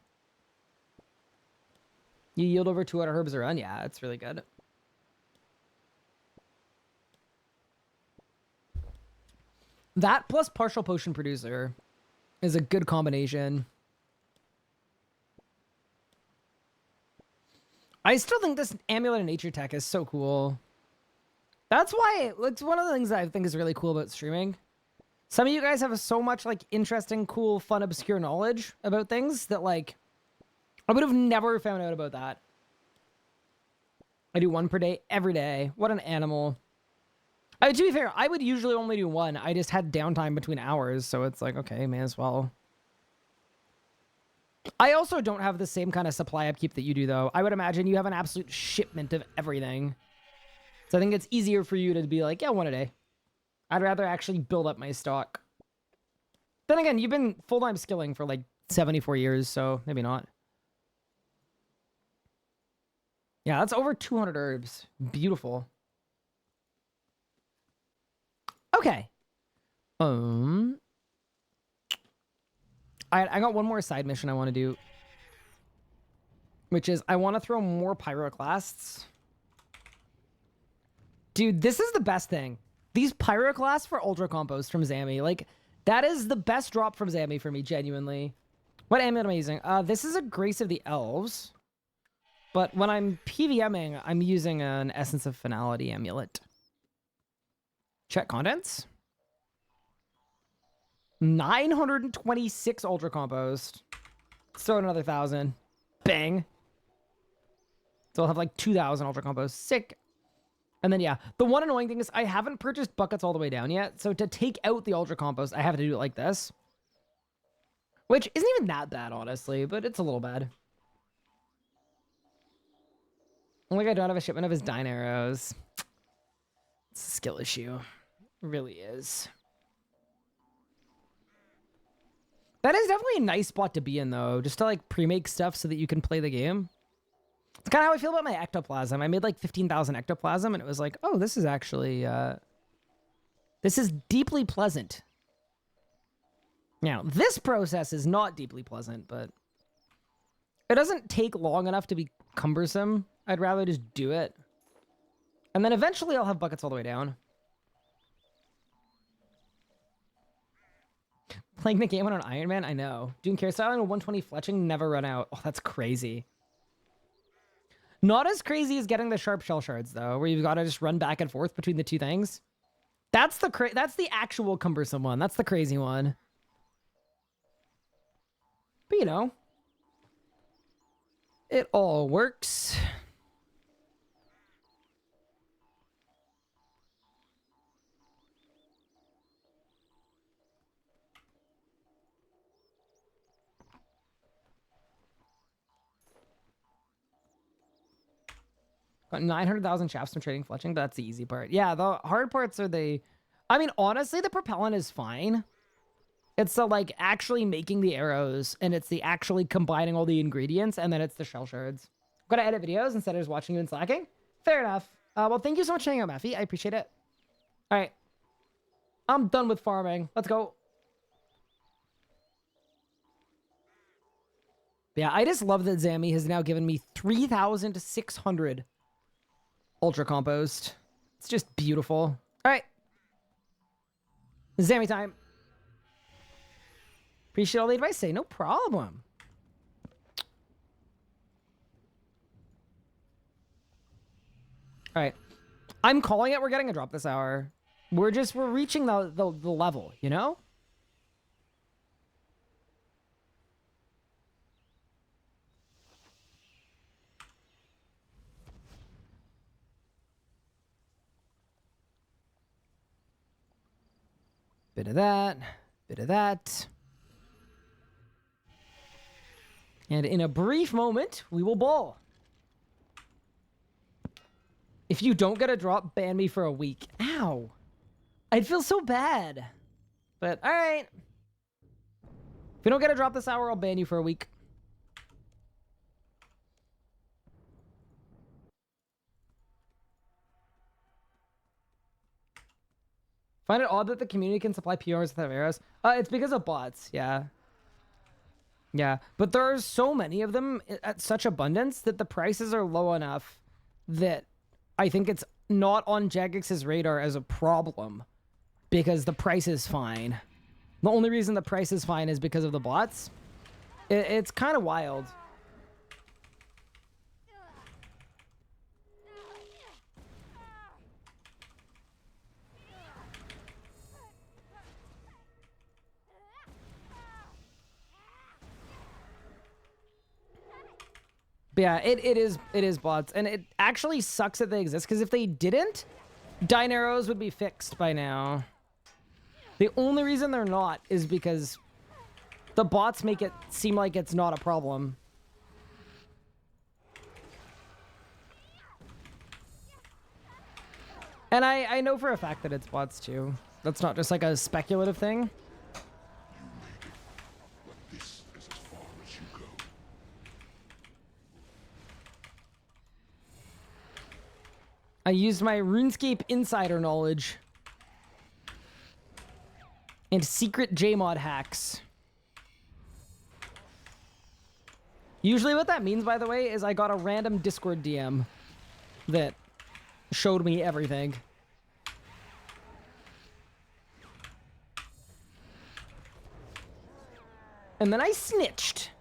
You yield over 200 herbs a run? Yeah, it's really good. That plus partial potion producer is a good combination. I still think this Amulet of Nature tech is so cool. That's why it's one of the things that I think is really cool about streaming. Some of you guys have so much like interesting, cool, fun, obscure knowledge about things that like I would have never found out about that. I do 1 per day every day. What an animal. To be fair, I would usually only do 1. I just had downtime between hours, so it's like, okay, may as well. I also don't have the same kind of supply upkeep that you do, though. I would imagine you have an absolute shipment of everything. So I think it's easier for you to be like, yeah, 1 a day. I'd rather actually build up my stock. Then again, you've been full-time skilling for like 74 years, so maybe not. Yeah, that's over 200 herbs. Beautiful. Okay. I got one more side mission I want to do, which is I want to throw more pyroclasts. Dude, this is the best thing. These pyroclasts for Ultra Compost from Zammy. Like, that is the best drop from Zammy for me, genuinely. What amulet am I using? This is a Grace of the Elves. But when I'm PVMing, I'm using an Essence of Finality amulet. Check contents. 926 Ultra Compost. Let's throw in another 1,000. Bang. So I'll have like 2,000 Ultra Compost. Sick. And then, yeah, the one annoying thing is I haven't purchased buckets all the way down yet. So to take out the Ultra Compost, I have to do it like this. Which isn't even that bad, honestly, but it's a little bad. Like, I don't have a shipment of his Dine Arrows. It's a skill issue. It really is. That is definitely a nice spot to be in, though. Just to, like, pre-make stuff so that you can play the game. It's kind of how I feel about my ectoplasm. I made, like, 15,000 ectoplasm, and it was like, oh, this is actually, this is deeply pleasant. Now, this process is not deeply pleasant, but it doesn't take long enough to be cumbersome. I'd rather just do it. And then eventually I'll have buckets all the way down. Playing the game on an Ironman? I know. Doing care styling and 120 fletching, never run out. Oh, that's crazy. Not as crazy as getting the sharp shell shards, though, where you've got to just run back and forth between the two things. That's the actual cumbersome one. That's the crazy one. But, you know, it all works. Got 900,000 shafts from trading fletching. That's the easy part. Yeah, the hard parts are the... I mean, honestly, the propellant is fine. It's the, like, actually making the arrows, and it's the actually combining all the ingredients, and then it's the shell shards. I'm gonna edit videos instead of just watching you and slacking. Fair enough. Well, thank you so much for hanging out, Maffy. I appreciate it. All right. I'm done with farming. Let's go. Yeah, I just love that Zammy has now given me 3,600 Ultra Compost. It's just beautiful. All right. Zammy time. Appreciate all the advice. Say no problem. All right. I'm calling it. We're getting a drop this hour. We're reaching the level, you know? Bit of that, bit of that. And in a brief moment, we will ball. If you don't get a drop, ban me for a week. Ow. I'd feel so bad. But, all right. If you don't get a drop this hour, I'll ban you for a week. Find it odd that the community can supply PRs without arrows. It's because of bots, yeah. Yeah, but there are so many of them at such abundance that the prices are low enough that I think it's not on Jagex's radar as a problem because the price is fine. The only reason the price is fine is because of the bots. It's kind of wild. But yeah, it is bots, and it actually sucks that they exist because if they didn't, Dyne arrows would be fixed by now. The only reason they're not is because the bots make it seem like it's not a problem. And I know for a fact that it's bots too. That's not just like a speculative thing. This is as far as you go. I used my RuneScape insider knowledge and secret JMod hacks. Usually what that means, by the way, is I got a random Discord DM that showed me everything. And then I snitched.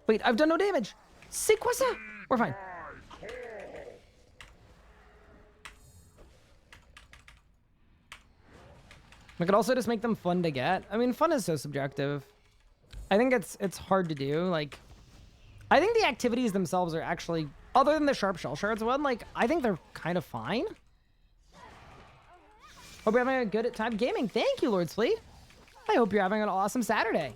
Wait, I've done no damage. C'est quoi ça? We're fine. I could also just make them fun to get. I mean, fun is so subjective. I think it's hard to do. Like, I think the activities themselves are actually, other than the sharp shell shards one, like, I think they're kind of fine. Hope you're having a good time gaming. Thank you, Lord's Fleet. I hope you're having an awesome Saturday.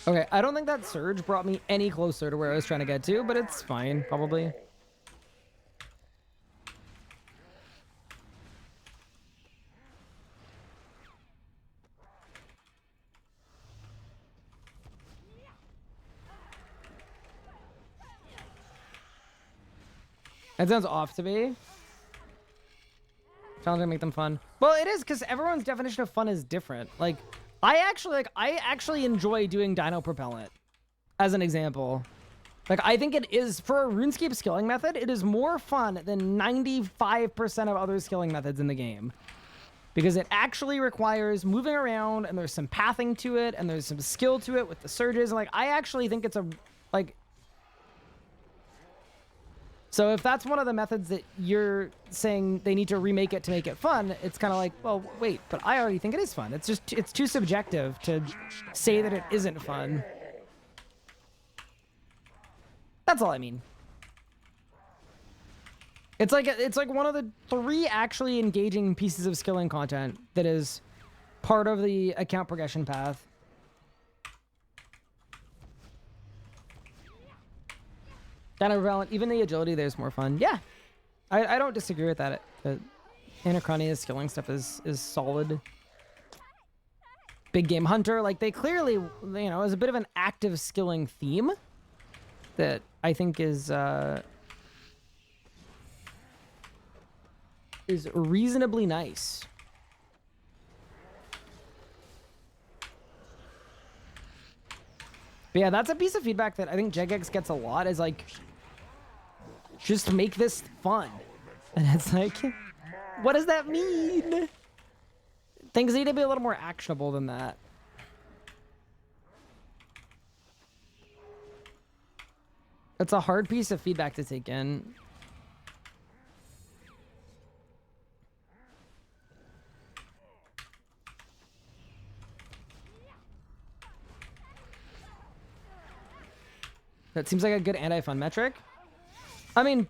Okay, I don't think that surge brought me any closer to where I was trying to get to, but it's fine, probably. That sounds off to me. Challenge to make them fun. Well, it is because everyone's definition of fun is different. Like, I actually enjoy doing Dino Propellant, as an example. Like, I think it is, for a RuneScape skilling method, it is more fun than 95% of other skilling methods in the game. Because it actually requires moving around, and there's some pathing to it, and there's some skill to it with the surges, and like, I actually think it's a, like... So if that's one of the methods that you're saying they need to remake it to make it fun, it's kind of like, well, wait, but I already think it is fun. It's just, it's too subjective to say that it isn't fun. That's all I mean. It's like one of the 3 actually engaging pieces of skilling content that is part of the account progression path. Kind of relevant. Even the agility there's more fun. Yeah, I don't disagree with that. The Anachronia's skilling stuff is solid. Big Game Hunter, like they clearly, you know, is a bit of an active skilling theme that I think is reasonably nice. But yeah, that's a piece of feedback that I think Jagex gets a lot, is like, just make this fun. And it's like, what does that mean? Things need to be a little more actionable than that. It's a hard piece of feedback to take in. That seems like a good anti-fun metric. I mean,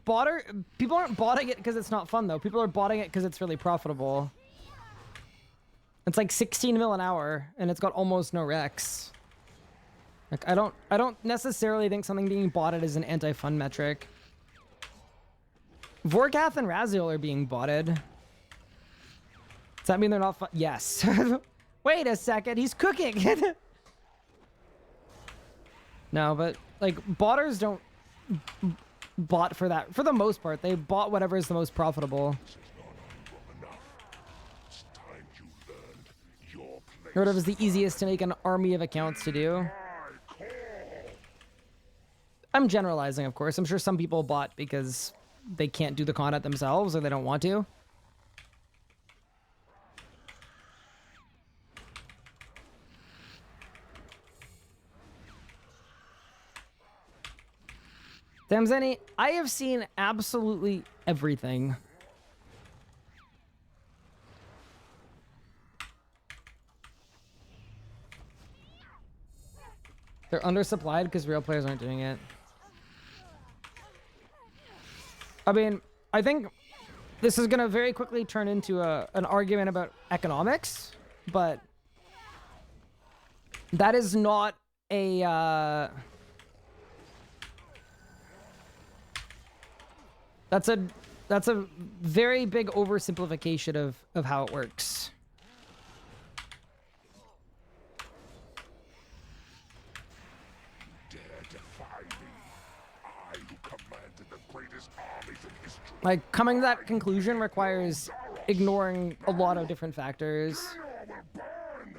people aren't botting it because it's not fun, though. People are botting it because it's really profitable. It's like 16 mil an hour, and it's got almost no Rex. Like, I don't necessarily think something being botted is an anti-fun metric. Vorkath and Raziel are being botted. Does that mean they're not fun? Yes. Wait a second, he's cooking! No, but, like, botters don't bot for that. For the most part, they bot whatever is the most profitable. Or whatever's the easiest to make an army of accounts to do. I'm generalizing, of course. I'm sure some people bot because they can't do the content themselves or they don't want to. Damzeni, I have seen absolutely everything. They're undersupplied because real players aren't doing it. I mean, I think this is going to very quickly turn into an argument about economics, but that is not a... That's a very big oversimplification of how it works. Dare defy me. I who commanded the greatest armies in history. Like, coming to that conclusion requires ignoring a lot of different factors. Chaos will burn.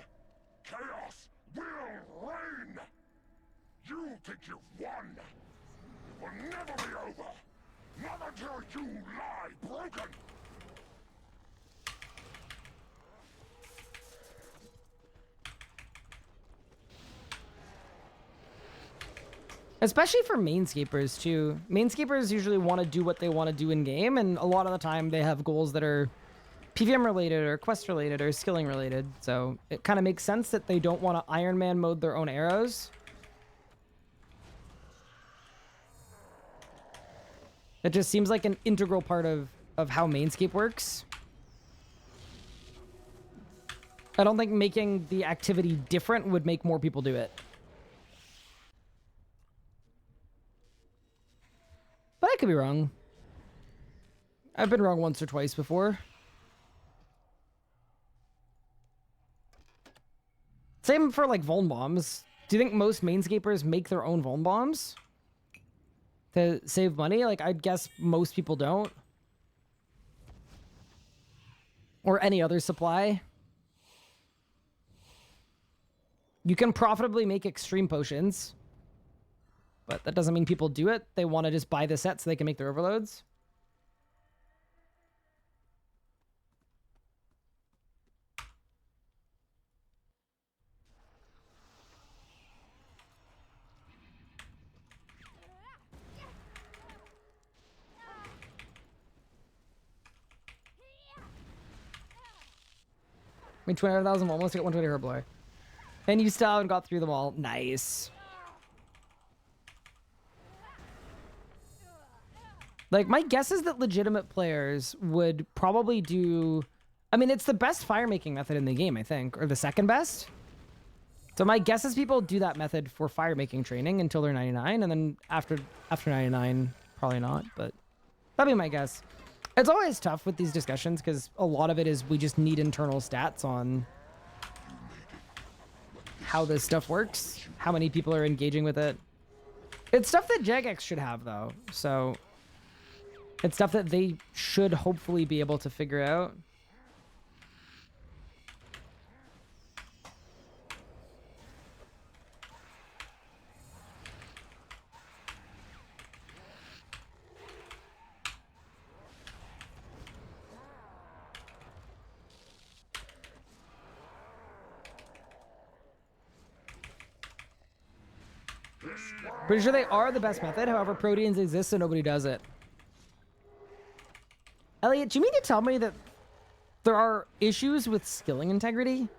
Chaos will reign. You think you've won. It will never be over. Not until you lie broken! Especially for mainscapers, too. Mainscapers usually want to do what they want to do in-game, and a lot of the time they have goals that are PVM-related or quest-related or skilling-related, so it kind of makes sense that they don't want to Ironman mode their own arrows. It just seems like an integral part of how Mainscape works. I don't think making the activity different would make more people do it. But I could be wrong. I've been wrong once or twice before. Same for, like, Vuln Bombs. Do you think most Mainscapers make their own Vuln Bombs to save money? Like, I'd guess most people don't. Or any other supply. You can profitably make extreme potions, but that doesn't mean people do it. They want to just buy the set so they can make their overloads. I mean, 25,000 almost to get 120 Herbler. And you still haven't got through them all. Nice. Like, my guess is that legitimate players would probably do... I mean, it's the best fire making method in the game, I think. Or the second best. So my guess is people do that method for fire making training until they're 99. And then after 99, probably not. But that'd be my guess. It's always tough with these discussions because a lot of it is we just need internal stats on how this stuff works, how many people are engaging with it. It's stuff that Jagex should have, though. So it's stuff that they should hopefully be able to figure out. Pretty sure they are the best method. However, proteins exist, so nobody does it. Elliot, do you mean to tell me that there are issues with skilling integrity?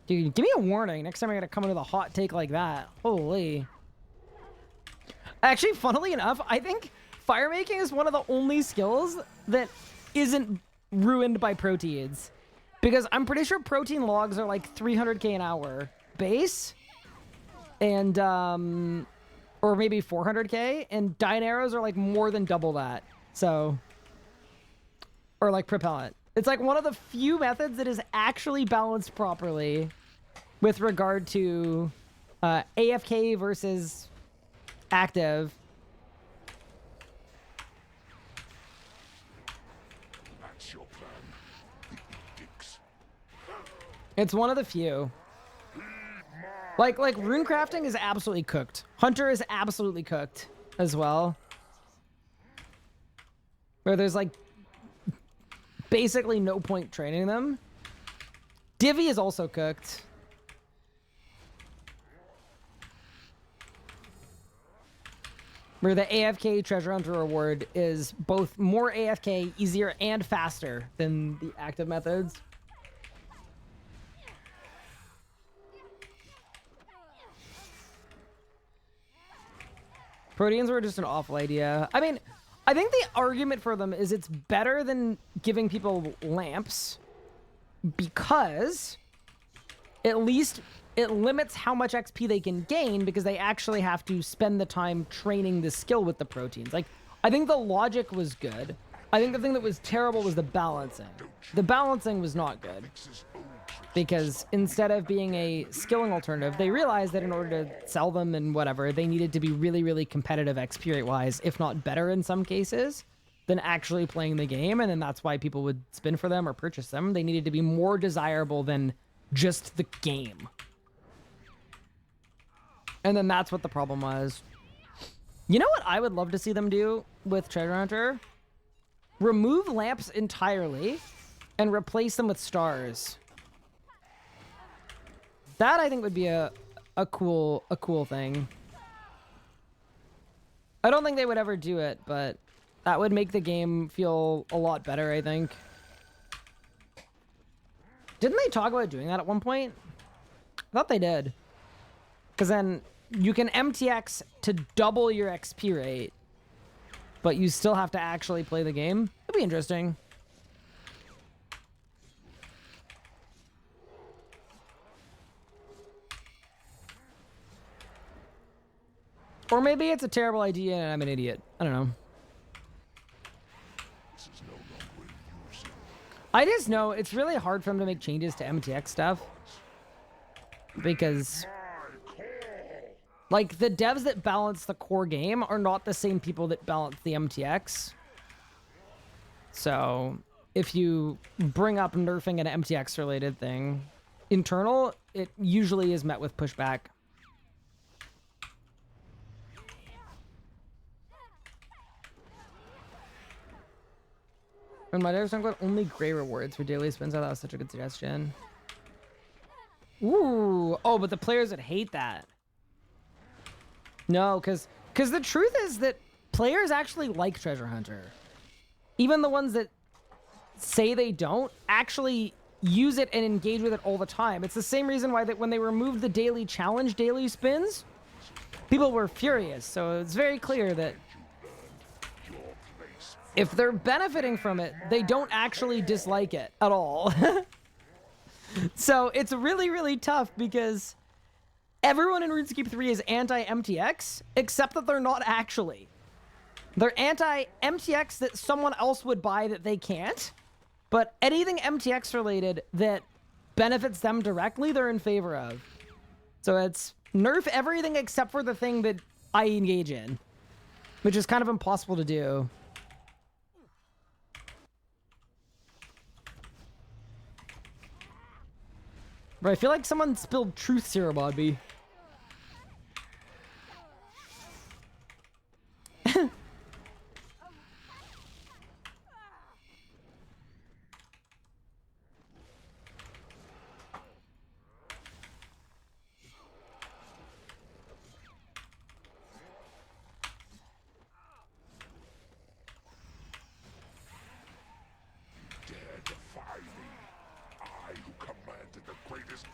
Dude, give me a warning next time I gotta come in with a hot take like that. Holy. Actually, funnily enough, I think fire making is one of the only skills that isn't ruined by proteins. Because I'm pretty sure protein logs are like 300k an hour base. And, or maybe 400k. And dyne arrows are like more than double that. So, or like propellant. It's like one of the few methods that is actually balanced properly with regard to AFK versus active. That's your plan. Dicks. It's one of the few. Like rune crafting is absolutely cooked. Hunter is absolutely cooked as well. Where there's like basically no point training them. Divvy is also cooked. Where the AFK treasure hunter reward is both more AFK, easier, and faster than the active methods. Proteins were just an awful idea. I mean, I think the argument for them is it's better than giving people lamps because at least it limits how much XP they can gain because they actually have to spend the time training the skill with the proteins. Like, I think the logic was good. I think the thing that was terrible was the balancing. The balancing was not good because instead of being a skilling alternative, they realized that in order to sell them and whatever, they needed to be really, really competitive XP rate-wise, if not better in some cases, than actually playing the game. And then that's why people would spin for them or purchase them. They needed to be more desirable than just the game. And then that's what the problem was. You know what I would love to see them do with Treasure Hunter? Remove lamps entirely and replace them with stars. That I think would be a cool thing. I don't think they would ever do it, but that would make the game feel a lot better, I think. Didn't they talk about doing that at one point? I thought they did. Because then you can MTX to double your XP rate, but you still have to actually play the game. It'd be interesting. Or maybe it's a terrible idea and I'm an idiot. I don't know. I just know it's really hard for them to make changes to MTX stuff. Because like the devs that balance the core game are not the same people that balance the MTX. So if you bring up nerfing an MTX related thing internal, it usually is met with pushback. When my devs talk about only gray rewards for daily spins, I thought that was such a good suggestion. Ooh, oh, but the players would hate that. No, because the truth is that players actually like Treasure Hunter. Even the ones that say they don't actually use it and engage with it all the time. It's the same reason why that when they removed the daily challenge daily spins, people were furious. So it's very clear that if they're benefiting from it, they don't actually dislike it at all. So it's really, really tough because everyone in RuneScape 3 is anti-MTX, except that they're not actually. They're anti-MTX that someone else would buy that they can't, but anything MTX related that benefits them directly, they're in favor of. So it's nerf everything except for the thing that I engage in, which is kind of impossible to do. But I feel like someone spilled truth serum on me.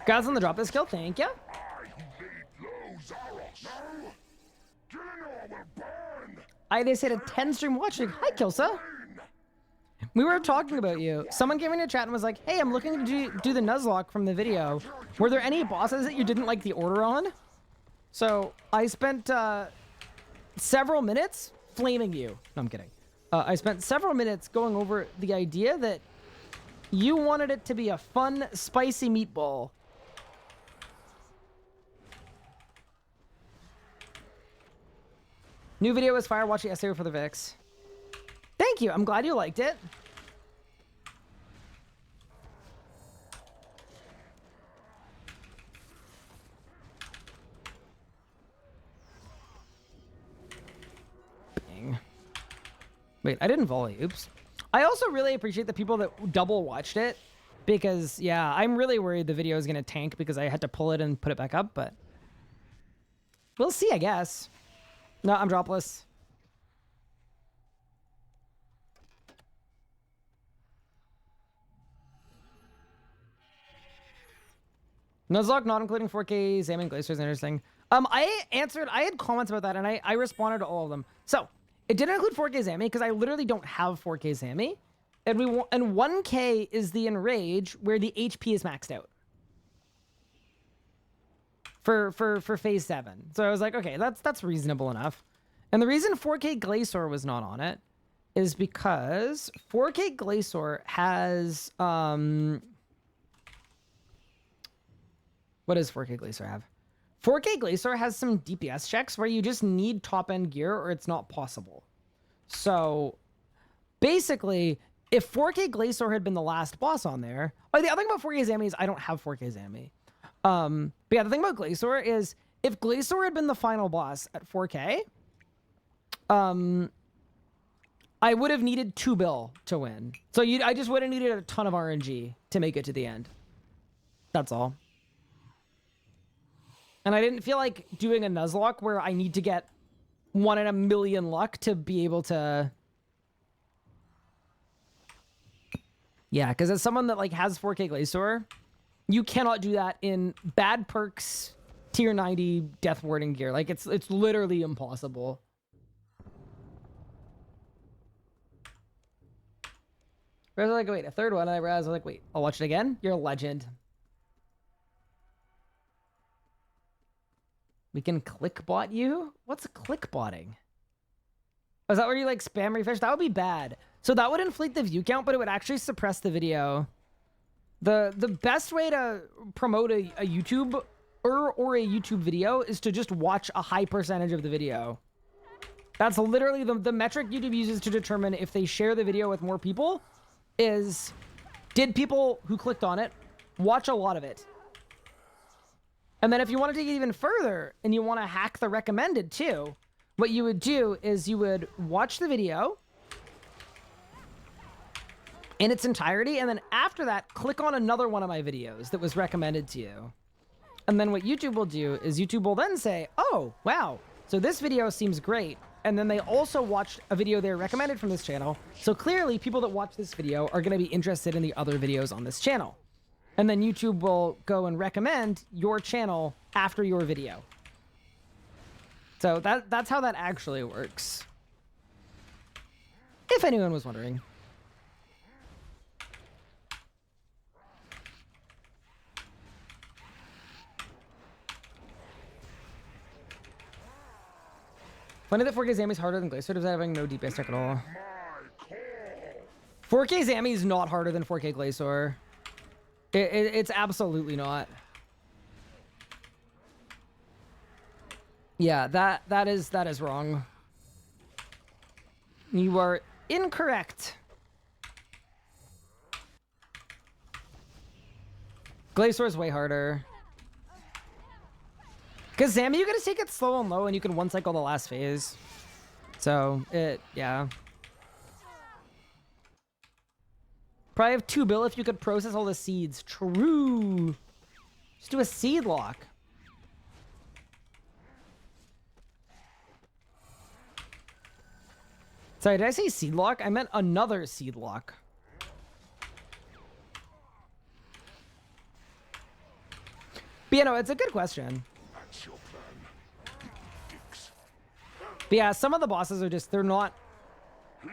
Guys on the drop this kill, thank you. They said a 10 stream watching. Hi, Kilsa. We were talking about you. Someone came in your chat and was like, hey, I'm looking to do the Nuzlocke from the video. Were there any bosses that you didn't like the order on? So I spent several minutes flaming you. No, I'm kidding. I spent several minutes going over the idea that you wanted it to be a fun, spicy meatball. New video was fire. Watch the essay for the Vix. Thank you. I'm glad you liked it. Bang. Wait, I didn't volley. Oops. I also really appreciate the people that double watched it because, yeah, I'm really worried the video is going to tank because I had to pull it and put it back up, but we'll see, I guess. No, I'm dropless. Nuzlocke not including 4K Zami and Glacier is interesting. I had comments about that and I responded to all of them. So it didn't include 4K Zami because I literally don't have 4K Zami. And 1K is the Enrage where the HP is maxed out. For phase 7. So I was like, okay, that's reasonable enough. And the reason 4K Glacier was not on it is because 4K Glacier has what does 4K Glacier have? 4K Glacier has some DPS checks where you just need top-end gear or it's not possible. So, basically, if 4K Glacier had been the last boss on there... Oh, the other thing about 4K Zami is I don't have 4K Zami. But yeah, the thing about Glacier is if Glacier had been the final boss at 4K, I would have needed 2 bill to win. So I just would have needed a ton of RNG to make it to the end. That's all. And I didn't feel like doing a Nuzlocke where I need to get 1 in a million luck to be able to... Yeah, because as someone that like has 4K Glacier, you cannot do that in bad perks, tier 90 death warding gear. Like it's literally impossible. I was like, wait, a third one. And I was like, wait, I'll watch it again. You're a legend. We can clickbot you? What's clickbotting? Oh, is that where you like spam refresh? That would be bad. So that would inflate the view count, but it would actually suppress the video. The best way to promote a YouTube or a YouTube video is to just watch a high percentage of the video. That's literally the metric YouTube uses to determine if they share the video with more people is, did people who clicked on it watch a lot of it? And then if you want to take it even further and you want to hack the recommended too, what you would do is you would watch the video in its entirety, and then after that, click on another one of my videos that was recommended to you. And then what YouTube will do is YouTube will then say, oh, wow, so this video seems great. And then they also watched a video they recommended from this channel. So clearly people that watch this video are going to be interested in the other videos on this channel. And then YouTube will go and recommend your channel after your video. So that's how that actually works. If anyone was wondering. Funny that 4K Zami is harder than Glacier, does that having no DPS check at all? 4K Zami is not harder than 4K Glacier. It's absolutely not. Yeah, that is wrong. You are incorrect. Glacier is way harder. Because Zami, you gotta take it slow and low, and you can one cycle the last phase. So yeah. Probably have 2 bill if you could process all the seeds. True. Just do a seed lock. Sorry, did I say seed lock? I meant another seed lock. But you know, it's a good question. But yeah, some of the bosses are just, they're not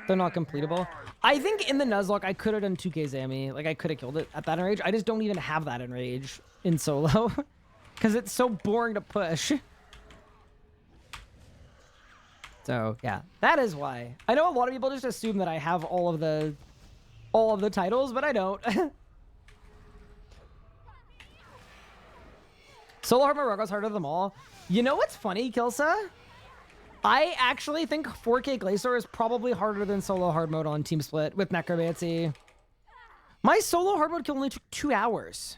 completable. I think in the Nuzlocke, I could have done 2K Zammy. Like, I could have killed it at that Enrage. I just don't even have that Enrage in solo. Because it's so boring to push. So, yeah. That is why. I know a lot of people just assume that I have all of the titles, but I don't. Solo hard mode Ruggo's harder than them all. You know what's funny, Kilsa? I actually think 4K Glacier is probably harder than solo hard mode on Team Split with Necromancy. My solo hard mode kill only took 2 hours.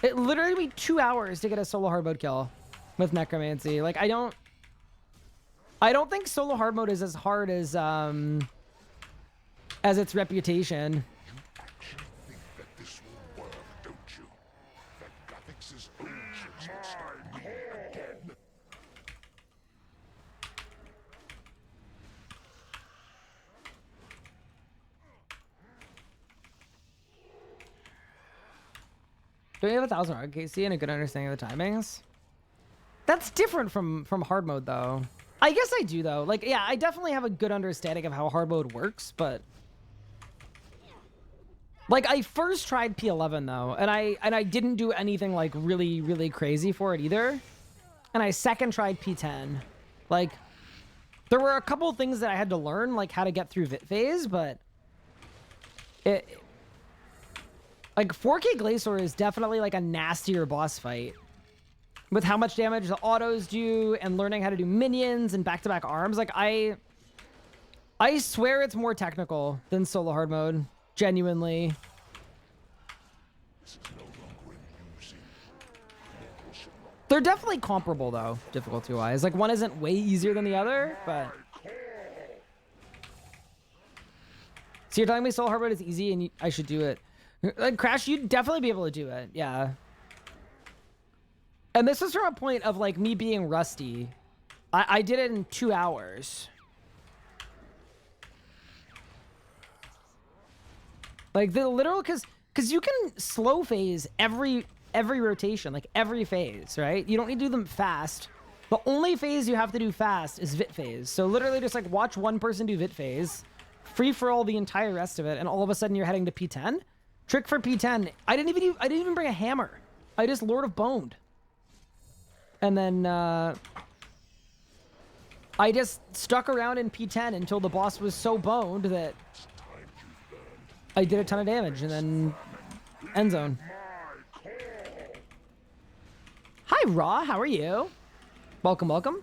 It literally took me 2 hours to get a solo hard mode kill with Necromancy. Like, I don't think solo hard mode is as hard as its reputation. Don't you have 1,000 RKC and a good understanding of the timings? That's different from hard mode, though. I guess I do, though. Like, yeah, I definitely have a good understanding of how hard mode works, but... Like, I first tried P11, though, and I didn't do anything, like, really, really crazy for it, either. And I second tried P10. Like, there were a couple things that I had to learn, like, how to get through Vit phase, but... Like, 4K Glacier is definitely, like, a nastier boss fight. With how much damage the autos do, and learning how to do minions and back-to-back arms. Like, I swear it's more technical than solo hard mode. Genuinely. They're definitely comparable, though, difficulty-wise. Like, one isn't way easier than the other, but... So you're telling me solo hard mode is easy and I should do it. Like, Crash, you'd definitely be able to do it. Yeah. And this is from a point of, like, me being rusty. I did it in 2 hours. Like, the literal... Because you can slow phase every rotation. Like, every phase, right? You don't need to do them fast. The only phase you have to do fast is Vit phase. So, literally, just, like, watch one person do Vit phase. Free for all the entire rest of it. And all of a sudden, you're heading to P10. Trick for P10. I didn't even bring a hammer. I just Lord of Boned. And then I just stuck around in P10 until the boss was so boned that I did a ton of damage, and then end zone. Hi, Raw. How are you? Welcome, welcome.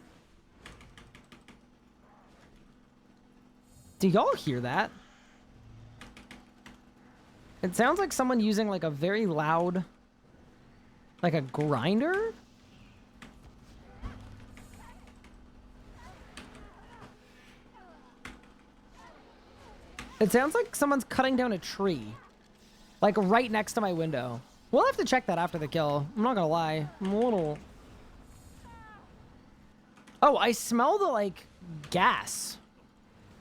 Do y'all hear that? It sounds like someone using, like, a very loud, like, a grinder? It sounds like someone's cutting down a tree. Like, right next to my window. We'll have to check that after the kill. I'm not gonna lie. I'm a little... Oh, I smell the, like, gas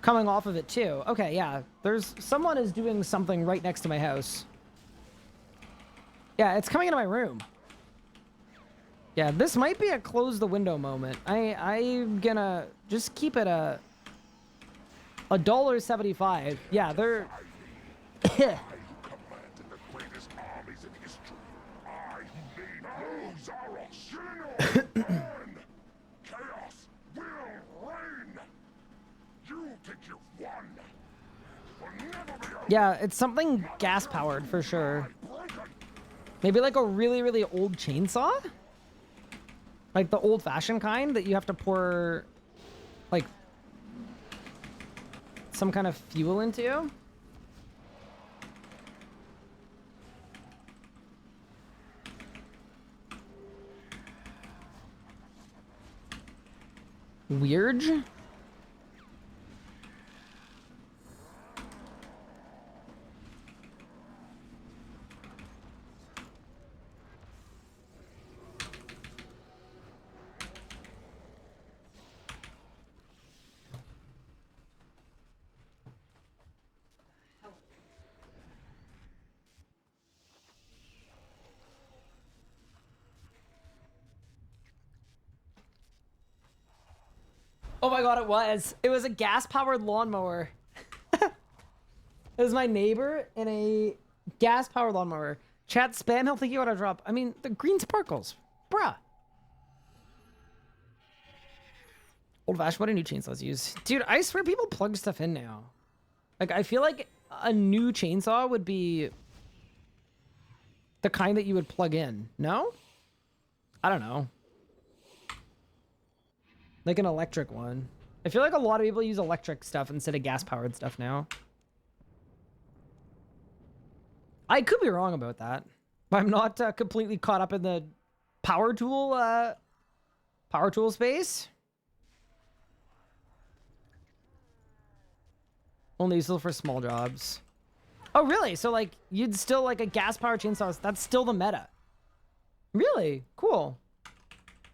coming off of it, too. Okay, yeah. Someone is doing something right next to my house. Yeah, it's coming into my room. Yeah, this might be a close the window moment. I'm gonna just keep it a $1.75. Yeah, they're... Yeah, it's something gas-powered for sure. Maybe like a really, really old chainsaw? Like the old-fashioned kind that you have to pour, like, some kind of fuel into? Weird? Oh my god, it was. It was a gas-powered lawnmower. It was my neighbor in a gas-powered lawnmower. Chat spam, he'll think you ought to drop. I mean, the green sparkles. Bruh. Old Vash, what do new chainsaws use? Dude, I swear people plug stuff in now. Like, I feel like a new chainsaw would be the kind that you would plug in. No? I don't know. Like an electric one. I feel like a lot of people use electric stuff instead of gas-powered stuff now. I could be wrong about that. I'm not completely caught up in the power tool space. Only useful for small jobs. Oh, really? So, like, you'd still, like, a gas-powered chainsaw, that's still the meta. Really? Cool.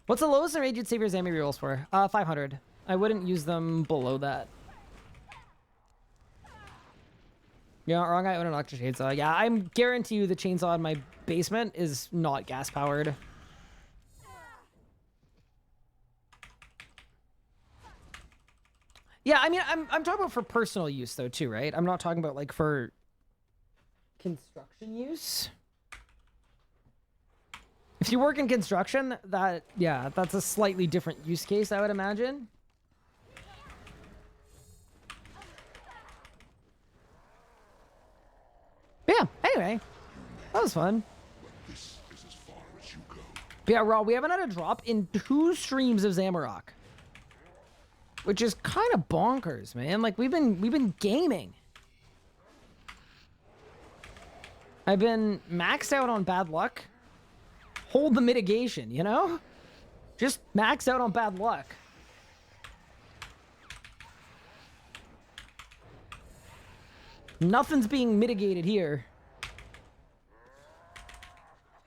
What's the lowest Enrage you'd save your Zami rerolls for? 500. I wouldn't use them below that. Yeah, wrong, I own an electric chainsaw. Yeah, I'm guarantee you the chainsaw in my basement is not gas-powered. Yeah, I mean, I'm talking about for personal use, though, too, right? I'm not talking about, like, for construction use. If you work in construction, that's a slightly different use case, I would imagine. But yeah, anyway, that was fun. This is as far as you go. But yeah, Raw, we haven't had a drop in 2 streams of Zamorak. Which is kind of bonkers, man. Like, we've been gaming. I've been maxed out on bad luck. Hold the mitigation, you know? Just max out on bad luck. Nothing's being mitigated here.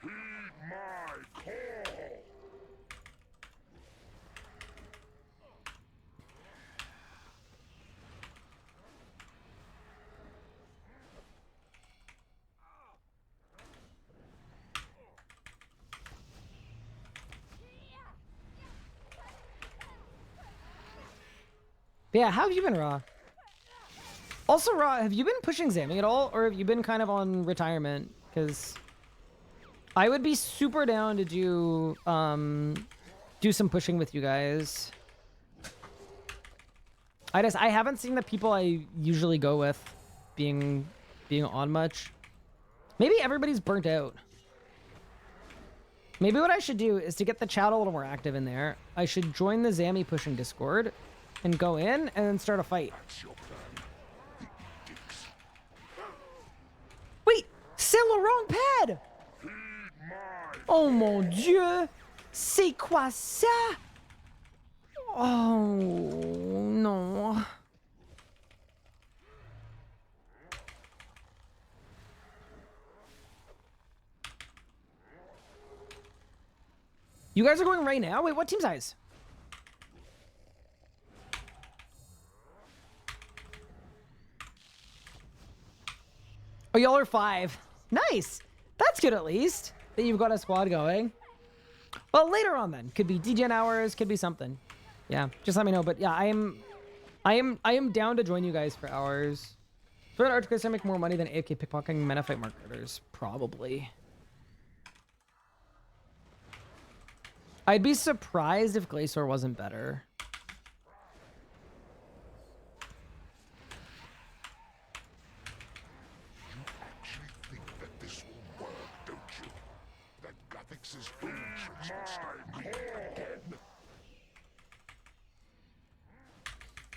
Heed my call. But yeah, how have you been, Raw? Also, Raw, have you been pushing Zami at all? Or have you been kind of on retirement? Because I would be super down to do some pushing with you guys. I haven't seen the people I usually go with being on much. Maybe everybody's burnt out. Maybe what I should do is to get the chat a little more active in there. I should join the Zami pushing Discord and go in and then start a fight. Wait, c'est le wrong pad! Oh mon dieu! C'est quoi ça? Oh no. You guys are going right now? Wait, what team size? Oh, y'all are 5. Nice. That's good at least that you've got a squad going. Well, later on then. Could be DGen hours, could be something. Yeah, just let me know. But yeah, I am down to join you guys for hours. But Archicus, I make more money than AFK pickpocketing Metafight marketers. Probably. I'd be surprised if Glacier wasn't better.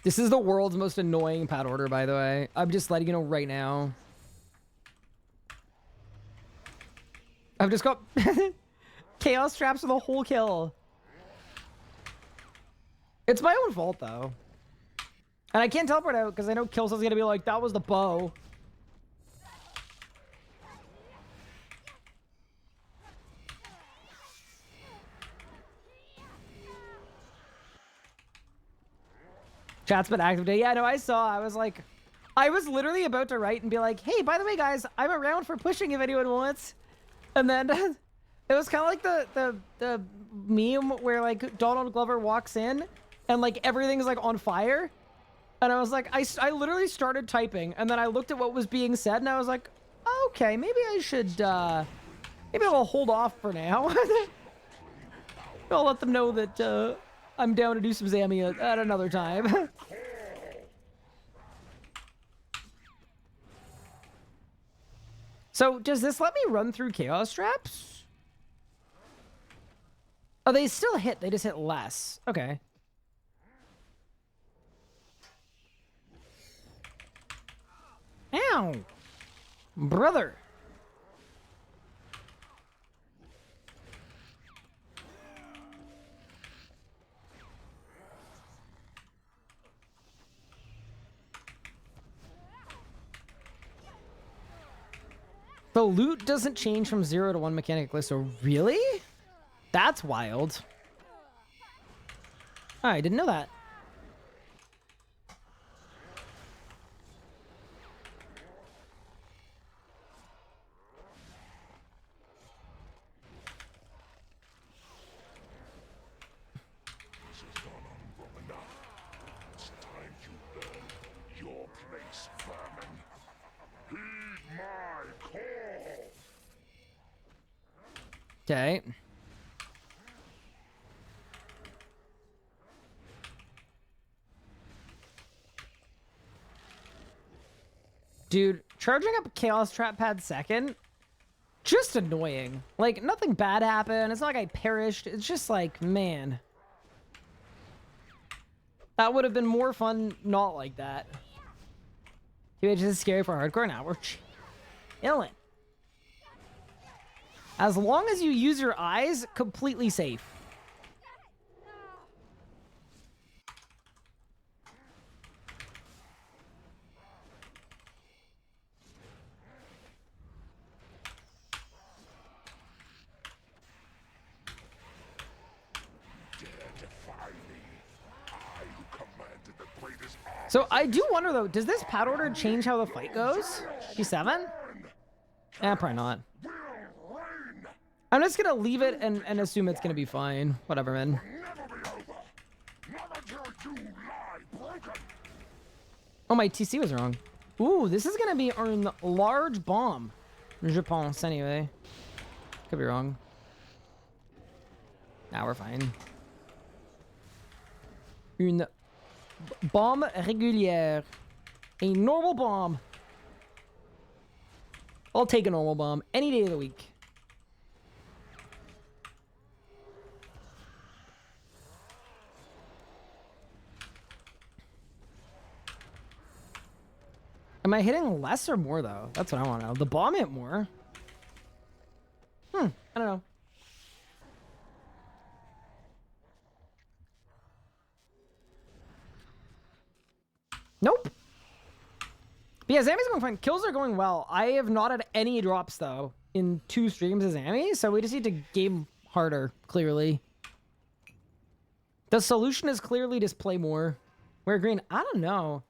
This is the world's most annoying pad order, by the way. I'm just letting you know right now. I've just got chaos traps with a whole kill. It's my own fault, though. And I can't teleport out because I know Killsoul's gonna be like, that was the bow. Chat's been active today. Yeah, no, I saw. I was like, I was literally about to write and be like, hey, by the way, guys, I'm around for pushing if anyone wants. And then it was kind of like the meme where like Donald Glover walks in and like everything's like on fire. And I was like, I literally started typing, and then I looked at what was being said, and I was like, okay, maybe I should, maybe I'll hold off for now. I'll let them know that, I'm down to do some Zammy at another time. So, does this let me run through Chaos Traps? Oh, they still hit, they just hit less. Okay. Ow! Brother! The loot doesn't change from 0 to 1 mechanically, so really? That's wild. Oh, I didn't know that. Okay. Dude, charging up Chaos Trap Pad second, just annoying. Like, nothing bad happened. It's not like I perished. It's just like, man. That would have been more fun not like that. It's just scary for hardcore. Now we're chilling. As long as you use your eyes, completely safe. So I do wonder though, does this pad order change how the fight goes? G7? Eh, probably not. I'm just gonna leave it and assume it's gonna be fine. Whatever, man. Oh, my TC was wrong. Ooh, this is gonna be a large bomb. Je pense, anyway. Could be wrong. Nah, we're fine. Une bombe régulière. A normal bomb. I'll take a normal bomb any day of the week. Am I hitting less or more, though? That's what I want to know. The bomb hit more. I don't know. Nope. But yeah, Zammy's going fine. Kills are going well. I have not had any drops, though, in 2 streams of Zammy, so we just need to game harder, clearly. The solution is clearly just play more. Where green? I don't know.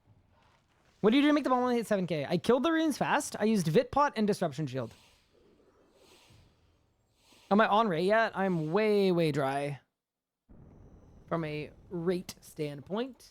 What do you do to make the bomb only hit 7k? I killed the runes fast. I used Vitpot and Disruption Shield. Am I on rate yet? I'm way, way dry. From a rate standpoint.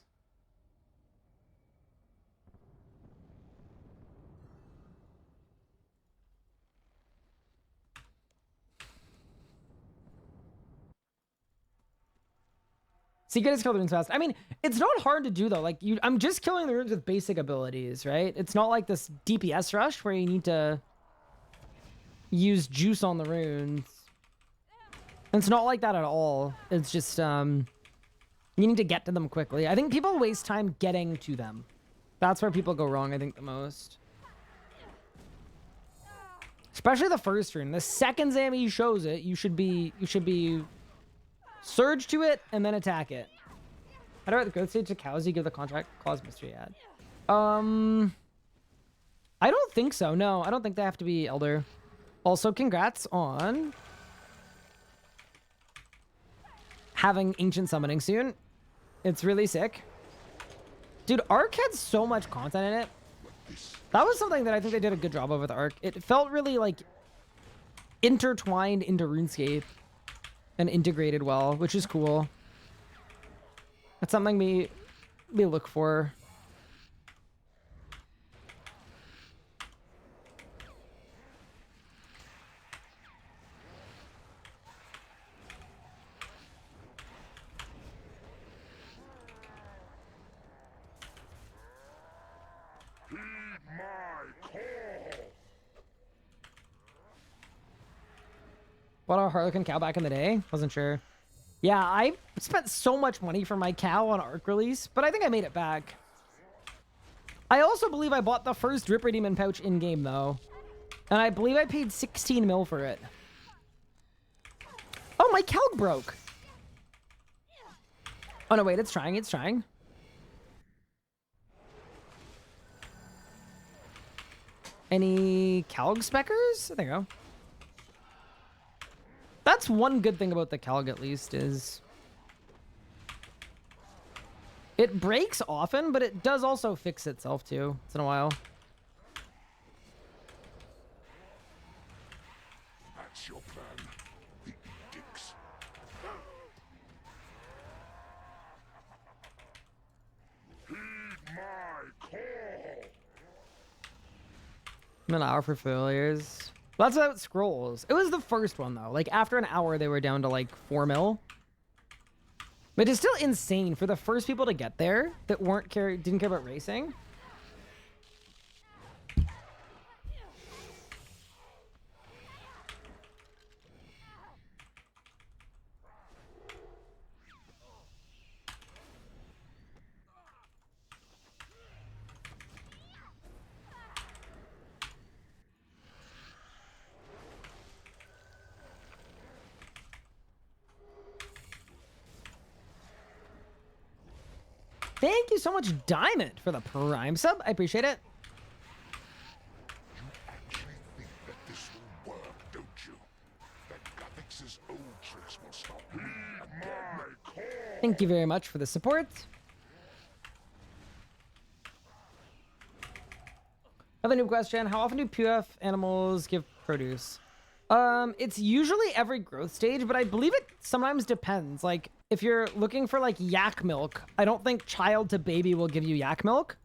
So you gotta kill the runes fast. I mean, it's not hard to do though. Like I'm just killing the runes with basic abilities, right? It's not like this DPS rush where you need to use juice on the runes. It's not like that at all. It's just you need to get to them quickly. I think people waste time getting to them. That's where people go wrong, I think, the most. Especially the first rune. The second Zammy shows it, you should be surge to it and then attack it. How do I write the growth stage to Cowsy give the contract clause mystery ad? I don't think so. No, I don't think they have to be Elder. Also, congrats on having Ancient Summoning soon. It's really sick. Dude, Arc had so much content in it. That was something that I think they did a good job of with Arc. It felt really like intertwined into RuneScape and integrated well, which is cool. That's something we look for. Heed my call. Bought a Harlequin cow back in the day. Wasn't sure. Yeah, I spent so much money for my cow on Arc release, but I think I made it back. I also believe I bought the first Drip Demon pouch in-game, though. And I believe I paid 16 mil for it. Oh, my Calg broke. Oh, no, wait, it's trying, it's trying. Any Calg speckers? There you go. That's one good thing about the Calg, at least, is it breaks often, but it does also fix itself, too, once in a while. That's your plan. The edicts. Heed my call. An hour for failures. Well, that's about scrolls. It was the first one, though. Like, after an hour, they were down to, like, 4 mil. But it's still insane for the first people to get there that didn't care about racing. Thank you so much, Diamond, for the Prime sub. I appreciate it. You actually think that this will work, don't you? That Gothix's old tricks will stop. Heed my call. Thank you very much for the support. I have a new question. How often do PUF animals give produce? It's usually every growth stage, but I believe it sometimes depends. Like, if you're looking for, like, yak milk, I don't think child to baby will give you yak milk.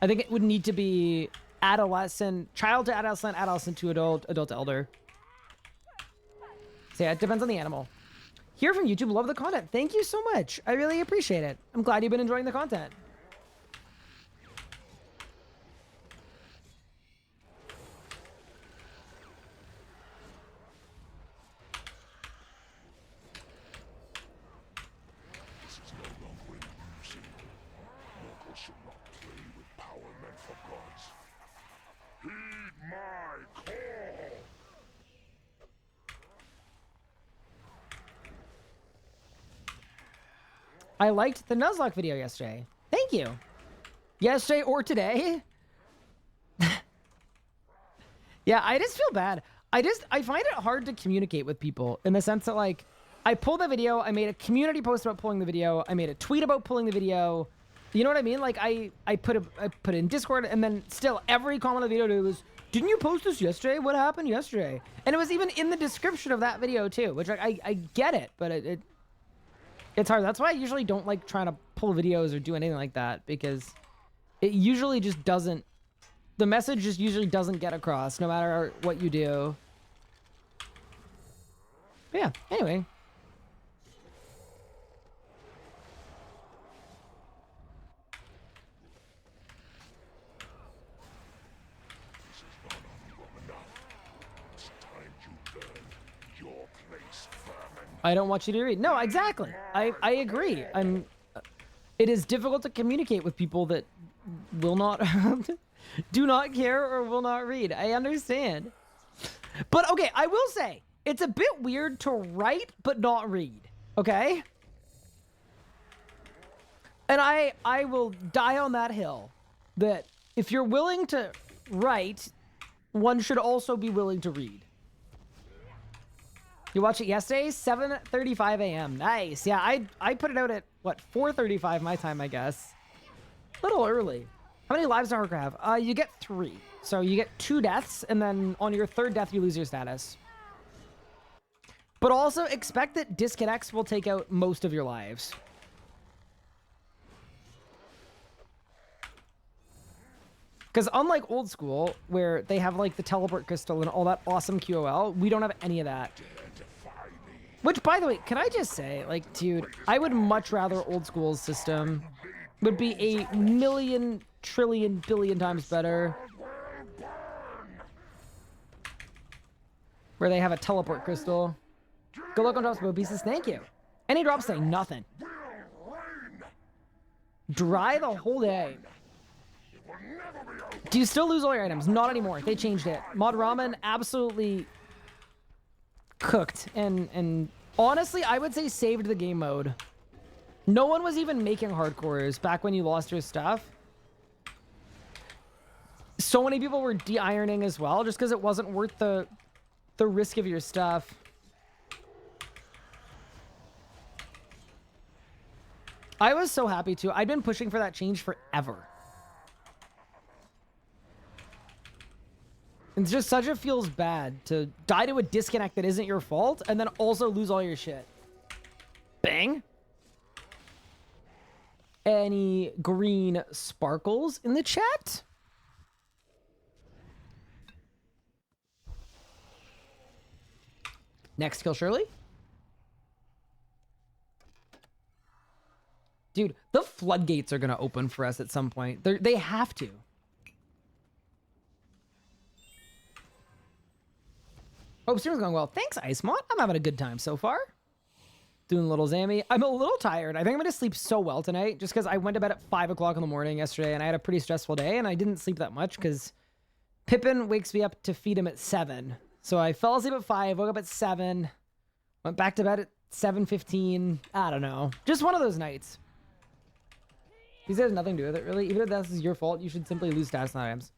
I think it would need to be adolescent, child to adolescent, adolescent to adult, adult to elder. So yeah, it depends on the animal. Here from YouTube, love the content. Thank you so much. I really appreciate it. I'm glad you've been enjoying the content. This is no longer amusing. Mortals should not play with power meant for gods. Heed my call. I liked the Nuzlocke video yesterday. Thank you. Yesterday or today. Yeah, I just feel bad. I find it hard to communicate with people in the sense that, like, I pulled the video, I made a community post about pulling the video, I made a tweet about pulling the video. You know what I mean? Like, I put it in Discord, and then still every comment on the video was, didn't you post this yesterday? What happened yesterday? And it was even in the description of that video too, which, like, I get it, but it's hard. That's why I usually don't like trying to pull videos or do anything like that, because it usually just doesn't, the message just usually doesn't get across no matter what you do. But yeah, anyway. This is not long enough. It's time you learn your place, vermin. I don't want you to read. No, exactly. I agree. It is difficult to communicate with people that will not, do not care or will not read. I understand. But okay, I will say, it's a bit weird to write but not read. Okay? And I will die on that hill that if you're willing to write, one should also be willing to read. You watched it yesterday? 7:35 a.m. Nice. Yeah, I put it out at, what, 4:35 my time, I guess. A little early. How many lives does Arc have? You get 3. So you get 2 deaths, and then on your 3rd death, you lose your status. But also expect that disconnects will take out most of your lives. Because unlike old school, where they have like the teleport crystal and all that awesome QOL, we don't have any of that. Which, by the way, can I just say, like, dude, I would much rather old school's system would be a million, trillion, billion times better. Where they have a teleport crystal. Good luck on drops, Bo Pieces. Thank you. Any drops saying nothing. Dry the whole day. Do you still lose all your items? Not anymore. They changed it. Mod Ramen absolutely cooked. And honestly, I would say saved the game mode. No one was even making hardcores back when you lost your stuff. So many people were de-ironing as well, just because it wasn't worth the risk of your stuff. I was so happy too. I'd been pushing for that change forever. It's just such a feels bad to die to a disconnect that isn't your fault and then also lose all your shit. Bang. Any green sparkles in the chat? Next kill, Shirley. Dude, the floodgates are going to open for us at some point. They have to. Hope stream's going well. Thanks, Icemont. I'm having a good time so far. Doing a little Zammy. I'm a little tired. I think I'm going to sleep so well tonight just because I went to bed at 5 o'clock in the morning yesterday and I had a pretty stressful day and I didn't sleep that much because Pippin wakes me up to feed him at 7. So I fell asleep at 5, woke up at 7, went back to bed at 7:15. I don't know. Just one of those nights. He says nothing to do with it, really. Even if this is your fault, you should simply lose stats and items.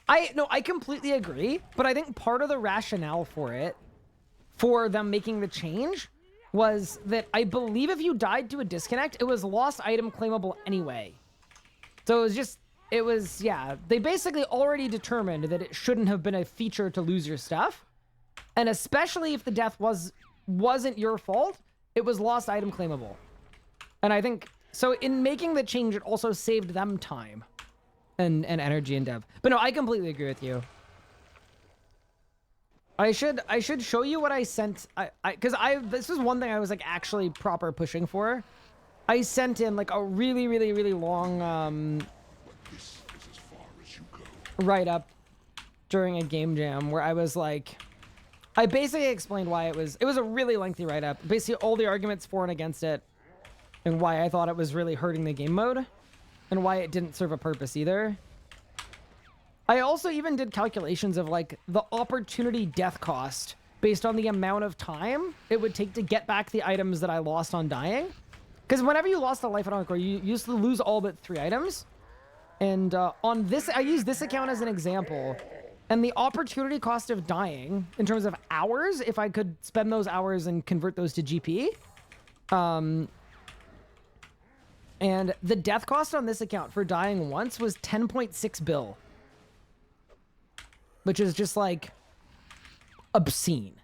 I completely agree, but I think part of the rationale for it, for them making the change, was that I believe if you died to a disconnect, it was lost item claimable anyway. So it was, yeah, they basically already determined that it shouldn't have been a feature to lose your stuff. And especially if the death wasn't your fault, it was lost item claimable. And I think, so in making the change, it also saved them time and energy and dev. But no, I completely agree with you. I should show you what I sent. Because this is one thing I was like actually proper pushing for. I sent in like a really, really, really long write-up during a game jam where I was like, I basically explained why it was a really lengthy write-up. Basically all the arguments for and against it and why I thought it was really hurting the game mode and why it didn't serve a purpose either. I also even did calculations of like the opportunity death cost based on the amount of time it would take to get back the items that I lost on dying. Because whenever you lost a life on hardcore, you used to lose all but 3 items. And on this, I use this account as an example. And the opportunity cost of dying, in terms of hours, if I could spend those hours and convert those to GP. And the death cost on this account for dying once was 10.6 bill. Which is just like obscene.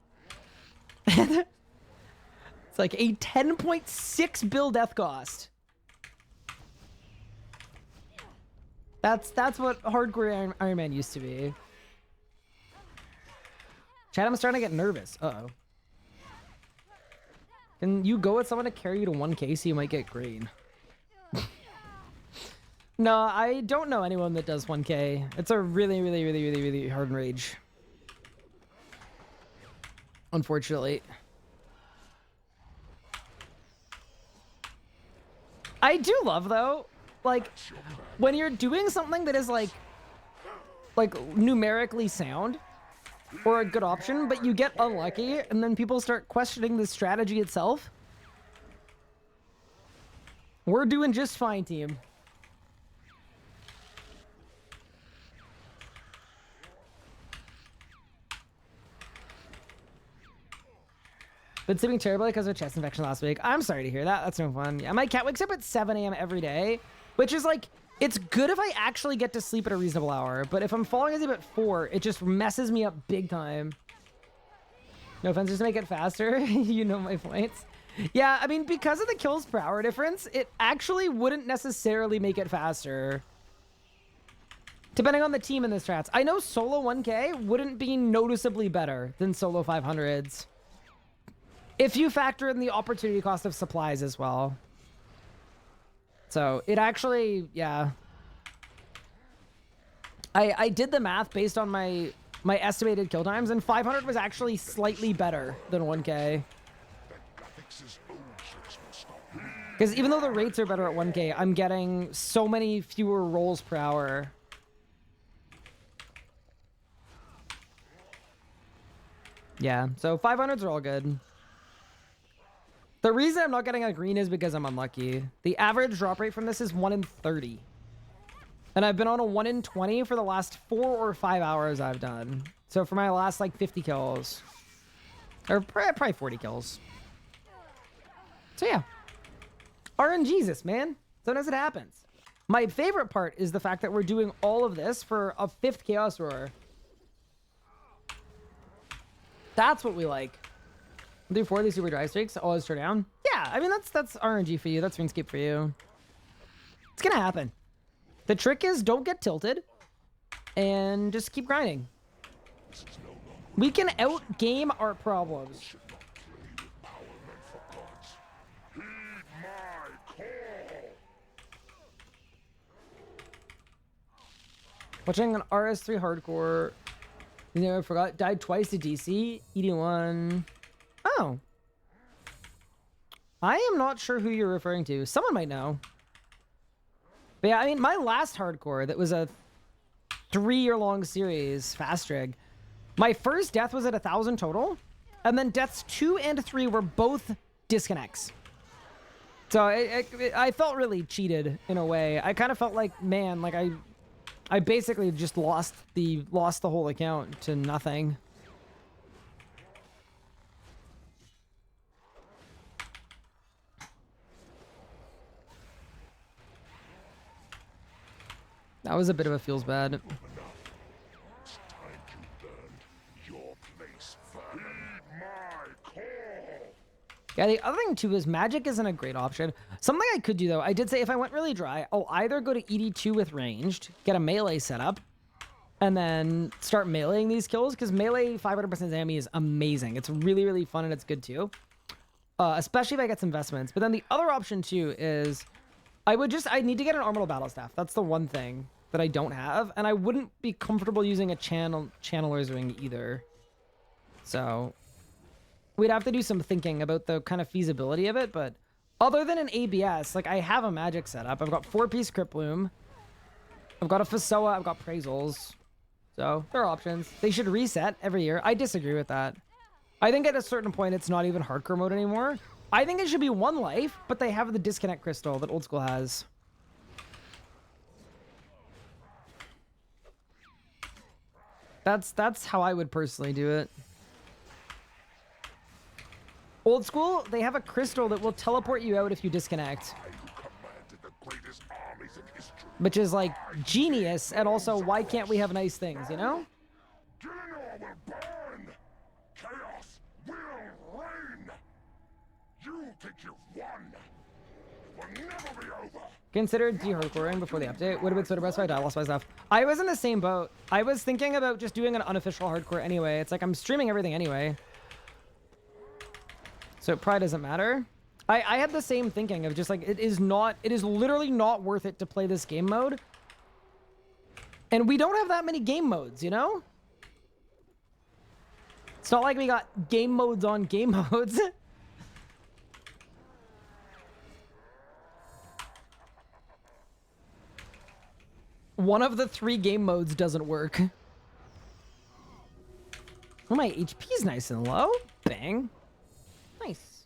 It's like a 10.6 bill death cost. That's what hardcore Ironman used to be. Chad, I'm starting to get nervous. Uh-oh. Can you go with someone to carry you to 1K so you might get green? No, I don't know anyone that does 1K. It's a really, really, really, really, really hard Enrage. Unfortunately. I do love, though, like, when you're doing something that is, like numerically sound, or a good option, but you get unlucky, and then people start questioning the strategy itself. We're doing just fine, team. Been sleeping terribly because of a chest infection last week. I'm sorry to hear that. That's no fun. Yeah, my cat wakes up at 7 a.m. every day, which is like, it's good if I actually get to sleep at a reasonable hour, but if I'm falling asleep at 4, it just messes me up big time. No offense, just to make it faster. You know my points. Yeah, I mean, because of the kills per hour difference, it actually wouldn't necessarily make it faster. Depending on the team in the strats. I know solo 1K wouldn't be noticeably better than solo 500s. If you factor in the opportunity cost of supplies as well. So it actually, yeah. I did the math based on my estimated kill times, and 500 was actually slightly better than 1K. Because even though the rates are better at 1K, I'm getting so many fewer rolls per hour. Yeah, so 500s are all good. The reason I'm not getting a green is because I'm unlucky. The average drop rate from this is 1 in 30. And I've been on a 1 in 20 for the last 4 or 5 hours I've done. So for my last like 50 kills. Or probably 40 kills. So yeah. RNGesus, man. Sometimes it happens. My favorite part is the fact that we're doing all of this for a 5th Chaos Roar. That's what we like. Do 4 of these super dry streaks, always turn down. Yeah, I mean, that's RNG for you. That's RuneScape for you. It's gonna happen. The trick is don't get tilted and just keep grinding. We can out-game our problems. Watching an RS3 hardcore. You know, I forgot. Died twice to DC. ED1. Oh. I am not sure who you're referring to. Someone might know. But yeah, I mean, my last hardcore that was a 3-year-long series, Fast Rig. My first death was at 1,000 total. And then deaths 2 and 3 were both disconnects. So I felt really cheated in a way. I kind of felt like, man, like I basically just lost the whole account to nothing. That was a bit of a feels bad. Yeah, the other thing too is magic isn't a great option. Something I could do though, I did say if I went really dry, I'll either go to ED2 with ranged, get a melee setup, and then start meleeing these kills, because melee 500% Zammy is amazing. It's really, really fun and it's good too. Especially if I get some investments. But then the other option too is I need to get an orbital battle staff. That's the one thing that I don't have, and I wouldn't be comfortable using a channeler's ring either. So we'd have to do some thinking about the kind of feasibility of it, but other than an ABS, like I have a magic setup. I've got 4-piece Crypt Bloom. I've got a Fasoa. I've got Praisals. So there are options. They should reset every year. I disagree with that. I think at a certain point, it's not even hardcore mode anymore. I think it should be 1 life, but they have the disconnect crystal that old school has. That's how I would personally do it. Old school, they have a crystal that will teleport you out if you disconnect. Which is like genius, and also why can't we have nice things, you know? Gillinor will burn. Chaos will reign. You think you've won. It will never be over. Considered de-hardcoring before the update. Would have been so depressed if I lost my stuff. I was in the same boat. I was thinking about just doing an unofficial hardcore anyway. It's like I'm streaming everything anyway. So it probably doesn't matter. I had the same thinking of just like, it is literally not worth it to play this game mode. And we don't have that many game modes, you know? It's not like we got game modes on game modes. One of the 3 game modes doesn't work. Oh, my HP is nice and low. Bang. Nice.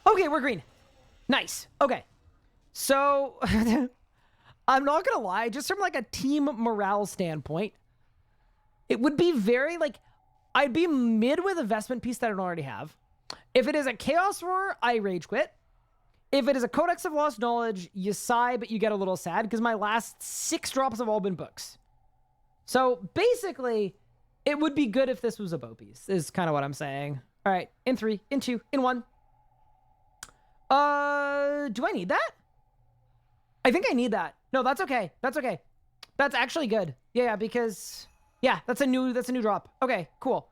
Okay, we're green. Nice. Okay. So, I'm not gonna lie, just from like a team morale standpoint, it would be very like, I'd be mid with investment piece that I don't already have. If it is a Chaos Roar, I rage quit. If it is a Codex of Lost Knowledge, you sigh, but you get a little sad because my last 6 drops have all been books. So basically, it would be good if this was a bow piece, is kind of what I'm saying. All right, in 3, in 2, in 1. Do I need that? I think I need that. No, that's okay. That's okay. That's actually good. Yeah, because yeah, that's a new drop. Okay, cool.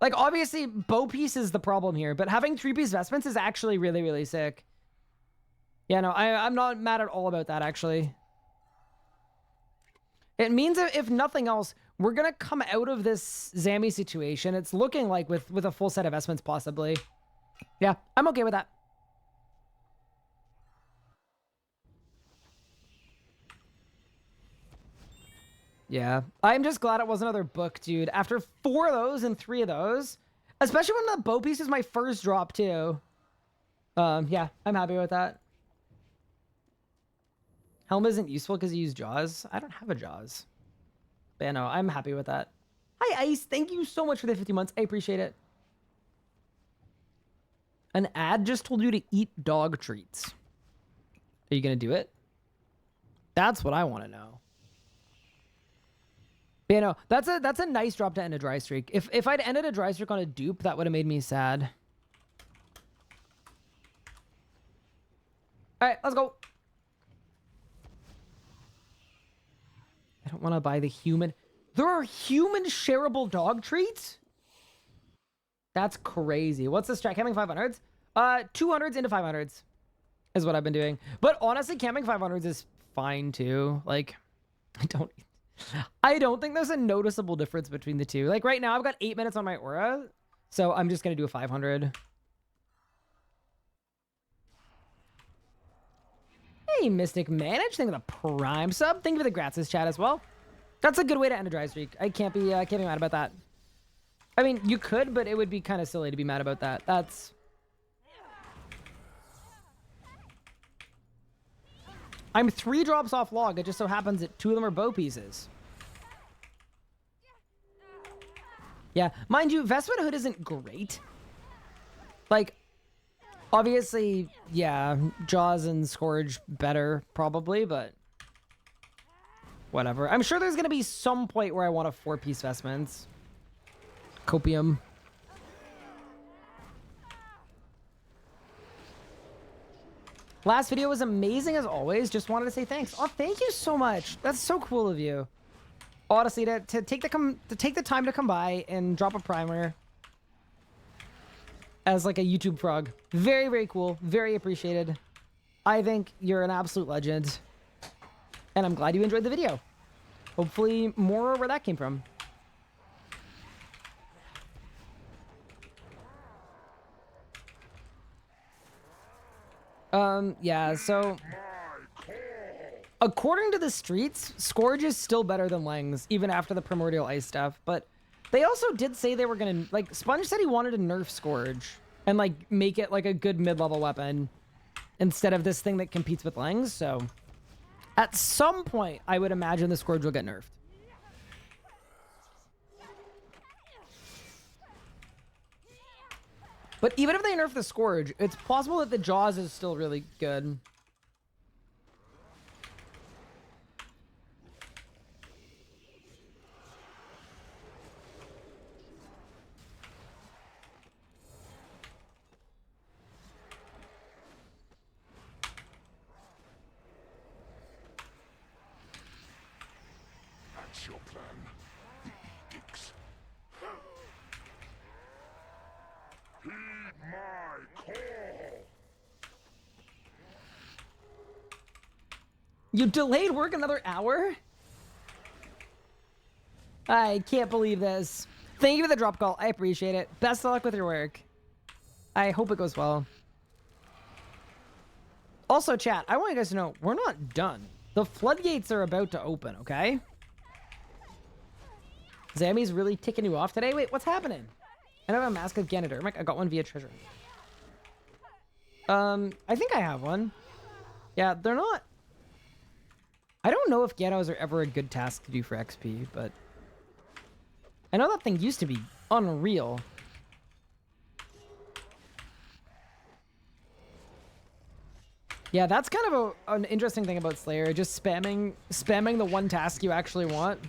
Like obviously bow piece is the problem here, but having 3-piece vestments is actually really, really sick. Yeah, no, I'm not mad at all about that actually. It means that if nothing else, we're gonna come out of this Zammy situation. It's looking like with a full set of vestments possibly. Yeah, I'm okay with that. Yeah, I'm just glad it was another book, dude. After 4 of those and 3 of those, especially when the bow piece is my first drop too. Yeah, I'm happy with that. Helm isn't useful because you use Jaws. I don't have a Jaws. But yeah, no, I'm happy with that. Hi, Ice. Thank you so much for the 50 months. I appreciate it. An ad just told you to eat dog treats. Are you going to do it? That's what I want to know. But, no, that's a nice drop to end a dry streak. If I'd ended a dry streak on a dupe, that would have made me sad. All right, let's go. I don't want to buy the human. There are human shareable dog treats? That's crazy. What's the strat? Camping 500s? 200s into 500s is what I've been doing. But honestly, camping 500s is fine too. Like, I don't think there's a noticeable difference between the two. Like right now, I've got 8 minutes on my aura, so I'm just gonna do a 500. Hey, Mystic Manage, thank you for the Prime sub. Thank you for the gratis chat as well. That's a good way to end a dry streak. I can't be mad about that. I mean, you could, but it would be kind of silly to be mad about that. That's... I'm 3 drops off log. It just so happens that 2 of them are bow pieces. Yeah, mind you, Vestment Hood isn't great. Like, obviously, yeah, Jaws and Scourge better, probably, but... whatever. I'm sure there's going to be some point where I want a 4-piece vestments. Copium. Last video was amazing as always. Just wanted to say thanks. Oh, thank you so much. That's so cool of you. Honestly, to take the time to come by and drop a primer as like a YouTube frog. Very, very cool. Very appreciated. I think you're an absolute legend. And I'm glad you enjoyed the video. Hopefully more where that came from. Yeah, so... according to the streets, Scourge is still better than Langs, even after the Primordial Ice stuff, but they also did say they were gonna... like, Sponge said he wanted to nerf Scourge and, like, make it, like, a good mid-level weapon instead of this thing that competes with Langs, so... at some point, I would imagine the Scourge will get nerfed. But even if they nerf the Scourge, it's possible that the Jaws is still really good. That's your plan. The edicts. Heed my call. You delayed work another hour? I can't believe this. Thank you for the drop call. I appreciate it. Best of luck with your work. I hope it goes well. Also, chat, I want you guys to know, we're not done. The floodgates are about to open, okay? Zammy's really ticking you off today? Wait, what's happening? I have a mask of Ganodermic. I got one via treasure. I think I have one. Yeah, they're not... I don't know if Ganos are ever a good task to do for XP, but... I know that thing used to be unreal. Yeah, that's kind of an interesting thing about Slayer, just spamming the one task you actually want.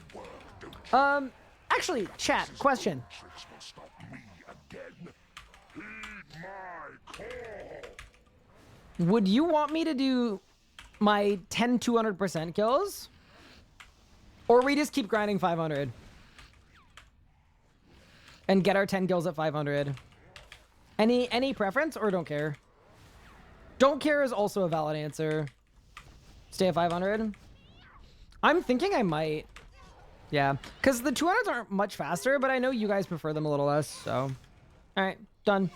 Actually, chat, question. Tricks will stop me again. Heed my call. Would you want me to do my 10 200% kills? Or we just keep grinding 500? And get our 10 kills at 500? Any preference or don't care? Don't care is also a valid answer. Stay at 500? I'm thinking I might. Yeah, because the 200s aren't much faster, but I know you guys prefer them a little less, so. All right, done.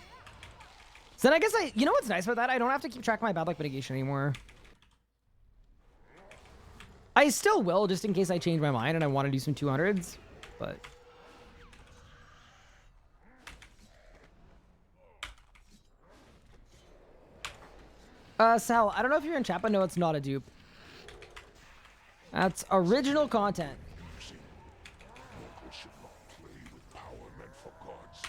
So then I guess you know what's nice about that? I don't have to keep track of my bad luck mitigation anymore. I still will, just in case I change my mind and I want to do some 200s, but. Sal, I don't know if you're in chat, but no, it's not a dupe. That's original content. Mortals should not play with power meant for gods.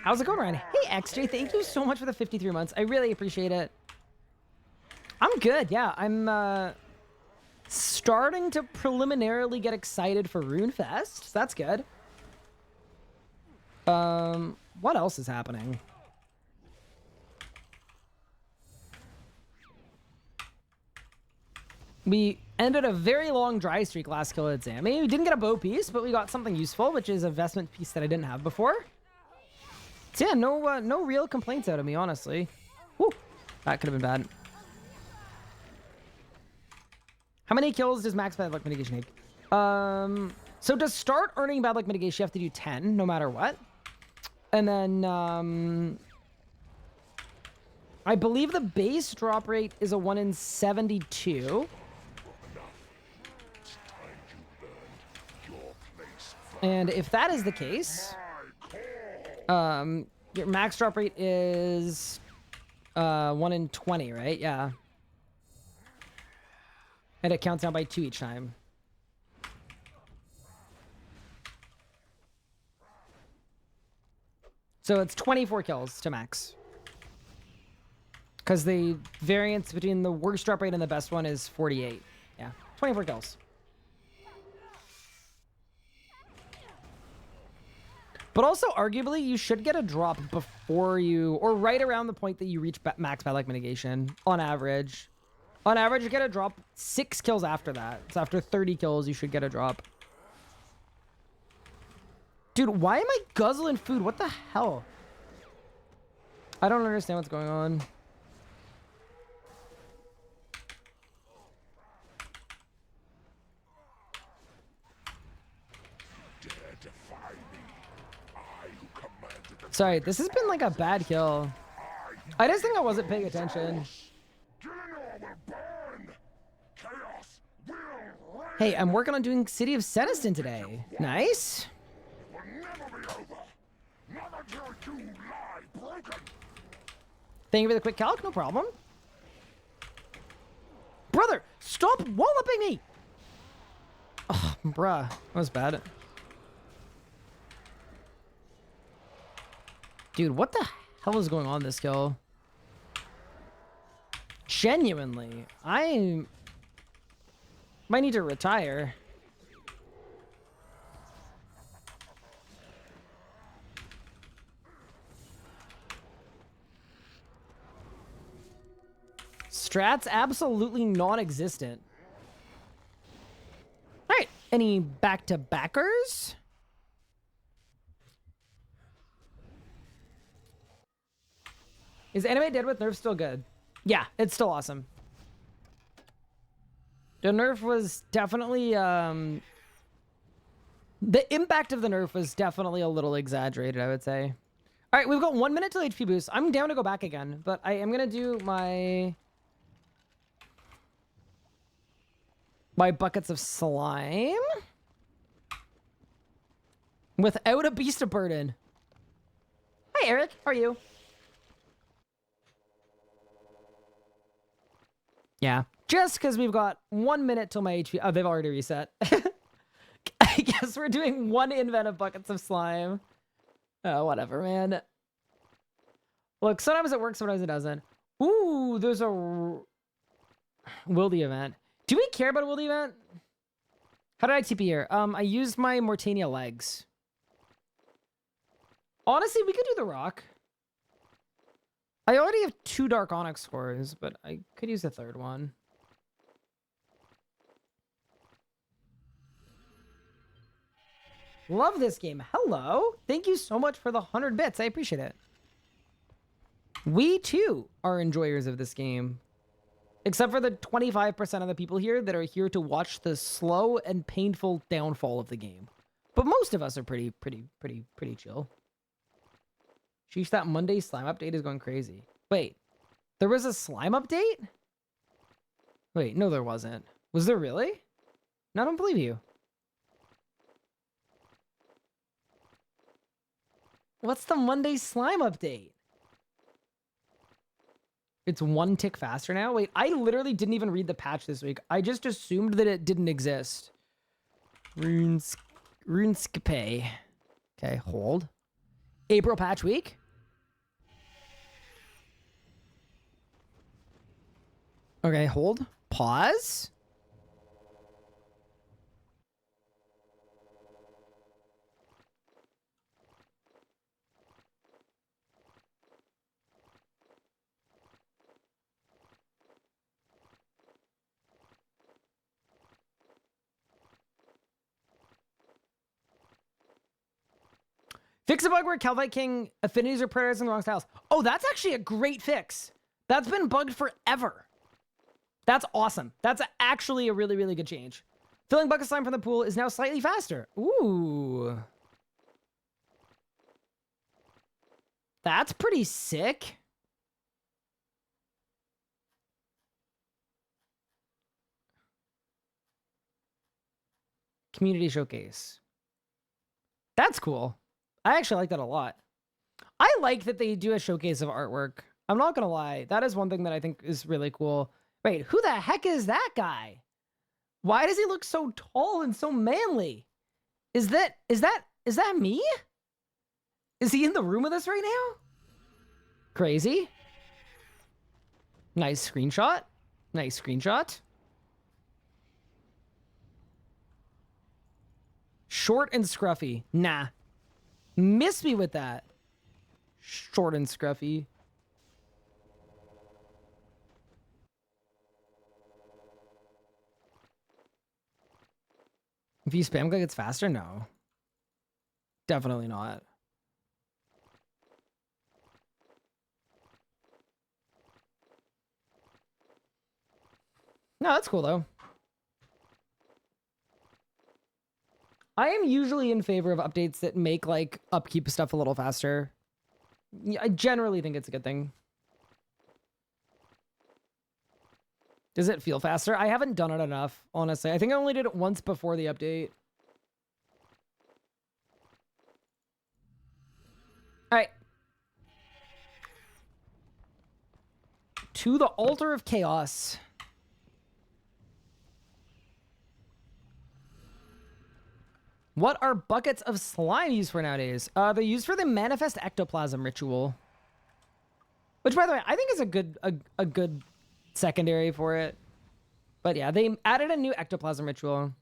How's it going, Ryan? Hey, XJ, thank you so much for the 53 months. I really appreciate it. I'm good, yeah. I'm starting to preliminarily get excited for RuneFest. So that's good. What else is happening? We ended a very long dry streak last kill at Zammy. We didn't get a bow piece, but we got something useful, which is a vestment piece that I didn't have before. So yeah, no real complaints out of me, honestly. Woo, that could have been bad. How many kills does max bad luck mitigation take? So to start earning bad luck mitigation, you have to do 10, no matter what. And then, I believe the base drop rate is a 1 in 72. And if that is the case, your max drop rate is 1 in 20, right? Yeah. And it counts down by 2 each time. So it's 24 kills to max. Because the variance between the worst drop rate and the best one is 48. Yeah, 24 kills. But also, arguably, you should get a drop before you, or right around the point that you reach max bad luck mitigation, on average. On average, you get a drop 6 kills after that. So after 30 kills, you should get a drop. Dude, why am I guzzling food? What the hell? I don't understand what's going on. Sorry, this has been like a bad kill. I just think I wasn't paying attention. Hey, I'm working on doing City of Seniston today. Nice. Thank you for the quick calc, no problem. Brother, stop walloping me! Oh, bruh, that was bad. Dude, what the hell is going on this kill? Genuinely, I might need to retire. Strats absolutely non-existent. All right, any back-to-backers? Is anime dead with nerf still good? Yeah, it's still awesome. The nerf was definitely, the impact of the nerf was definitely a little exaggerated, I would say. All right, we've got 1 minute till HP boost. I'm down to go back again, but I am going to do my buckets of slime without a beast of burden. Hi, Eric. How are you? Yeah, just because we've got 1 minute till my HP. Oh, they've already reset. I guess we're doing 1 invent of buckets of slime. Oh, whatever, man. Look, sometimes it works, sometimes it doesn't. Ooh, there's a Wildy event. Do we care about a Wildy event? How did I TP here? I used my Mortania legs. Honestly, we could do the rock. I already have 2 Dark Onyx cores, but I could use a 3rd one. Love this game. Hello. Thank you so much for the 100 bits. I appreciate it. We, too, are enjoyers of this game. Except for the 25% of the people here that are here to watch the slow and painful downfall of the game. But most of us are pretty chill. Sheesh, that Monday slime update is going crazy. Wait, there was a slime update? Wait, no there wasn't. Was there really? No, I don't believe you. What's the Monday slime update? It's 1 tick faster now? Wait, I literally didn't even read the patch this week. I just assumed that it didn't exist. RuneScape. Okay, hold. April patch week? Okay, hold. Pause. Fix a bug where Calvite King affinities are prioritized in the wrong styles. Oh, that's actually a great fix. That's been bugged forever. That's awesome. That's actually a really, really good change. Filling bucket slime from the pool is now slightly faster. Ooh. That's pretty sick. Community showcase. That's cool. I actually like that a lot. I like that they do a showcase of artwork. I'm not gonna lie. That is one thing that I think is really cool. Wait, who the heck is that guy? Why does he look so tall and so manly? Is that me? Is he in the room with us right now? Crazy. Nice screenshot. Nice screenshot. Short and scruffy. Nah. Miss me with that. Short and scruffy. If you spam click, it's faster? No. Definitely not. No, that's cool though. I am usually in favor of updates that make like upkeep stuff a little faster. I generally think it's a good thing. Does it feel faster? I haven't done it enough, honestly. I think I only did it once before the update. All right. To the altar of chaos. What are buckets of slime used for nowadays? They're used for the manifest ectoplasm ritual. Which, by the way, I think is a good secondary for it. But yeah, they added a new ectoplasm ritual.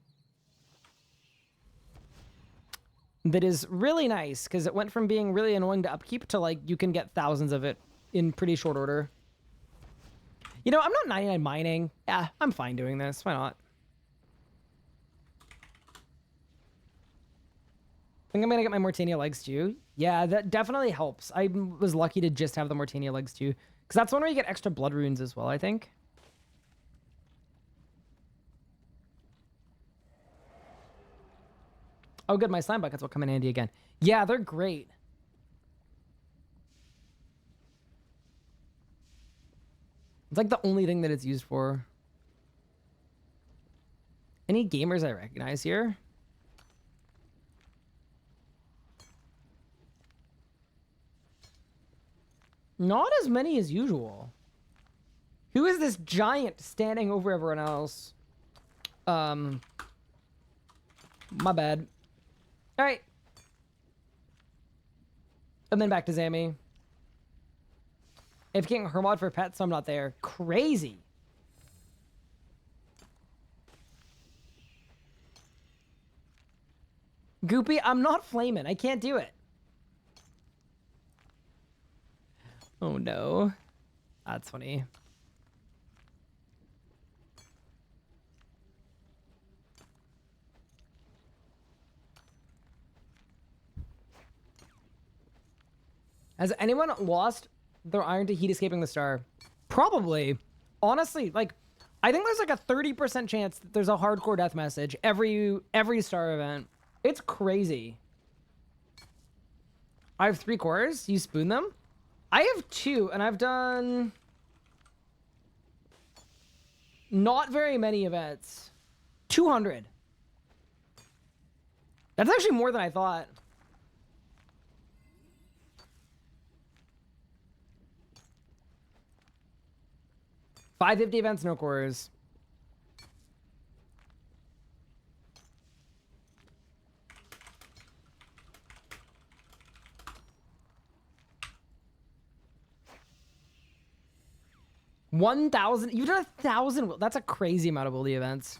That is really nice, because it went from being really annoying to upkeep to, like, you can get thousands of it in pretty short order. You know, I'm not 99 mining. Yeah, I'm fine doing this. Why not? I think I'm gonna get my Mortania legs too. Yeah, that definitely helps. I was lucky to just have the Mortania legs too, because that's one where you get extra blood runes as well, I think. Oh, good. My slime buckets will come in handy again. Yeah, they're great. It's like the only thing that it's used for. Any gamers I recognize here? Not as many as usual. Who is this giant standing over everyone else? My bad. All right. And then back to Zammy. If getting Hermod for pets, so I'm not there. Crazy. Goopy, I'm not flaming. I can't do it. Oh no. That's funny. Has anyone lost their iron to heat escaping the star? Probably. Honestly, like, I think there's like a 30% chance that there's a hardcore death message every star event. It's crazy. I have 3 cores. You spoon them? I have 2, and I've done not very many events. 200. That's actually more than I thought. $550 events, no cores. $1,000. You've done 1,000. That's a crazy amount of Wildy events.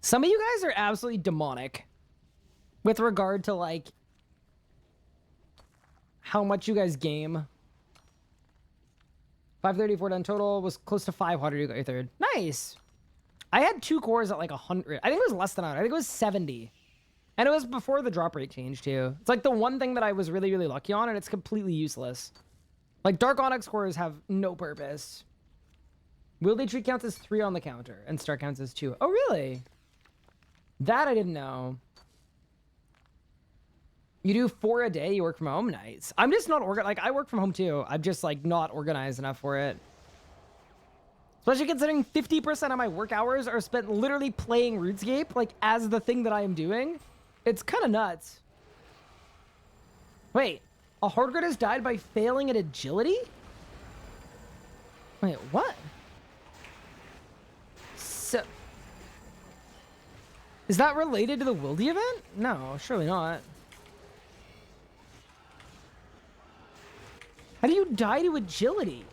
Some of you guys are absolutely demonic with regard to like how much you guys game. 534 done total, was close to 500. You got your third. Nice. I had 2 cores at like 100. I think it was less than 100. I think it was 70. And it was before the drop rate change too. It's like the one thing that I was really, really lucky on, and it's completely useless. Like Dark Onyx cores have no purpose. Wieldy Tree counts as 3 on the counter, and Star counts as 2. Oh, really? That I didn't know. You do 4 a day, you work from home? Nice. I'm just not organized. Like, I work from home too. I'm just, like, not organized enough for it. Especially considering 50% of my work hours are spent literally playing RuneScape, like, as the thing that I am doing. It's kind of nuts. Wait, a hardcore has died by failing at agility? Wait, what? So... is that related to the Wildy event? No, surely not. How do you die to agility?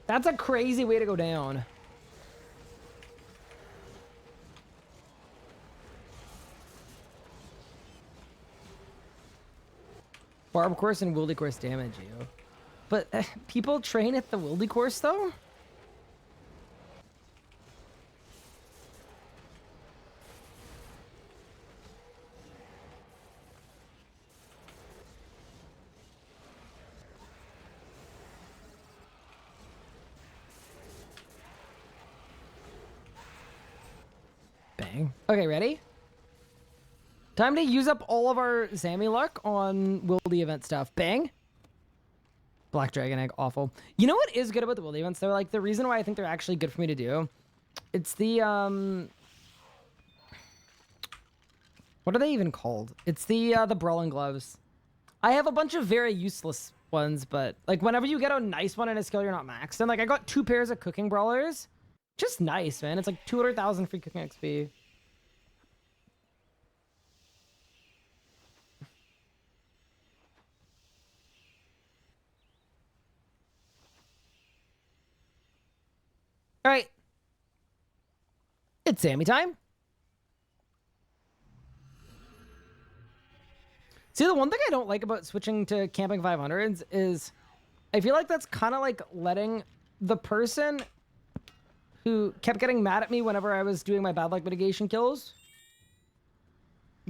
That's a crazy way to go down. Barb course and Wildy course damage you. But people train at the Wildy course though? Bang. Okay, ready? Time to use up all of our Zammy luck on Wildy event stuff. Bang. Black Dragon Egg, awful. You know what is good about the Wildy events? They're like the reason why I think they're actually good for me to do. It's the what are they even called? It's the brawling gloves. I have a bunch of very useless ones, but like whenever you get a nice one in a skill you're not maxed, and like I got 2 pairs of cooking brawlers. Just nice, man. It's like 200,000 free cooking XP. All right. It's Sammy time. See, the one thing I don't like about switching to camping 500s is I feel like that's kind of like letting the person who kept getting mad at me whenever I was doing my bad luck mitigation kills,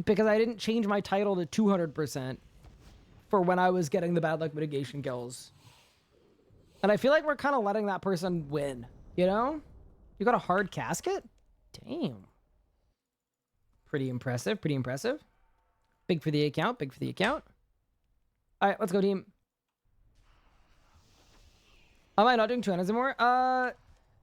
because I didn't change my title to 200% for when I was getting the bad luck mitigation kills. And I feel like we're kind of letting that person win. You know? You got a hard casket? Damn. Pretty impressive, pretty impressive. Big for the account, big for the account. All right, let's go, team. Am I not doing 200s anymore?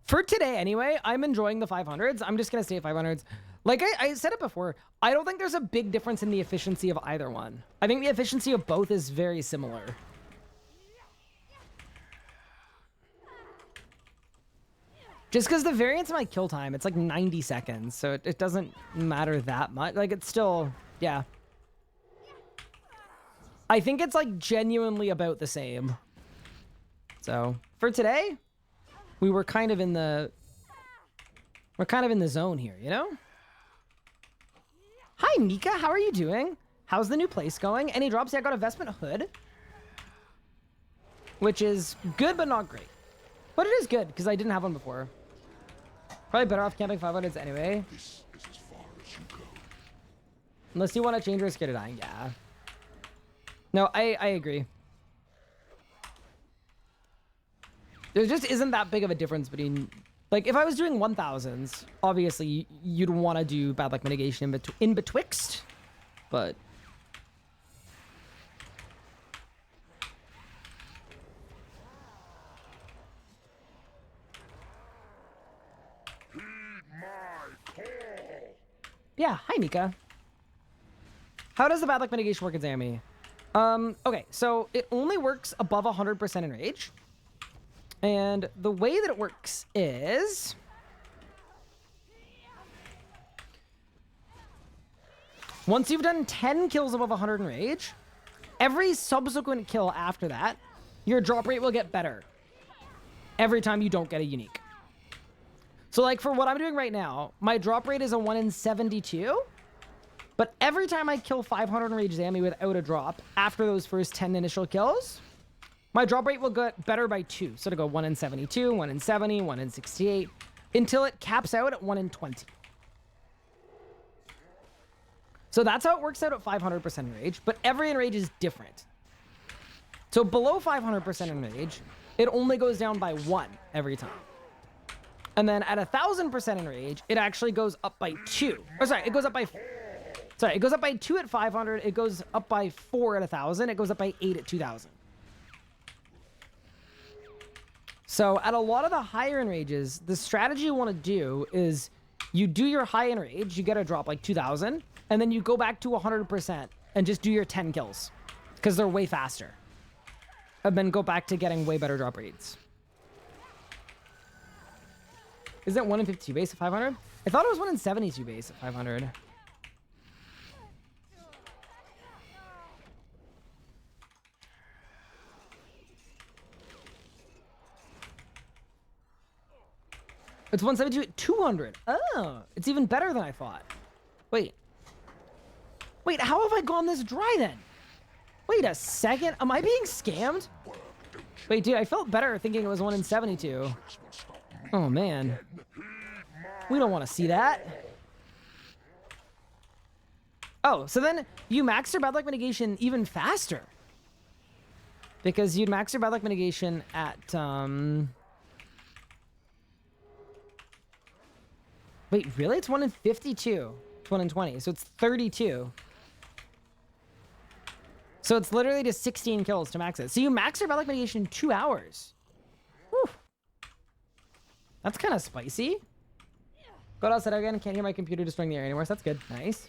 For today anyway, I'm enjoying the 500s. I'm just going to stay at 500s. Like I said it before, I don't think there's a big difference in the efficiency of either one. I think the efficiency of both is very similar. Just because the variance of my kill time, it's like 90 seconds, so it doesn't matter that much. Like, it's still, yeah. I think it's like genuinely about the same. So for today, we're kind of in the zone here, you know? Hi, Mika. How are you doing? How's the new place going? Any drops? Yeah, I got a Vestment Hood, which is good, but not great. But it is good, because I didn't have one before. Probably better off camping 500s anyway. This is as far as you go. Unless you want to change or scared of dying, yeah. No, I agree. There just isn't that big of a difference between... Like, if I was doing 1000s, obviously, you'd want to do bad luck mitigation in betwixt, but... Heed my call. Yeah, hi, Mika. How does the bad luck mitigation work in Zami? Okay, so it only works above 100% Enrage. And the way that it works is... Once you've done 10 kills above 100 Enrage, every subsequent kill after that, your drop rate will get better. Every time you don't get a unique. So like for what I'm doing right now, my drop rate is a 1 in 72. But every time I kill 500 Enrage Zami without a drop, after those first 10 initial kills, my drop rate will get better by 2. So to go 1 in 72, 1 in 70, 1 in 68, until it caps out at 1 in 20. So that's how it works out at 500% Enrage, but every Enrage is different. So below 500% Enrage, it only goes down by 1 every time. And then at 1000% Enrage, it actually goes up by 2. Or sorry, it goes up by... Sorry, it goes up by 2 at 500, it goes up by 4 at 1000, it goes up by 8 at 2000. So at a lot of the higher enrages, the strategy you want to do is you do your high enrage, you get a drop like 2000, and then you go back to 100% and just do your 10 kills because they're way faster. And then go back to getting way better drop rates. Isn't it 1 in 52 base at 500? I thought it was 1 in 72 base at 500. It's 172 at 200. Oh, it's even better than I thought. Wait. Wait, how have I gone this dry then? Wait a second. Am I being scammed? Wait, dude, I felt better thinking it was 1 in 72. Oh, man. We don't want to see that. Oh, so then you max your bad luck mitigation even faster. Because you'd max your bad luck mitigation at, Wait, really? It's 1 in 52. It's 1 in 20. So it's 32. So it's literally just 16 kills to max it. So you max your bad luck mitigation in 2 hours. Whew. That's kind of spicy. Got outside again. Can't hear my computer destroying the air anymore. So that's good. Nice.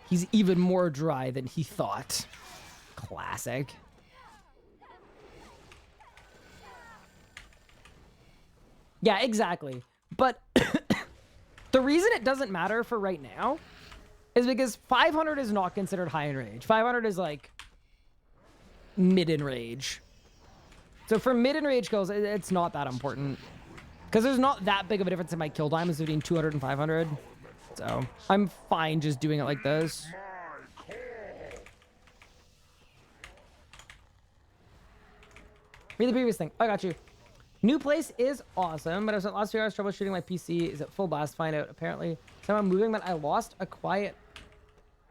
He's even more dry than he thought. Classic. Yeah, exactly. But... The reason it doesn't matter for right now is because 500 is not considered high enrage. 500 is like mid enrage. So for mid enrage kills, it's not that important because there's not that big of a difference in my kill time between 200 and 500. So I'm fine just doing it like this. Read the previous thing. I got you. New place is awesome, but I spent the last 2 hours troubleshooting my PC. Is at full blast? Find out. Apparently, somehow moving that I lost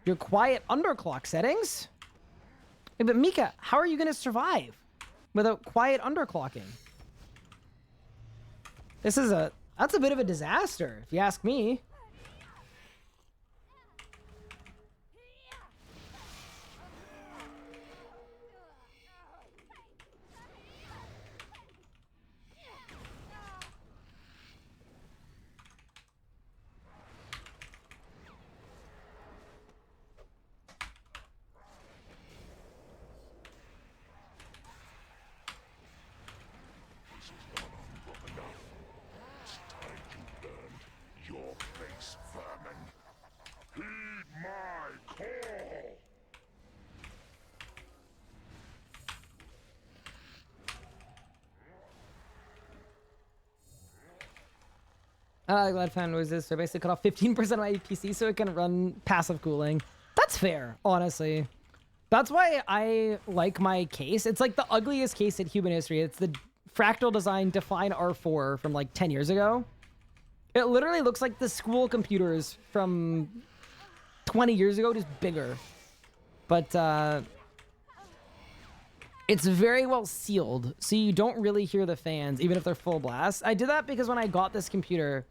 your quiet underclock settings. Hey, but Mika, how are you going to survive without quiet underclocking? That's a bit of a disaster, if you ask me. It's time you learned your fate. Glad fan noises. So basically cut off 15% of my PC so it can run passive cooling. That's fair, honestly. That's why I like my case. It's like the ugliest case in human history. It's the Fractal Design Define R4 from like 10 years ago. It literally looks like the school computers from 20 years ago, just bigger. But it's very well sealed, so you don't really hear the fans, even if they're full blast. I did that because when I got this computer,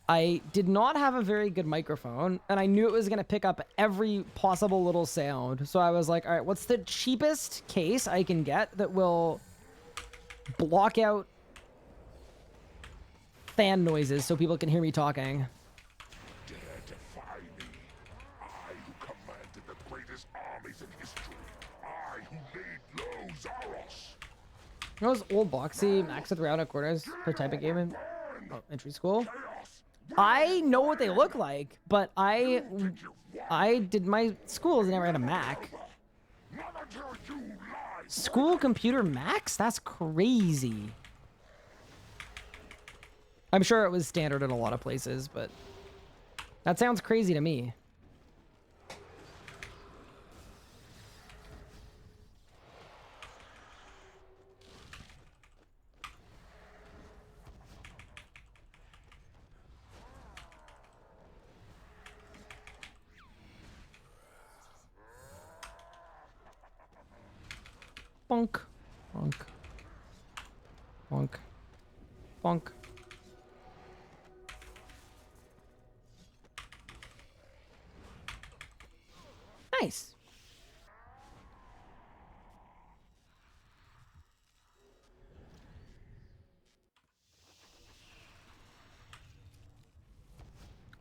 I did not have a very good microphone, and I knew it was going to pick up every possible little sound. So I was like, all right, what's the cheapest case I can get that will block out fan noises so people can hear me talking? Dare defy me. I who commanded the greatest armies in history. I who laid low Zaros. You know those old boxy max with rounded corners per type of game in entry school? I know what they look like, but I did my schools never had a Mac. School computer Macs? That's crazy. I'm sure it was standard in a lot of places, but that sounds crazy to me. Bonk. Bonk. Bonk. Bonk. Nice.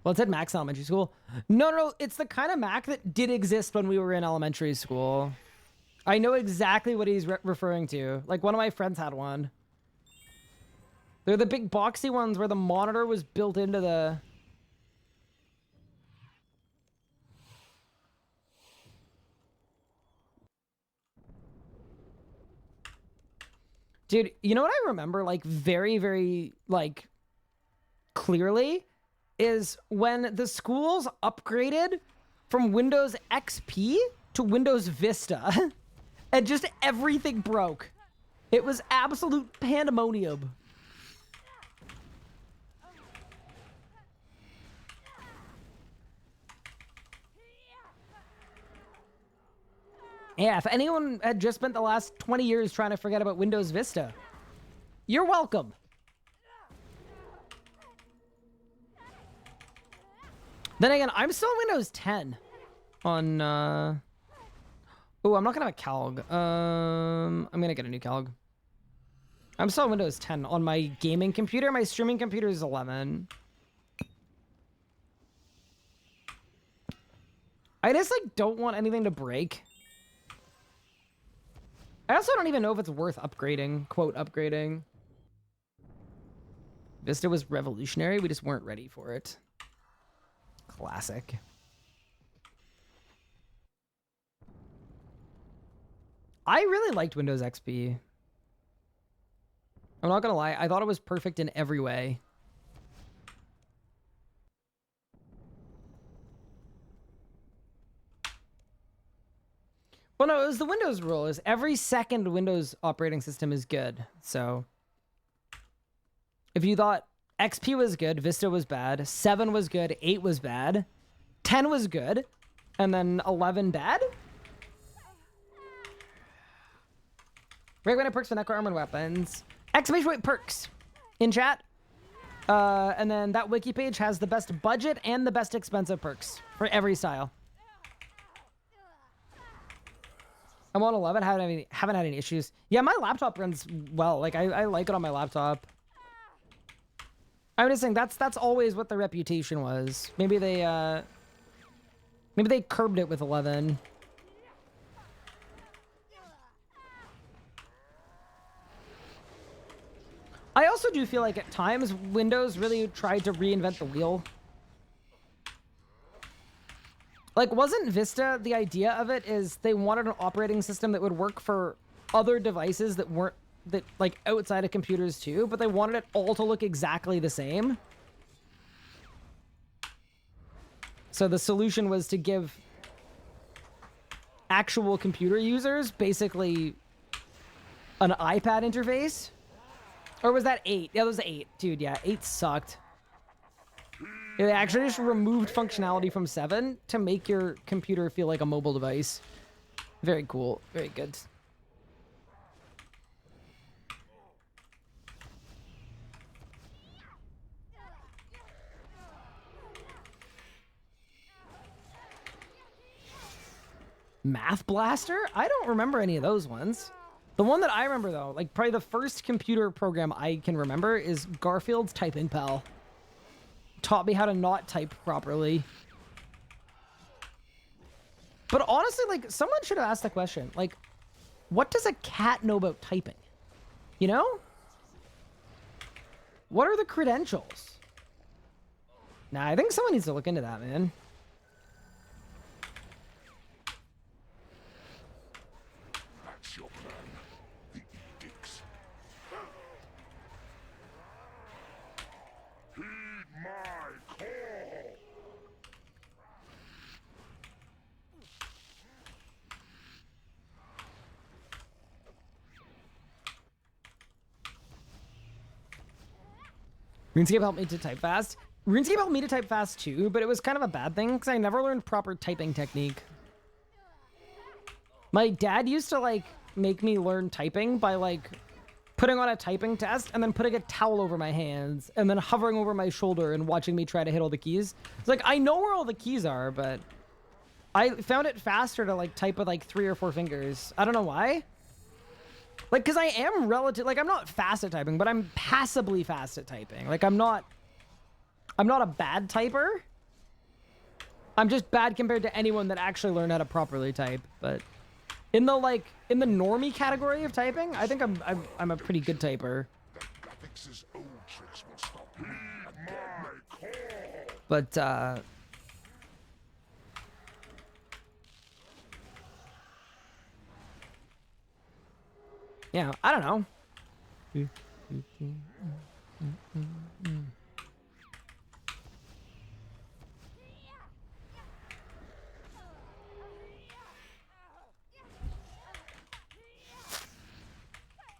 Well, it said Max Elementary School. No, it's the kind of Mac that did exist when we were in elementary school. I know exactly what he's referring to. Like, one of my friends had one. They're the big boxy ones where the monitor was built into the... Dude, you know what I remember, like, very, very, like, clearly? Is when the schools upgraded from Windows XP to Windows Vista. And just everything broke. It was absolute pandemonium. Yeah, if anyone had just spent the last 20 years trying to forget about Windows Vista, you're welcome. Then again, I'm still on Windows 10 on, oh, I'm not gonna have a Calg. I'm gonna get a new Calg. I'm still on Windows 10 on my gaming computer. My streaming computer is 11. I just, like, don't want anything to break. I also don't even know if it's worth upgrading. Quote, upgrading. Vista was revolutionary. We just weren't ready for it. Classic. I really liked Windows XP. I'm not gonna lie, I thought it was perfect in every way. Well, no, it was the Windows rule. Is every second Windows operating system is good. So if you thought XP was good, Vista was bad, 7 was good, 8 was bad, 10 was good, and then 11 bad? Recommended perks for Necro Armored Weapons. Exclamation point perks in chat. And then that wiki page has the best budget and the best expensive perks for every style. I'm on 11, haven't had any issues. Yeah, my laptop runs well. Like, I like it on my laptop. I'm just saying that's always what the reputation was. Maybe they curbed it with 11. I also do feel like at times Windows really tried to reinvent the wheel. Like, wasn't Vista, the idea of it is they wanted an operating system that would work for other devices that weren't that like outside of computers too, but they wanted it all to look exactly the same. So the solution was to give actual computer users basically an iPad interface. Or was that 8? Yeah, that was 8. Dude, yeah, 8 sucked. Yeah, they actually just removed functionality from 7 to make your computer feel like a mobile device. Very cool. Very good. Math Blaster? I don't remember any of those ones. The one that I remember, though, like probably the first computer program I can remember is Garfield's Typing Pal. Taught me how to not type properly. But honestly, like, someone should have asked the question, like, what does a cat know about typing? You know? What are the credentials? Nah, I think someone needs to look into that, man. That's your plan. The edicts. Heed my call. RuneScape helped me to type fast. RuneScape helped me to type fast too, but it was kind of a bad thing because I never learned proper typing technique. My dad used to like make me learn typing by like putting on a typing test and then putting a towel over my hands and then hovering over my shoulder and watching me try to hit all the keys. It's like, I know where all the keys are, but I found it faster to like type with like 3 or 4 fingers. I don't know why. Like, because I am like, I'm not fast at typing, but I'm passably fast at typing. Like, I'm not a bad typer. I'm just bad compared to anyone that actually learned how to properly type. But in the normie category of typing, I think I'm a pretty good typer. Graphics' old tricks will stop. Heed my call. But, yeah, I don't know.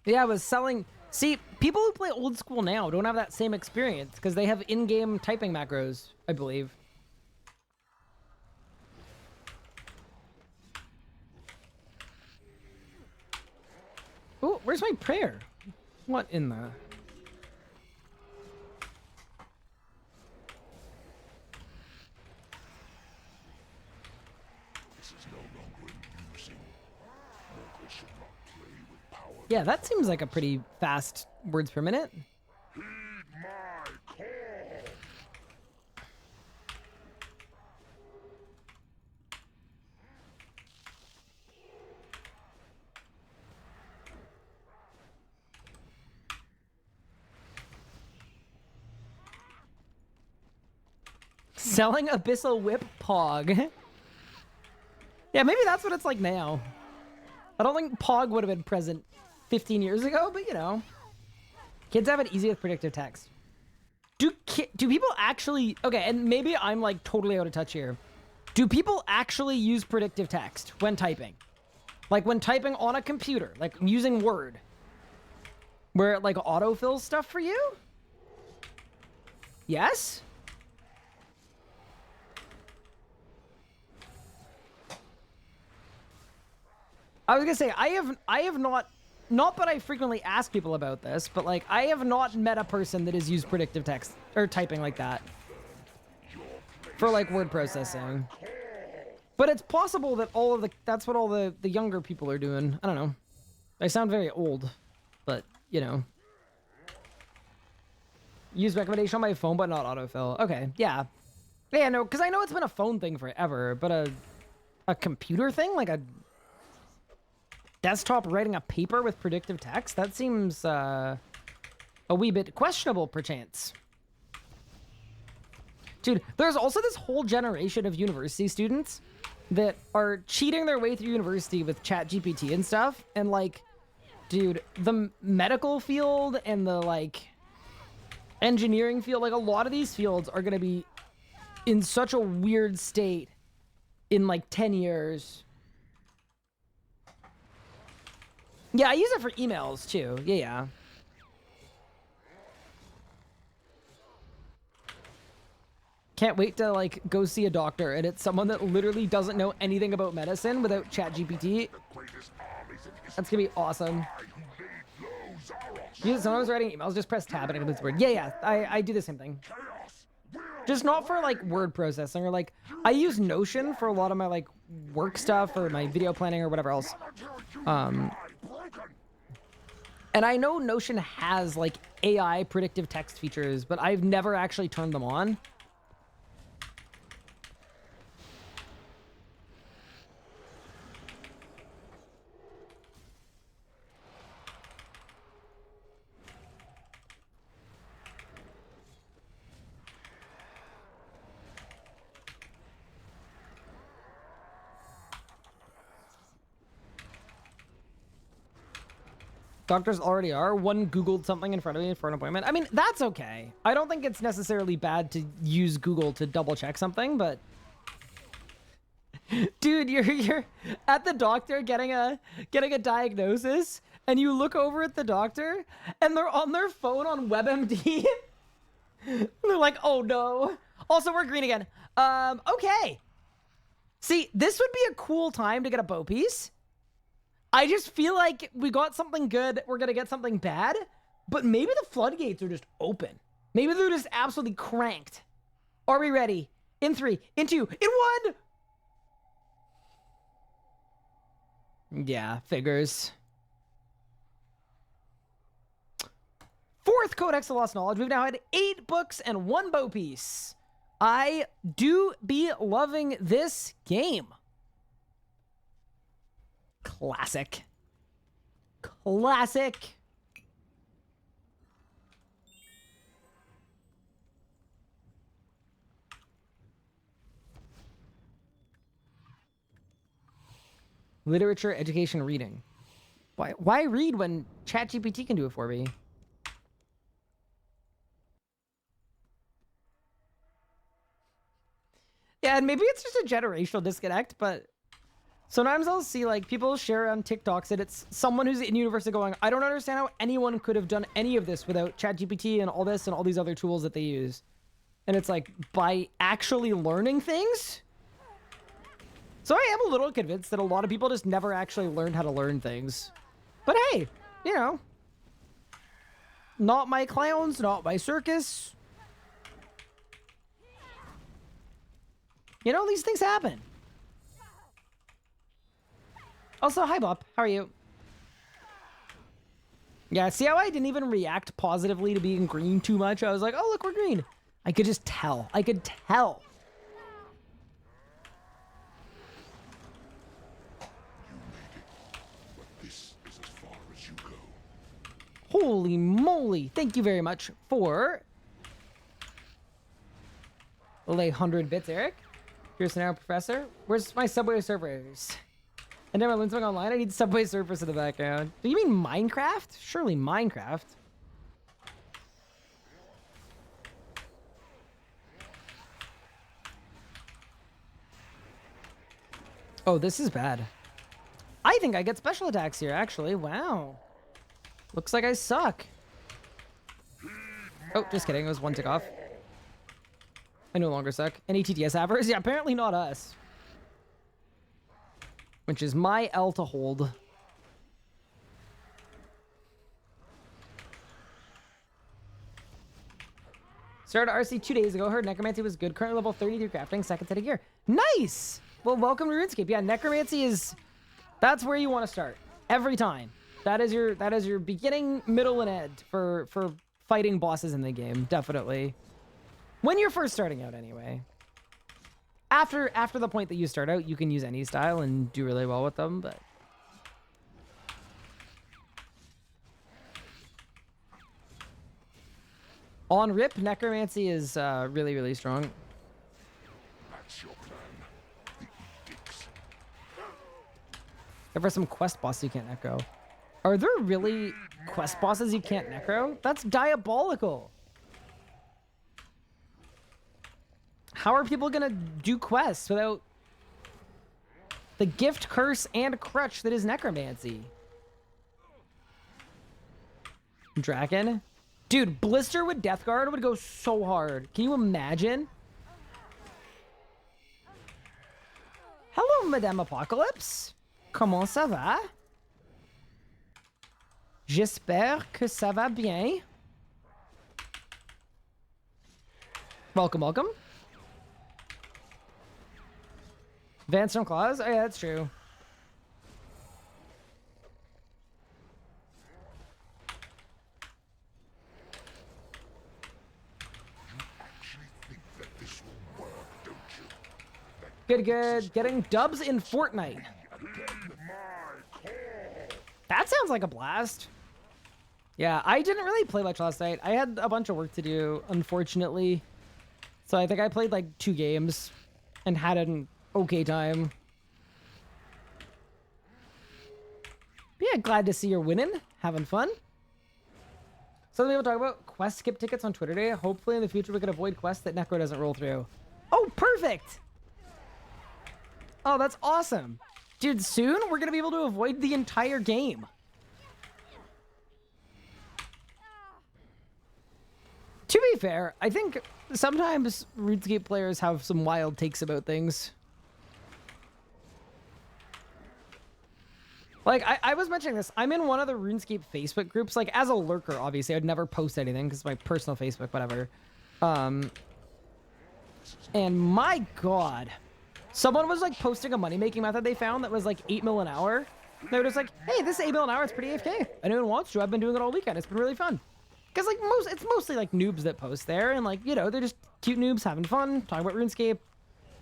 Yeah, I was selling... See, people who play old school now don't have that same experience because they have in-game typing macros, I believe. Oh, where's my prayer? What in the... This is no longer amusing. Mortals should not play with power. Yeah, that seems like a pretty fast words per minute. Heed my call. Selling Abyssal Whip Pog. Yeah, maybe that's what it's like now. I don't think Pog would have been present 15 years ago, but you know. Kids have it easy with predictive text. Do people actually... Okay, and maybe I'm like totally out of touch here. Do people actually use predictive text when typing? Like when typing on a computer, like using Word, where it like autofills stuff for you? Yes? I was gonna say, I have not that I frequently ask people about this, but like, I have not met a person that has used predictive text or typing like that for like word processing. But it's possible that that's what all the younger people are doing. I don't know. I sound very old, but you know. Use recommendation on my phone, but not autofill. Okay, yeah. Yeah, no, because I know it's been a phone thing forever, but a computer thing, like a desktop writing a paper with predictive text? That seems a wee bit questionable, perchance. Dude, there's also this whole generation of university students that are cheating their way through university with ChatGPT and stuff, and like dude, the medical field and the like engineering field, like a lot of these fields are gonna be in such a weird state in like 10 years. Yeah, I use it for emails too. Yeah. Can't wait to like go see a doctor, and it's someone that literally doesn't know anything about medicine without ChatGPT. That's gonna be awesome. Use sometimes writing emails, just press tab and it completes the word. Yeah, I do the same thing. Just not for like word processing or like I use Notion for a lot of my like work stuff or my video planning or whatever else. And I know Notion has like AI predictive text features, but I've never actually turned them on. Doctors already are. One Googled something in front of me for an appointment. I mean, that's okay. I don't think it's necessarily bad to use Google to double check something, but dude, you're at the doctor getting a diagnosis, and you look over at the doctor, and they're on their phone on WebMD. They're like, oh no. Also, we're green again. Okay. See, this would be a cool time to get a bow piece. I just feel like we got something good, we're gonna get something bad, but maybe the floodgates are just open. Maybe they're just absolutely cranked. Are we ready? In 3, in 2, in 1! Yeah, figures. 4th Codex of Lost Knowledge. We've now had 8 books and 1 bow piece. I do be loving this game. Classic. Classic. Literature, education, reading. Why read when ChatGPT can do it for me? Yeah, and maybe it's just a generational disconnect, but sometimes I'll see like people share on TikToks that it's someone who's in university going, I don't understand how anyone could have done any of this without ChatGPT and all this and all these other tools that they use. And it's like, by actually learning things? So I am a little convinced that a lot of people just never actually learned how to learn things. But hey, you know, not my clowns, not my circus. You know, these things happen. Also, hi, Bob. How are you? Yeah, see how I didn't even react positively to being green too much? I was like, oh, look, we're green. I could just tell. I could tell. You made it, but this is as far as you go. Holy moly. Thank you very much for the 100 bits, Eric. Here's now, Professor. Where's my Subway servers? I never learned something online. I need Subway surfers in the background. Do you mean Minecraft? Surely Minecraft. Oh, this is bad. I think I get special attacks here, actually. Wow. Looks like I suck. Oh, just kidding. It was 1 tick off. I no longer suck. Any TTS havers? Yeah, apparently not us. Which is my L to hold. Started RC 2 days ago. Heard Necromancy was good. Currently level 32 crafting. Second set of gear. Nice! Well, welcome to RuneScape. Yeah, Necromancy is... That's where you want to start. Every time. That is your beginning, middle, and end for fighting bosses in the game. Definitely. When you're first starting out, anyway. After the point that you start out, you can use any style and do really well with them, but... On rip, Necromancy is really, really strong. That's your plan. The edicts. If for some quest boss, you can't echo. Are there really quest bosses you can't necro? That's diabolical. How are people gonna do quests without the gift, curse, and crutch that is necromancy? Draken? Dude, Blister with Death Guard would go so hard. Can you imagine? Hello, Madame Apocalypse. Comment ça va? J'espère que ça va bien. Welcome, welcome. Vanstone Claws? Oh, yeah, that's true. Good, good. Getting dubs in Fortnite. That sounds like a blast. Yeah, I didn't really play much last night. I had a bunch of work to do, unfortunately. So I think I played like 2 games and had an okay time. But yeah, glad to see you're winning, having fun. Something we'll talk about, quest skip tickets on Twitter Day. Hopefully in the future we can avoid quests that Necro doesn't roll through. Oh, perfect! Oh, that's awesome. Dude, soon we're going to be able to avoid the entire game. To be fair, I think sometimes RuneScape players have some wild takes about things. Like, I was mentioning this. I'm in one of the RuneScape Facebook groups, like, as a lurker, obviously. I'd never post anything because it's my personal Facebook, whatever. And my God, someone was, like, posting a money-making method they found that was, like, 8 mil an hour. They were just like, hey, this 8 mil an hour, it's pretty AFK. Anyone wants to? I've been doing it all weekend. It's been really fun. Because, like, it's mostly, like, noobs that post there. And, like, you know, they're just cute noobs having fun, talking about RuneScape,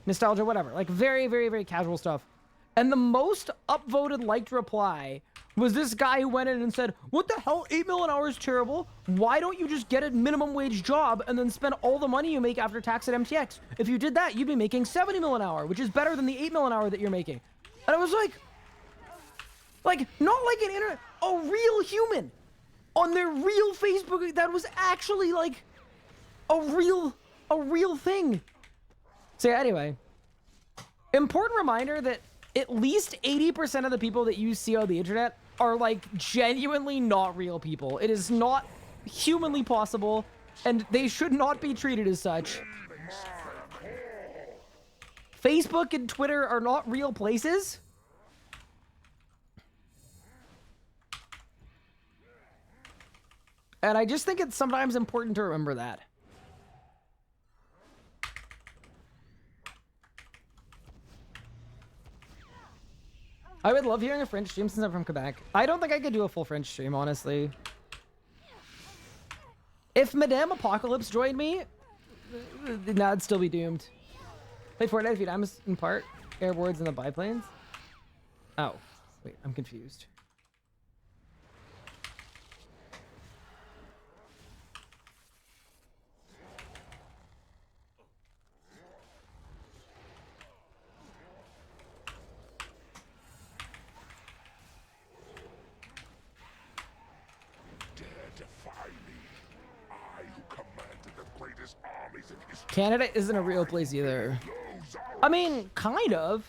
nostalgia, whatever. Like, very, very, very casual stuff. And the most upvoted liked reply was this guy who went in and said, what the hell, 8 mil an hour is terrible. Why don't you just get a minimum wage job and then spend all the money you make after tax at MTX? If you did that, you'd be making 70 mil an hour, which is better than the 8 mil an hour that you're making. And I was like, not like an internet, a real human on their real Facebook that was actually like a real thing. So yeah, anyway, important reminder that at least 80% of the people that you see on the internet are like genuinely not real people. It is not humanly possible, and they should not be treated as such. Facebook and Twitter are not real places. And I just think it's sometimes important to remember that. I would love hearing a French stream since I'm from Quebec. I don't think I could do a full French stream, honestly. If Madame Apocalypse joined me, then I'd still be doomed. Play Fortnite a few times in part. Airboards and the biplanes. Oh, wait, I'm confused. Canada isn't a real place either. I mean, kind of.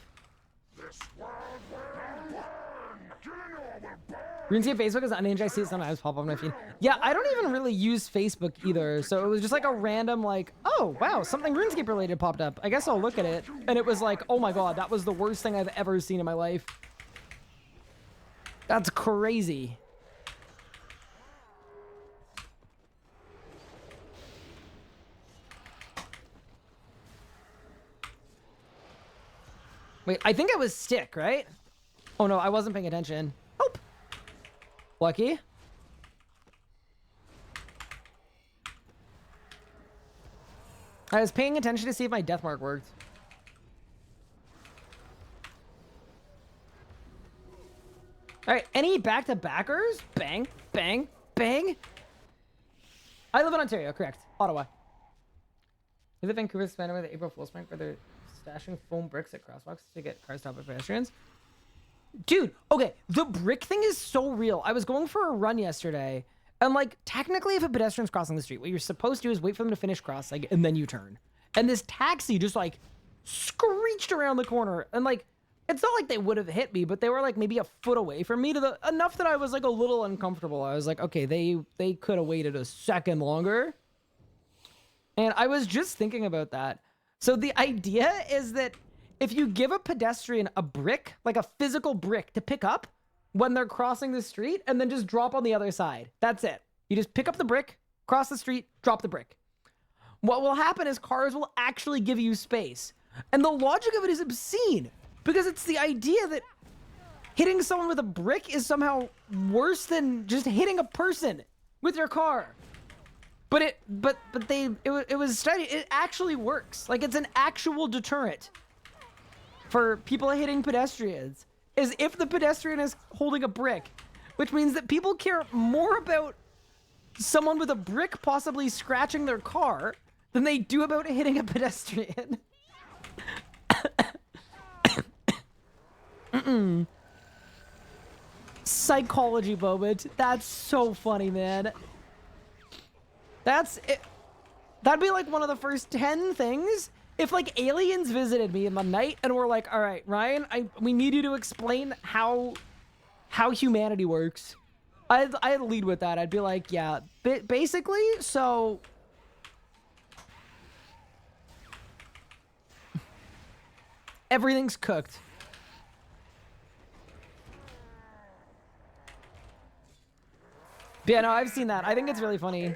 RuneScape Facebook is unhinged. I see it sometimes pop up on my feed. Yeah, I don't even really use Facebook either. So it was just like a random like, oh, wow, something RuneScape related popped up. I guess I'll look at it. And it was like, oh my God, that was the worst thing I've ever seen in my life. That's crazy. Wait, I think it was stick, right? Oh no, I wasn't paying attention. Oh! Lucky. I was paying attention to see if my death mark worked. Alright, any back-to-backers? Bang, bang, bang. I live in Ontario, correct. Ottawa. Is it Vancouver spending with the April Fool's prank where they're stashing foam bricks at crosswalks to get cars stopped by pedestrians? Dude, okay, the brick thing is so real. I was going for a run yesterday, and like technically if a pedestrian's crossing the street, what you're supposed to do is wait for them to finish crossing and then you turn. And this taxi just like screeched around the corner, and like it's not like they would have hit me, but they were like maybe a foot away from me to the enough that I was like a little uncomfortable. I was like, okay, they could have waited a second longer. And I was just thinking about that. So the idea is that if you give a pedestrian a brick, like a physical brick to pick up when they're crossing the street, and then just drop on the other side. That's it. You just pick up the brick, cross the street, drop the brick. What will happen is cars will actually give you space. And the logic of it is obscene, because it's the idea that hitting someone with a brick is somehow worse than just hitting a person with your car. But it was studied. It actually works. Like, it's an actual deterrent for people hitting pedestrians, is if the pedestrian is holding a brick, which means that people care more about someone with a brick possibly scratching their car than they do about hitting a pedestrian. Psychology moment. That's so funny, man. That's it. That'd be like one of the first 10 things if like aliens visited me in the night and were like, all right, Ryan, we need you to explain how humanity works. I'd lead with that. I'd be like, yeah, basically, so everything's cooked. But yeah, no, I've seen that. I think it's really funny.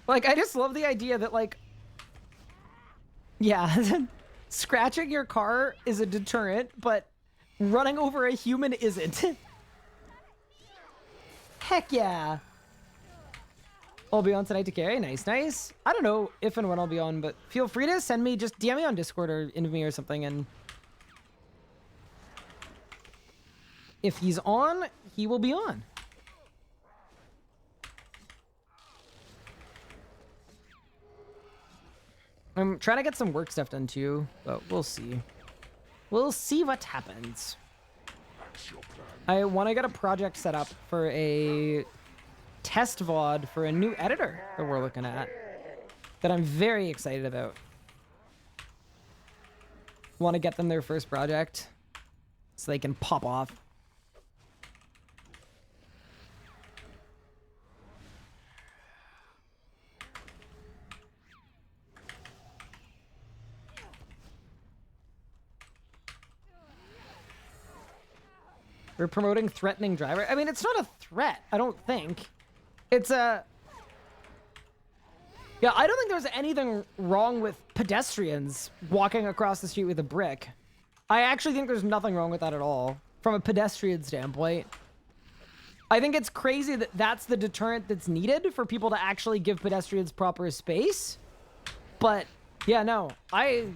Like, I just love the idea that, like, yeah, scratching your car is a deterrent, but running over a human isn't. Heck yeah. I'll be on tonight to carry. Nice, nice. I don't know if and when I'll be on, but feel free to send me, just DM me on Discord or into me or something, and if he's on, he will be on. I'm trying to get some work stuff done too, but we'll see. We'll see what happens. I want to get a project set up for a test VOD for a new editor that we're looking at that I'm very excited about. Want to get them their first project so they can pop off. We're promoting threatening driver. I mean, it's not a threat, I don't think. It's a... Yeah, I don't think there's anything wrong with pedestrians walking across the street with a brick. I actually think there's nothing wrong with that at all, from a pedestrian standpoint. I think it's crazy that that's the deterrent that's needed for people to actually give pedestrians proper space. But, yeah, no, I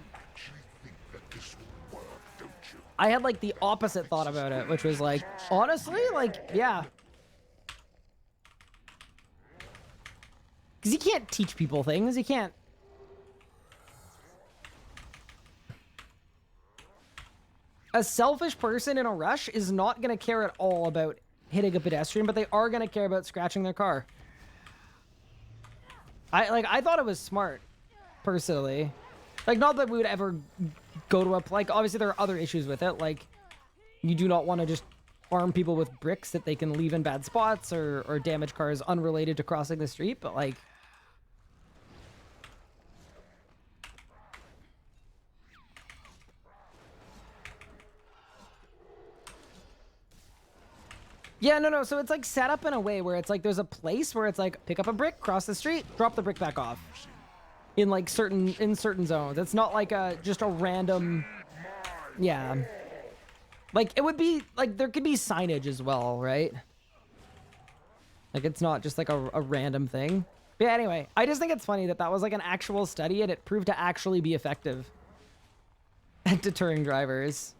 had, like, the opposite thought about it, which was, like, honestly, like, yeah. Because you can't teach people things. You can't. A selfish person in a rush is not going to care at all about hitting a pedestrian, but they are going to care about scratching their car. I thought it was smart, personally. Like, not that we would ever go to a... Like, obviously there are other issues with it. Like, you do not want to just arm people with bricks that they can leave in bad spots or damage cars unrelated to crossing the street. But, like... Yeah, no. So it's, like, set up in a way where it's, like, there's a place where it's, like, pick up a brick, cross the street, drop the brick back off. In, like, certain zones. It's not like just a random... Yeah. Like, it would be... Like, there could be signage as well, right? Like, it's not just, like, a random thing. But yeah, anyway. I just think it's funny that that was, like, an actual study, and it proved to actually be effective at deterring drivers.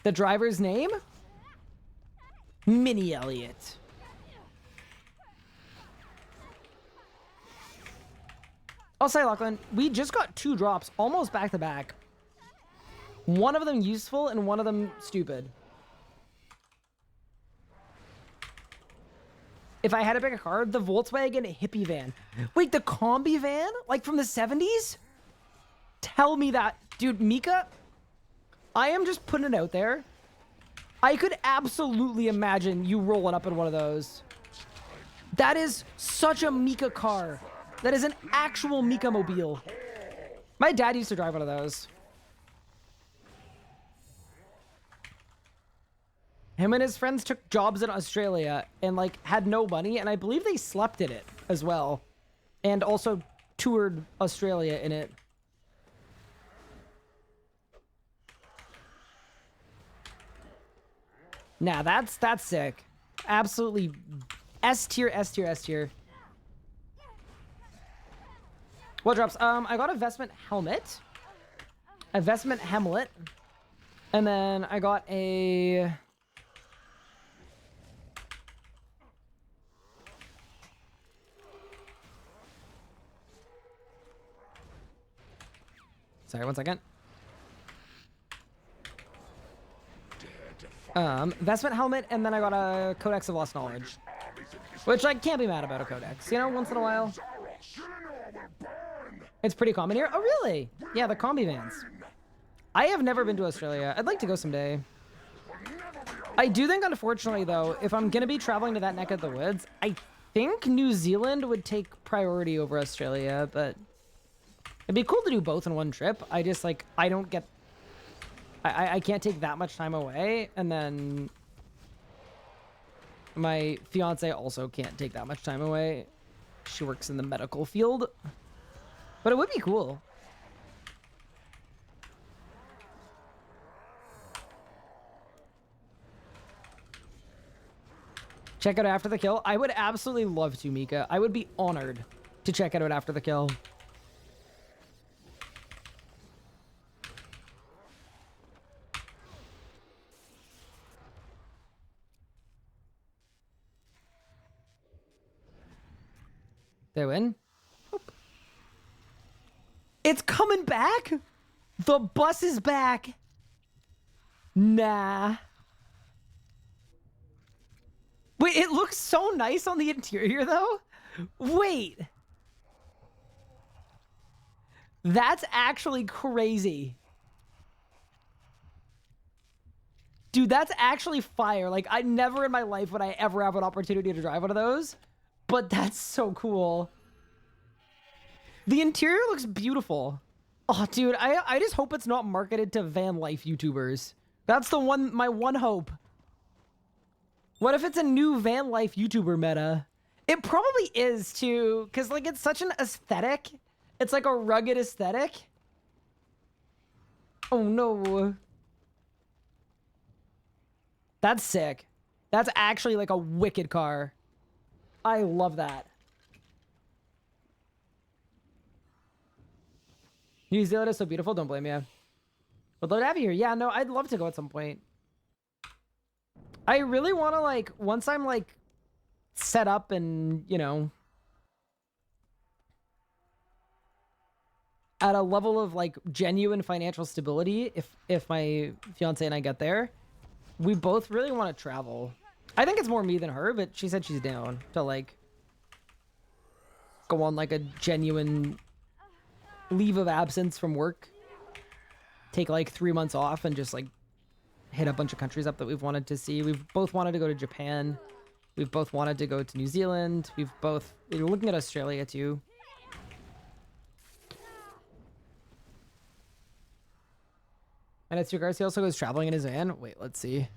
The driver's name? Mini Elliot. I'll say, Lachlan, we just got 2 drops almost back to back. One of them useful and one of them stupid. If I had to pick a car, the Volkswagen hippie van. Wait, the combi van? Like from the 70s? Tell me that. Dude, Mika, I am just putting it out there. I could absolutely imagine you rolling up in one of those. That is such a Mika car. That is an actual Mika mobile. My dad used to drive one of those. Him and his friends took jobs in Australia and like had no money, and I believe they slept in it as well. And also toured Australia in it. Nah, that's sick. Absolutely S tier, S tier, S tier. What drops? I got a Vestment helmet. A Vestment Hemlet. And then I got a... Sorry, 1 second. Vestment helmet, and then I got a Codex of Lost Knowledge. Which I can't be mad about a Codex. You know, once in a while. It's pretty common here. Oh, really? Yeah, the combi vans. I have never been to Australia. I'd like to go someday. I do think, unfortunately, though, if I'm going to be traveling to that neck of the woods, I think New Zealand would take priority over Australia, but it'd be cool to do both in one trip. I just, like, I don't get... I can't take that much time away, and then my fiance also can't take that much time away. She works in the medical field, but it would be cool. Check out After the Kill. I would absolutely love to, Mika. I would be honored to check it out After the Kill. They win. Oop. It's coming back? The bus is back. Nah. Wait, it looks so nice on the interior, though. Wait. That's actually crazy. Dude, that's actually fire. Like, I never in my life would I ever have an opportunity to drive one of those. But that's so cool. The interior looks beautiful. Oh, dude, I just hope it's not marketed to van life YouTubers. That's my one hope. What if it's a new van life YouTuber meta? It probably is too, because like it's such an aesthetic. It's like a rugged aesthetic. Oh no. That's sick. That's actually like a wicked car. I love that. New Zealand is so beautiful. Don't blame you. Would love to have you here. Yeah, no, I'd love to go at some point. I really want to, like, once I'm, like, set up and, you know, at a level of, like, genuine financial stability, if my fiance and I get there, we both really want to travel. I think it's more me than her, but she said she's down to, like, go on, like, a genuine leave of absence from work. Take, like, 3 months off and just, like, hit a bunch of countries up that we've wanted to see. We've both wanted to go to Japan. We've both wanted to go to New Zealand. We're looking at Australia, too. And it's regards, he also goes traveling in his van. Wait, let's see.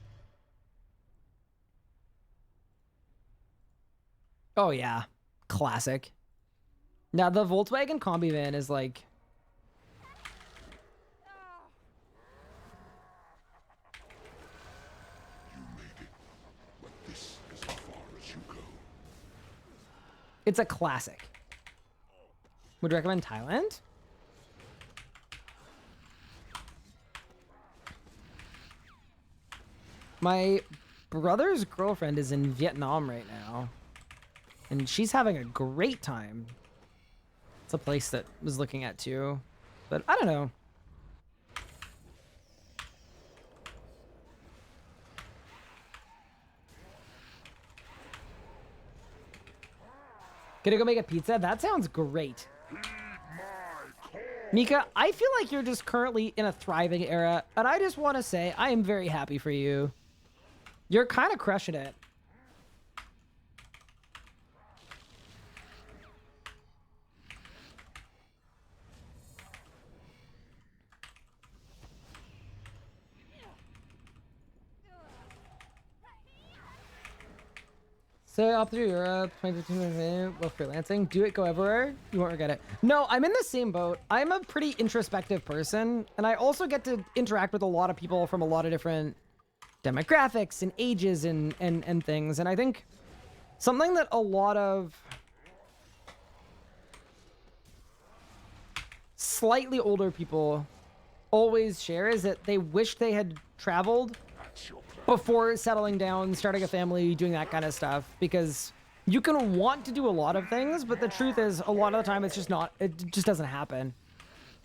Oh, yeah. Classic. Now, the Volkswagen Combi van is like... You made it, but this is as far as you go. It's a classic. Would you recommend Thailand? My brother's girlfriend is in Vietnam right now. And she's having a great time. It's a place that I was looking at too, but I don't know. Gonna go make a pizza? That sounds great. Mika, I feel like you're just currently in a thriving era, and I just want to say I am very happy for you. You're kind of crushing it. So up through Europe, 2015, well, freelancing. Do it, go everywhere. You won't regret it. No, I'm in the same boat. I'm a pretty introspective person, and I also get to interact with a lot of people from a lot of different demographics and ages and things. And I think something that a lot of slightly older people always share is that they wish they had traveled before settling down, starting a family, doing that kind of stuff, because you can want to do a lot of things, but the truth is a lot of the time it just doesn't happen.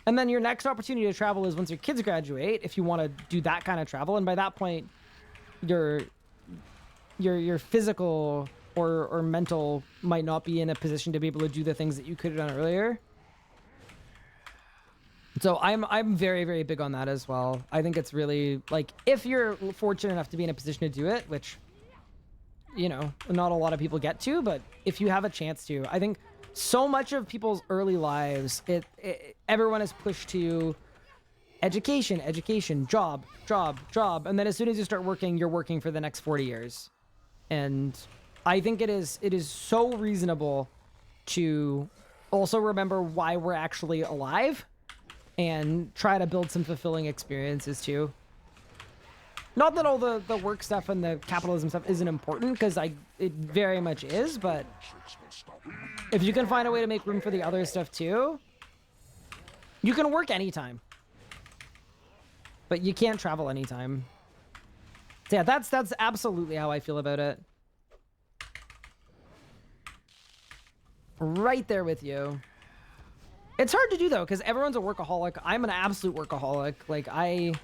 And then your next opportunity to travel is once your kids graduate, if you want to do that kind of travel, and by that point your physical or mental might not be in a position to be able to do the things that you could have done earlier. So I'm very, very big on that as well. I think it's really, like, if you're fortunate enough to be in a position to do it, which, you know, not a lot of people get to, but if you have a chance to, I think so much of people's early lives, everyone is pushed to education, job. And then as soon as you start working, you're working for the next 40 years. And I think it is so reasonable to also remember why we're actually alive and try to build some fulfilling experiences too. Not that all the work stuff and the capitalism stuff isn't important, because it very much is, but if you can find a way to make room for the other stuff too, you can work anytime. But you can't travel anytime. So yeah, that's absolutely how I feel about it. Right there with you. It's hard to do though, because everyone's a workaholic. I'm an absolute workaholic. Like I'd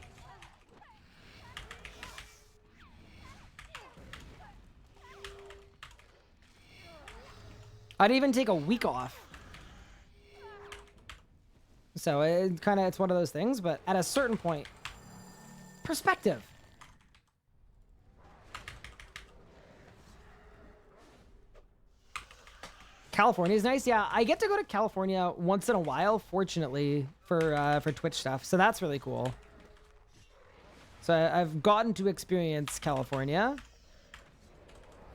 even take a week off. So it's one of those things, but at a certain point, perspective. California is nice. Yeah, I get to go to California once in a while, fortunately, for Twitch stuff. So that's really cool. So I've gotten to experience California.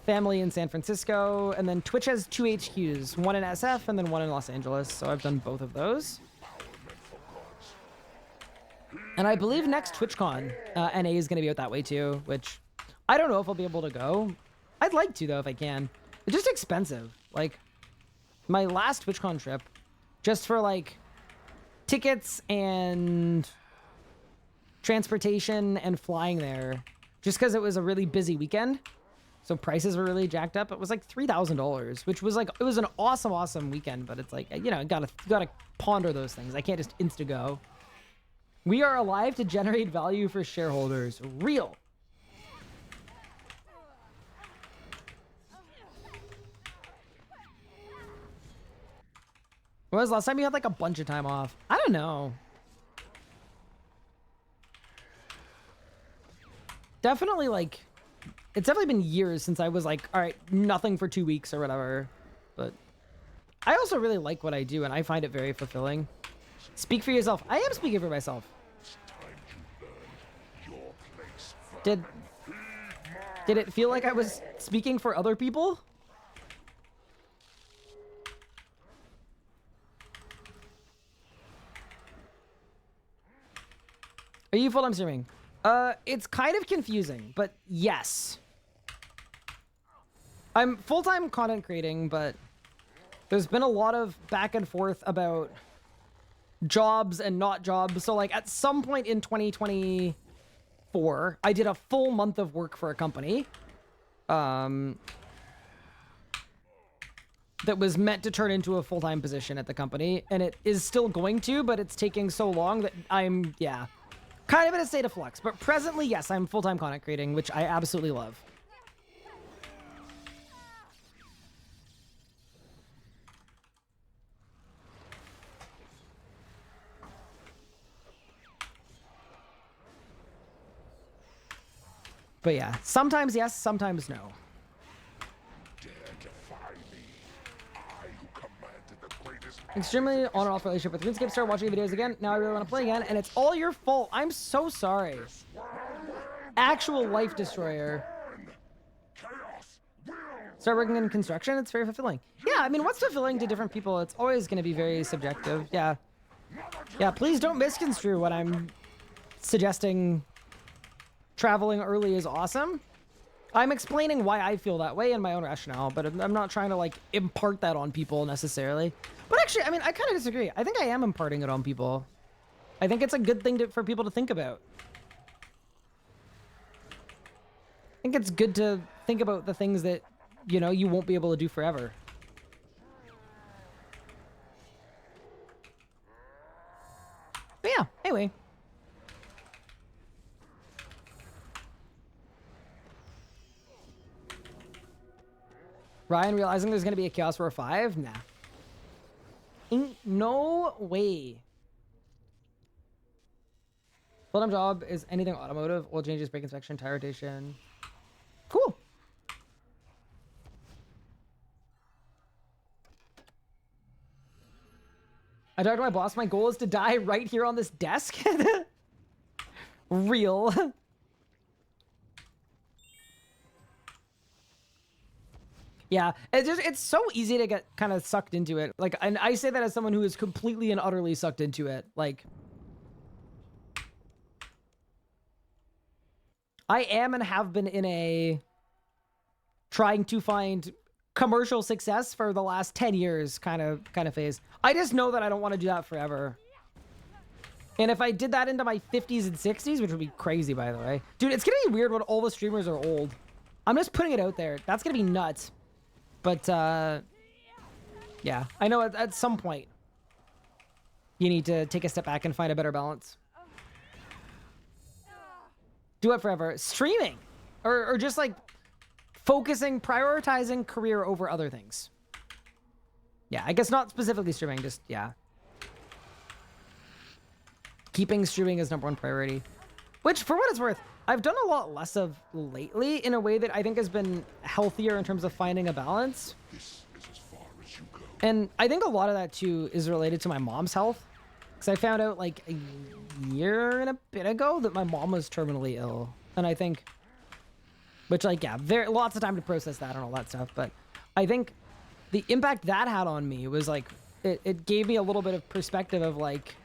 Family in San Francisco, and then Twitch has 2 HQs, one in SF and then one in Los Angeles. So I've done both of those. And I believe next TwitchCon, NA is going to be out that way too, which I don't know if I'll be able to go. I'd like to though if I can. It's just expensive. Like, my last TwitchCon trip, just for like tickets and transportation and flying there, just because it was a really busy weekend, so prices were really jacked up. It was like $3,000, which was like, it was an awesome weekend, but it's like, you know, gotta ponder those things. I can't just insta go. We are alive to generate value for shareholders. Real. When was the last time you had like a bunch of time off? I don't know. Definitely like, it's definitely been years since I was like, all right, nothing for 2 weeks or whatever. But I also really like what I do and I find it very fulfilling. Speak for yourself. I am speaking for myself. Did it feel like I was speaking for other people? Are you full-time streaming? It's kind of confusing, but yes. I'm full-time content creating, but there's been a lot of back and forth about jobs and not jobs. So like at some point in 2024, I did a full month of work for a company. that was meant to turn into a full-time position at the company, and it is still going to, but it's taking so long that I'm, yeah, kind of in a state of flux. But presently, yes, I'm full-time content creating, which I absolutely love. But yeah, sometimes yes, sometimes no. Extremely on and off relationship with RuneScape. Started watching videos again. Now I really want to play again, and it's all your fault. I'm so sorry. Actual life destroyer. Start working in construction. It's very fulfilling. Yeah, I mean, what's fulfilling to different people? It's always going to be very subjective. Yeah. Yeah, please don't misconstrue what I'm suggesting. Traveling early is awesome. I'm explaining why I feel that way in my own rationale, but I'm not trying to like impart that on people necessarily. But actually, I mean, I kind of disagree. I think I am imparting it on people. I think it's a good thing for people to think about. I think it's good to think about the things that, you know, you won't be able to do forever. But yeah, anyway. Ryan realizing there's going to be a Chaos War 5? Nah. Ain't no way. Full-time job is anything automotive. Oil changes, brake inspection, tire rotation. Cool. I talked to my boss. My goal is to die right here on this desk. Real. Yeah, it's so easy to get kind of sucked into it. Like, and I say that as someone who is completely and utterly sucked into it. Like, I am and have been in a trying to find commercial success for the last 10 years kind of phase. I just know that I don't want to do that forever. And if I did that into my 50s and 60s, which would be crazy, by the way. Dude, it's going to be weird when all the streamers are old. I'm just putting it out there. That's going to be nuts. But, yeah, I know at some point you need to take a step back and find a better balance. Do it forever. Streaming! Or just, like, focusing, prioritizing career over other things. Yeah, I guess not specifically streaming, just, yeah. Keeping streaming as #1 priority. Which, for what it's worth, I've done a lot less of lately in a way that I think has been healthier in terms of finding a balance. This is as far as you go. And I think a lot of that, too, is related to my mom's health. Because I found out, like, a year and a bit ago that my mom was terminally ill. And I think... Which, like, yeah, lots of time to process that and all that stuff. But I think the impact that had on me was, like... It gave me a little bit of perspective of, like...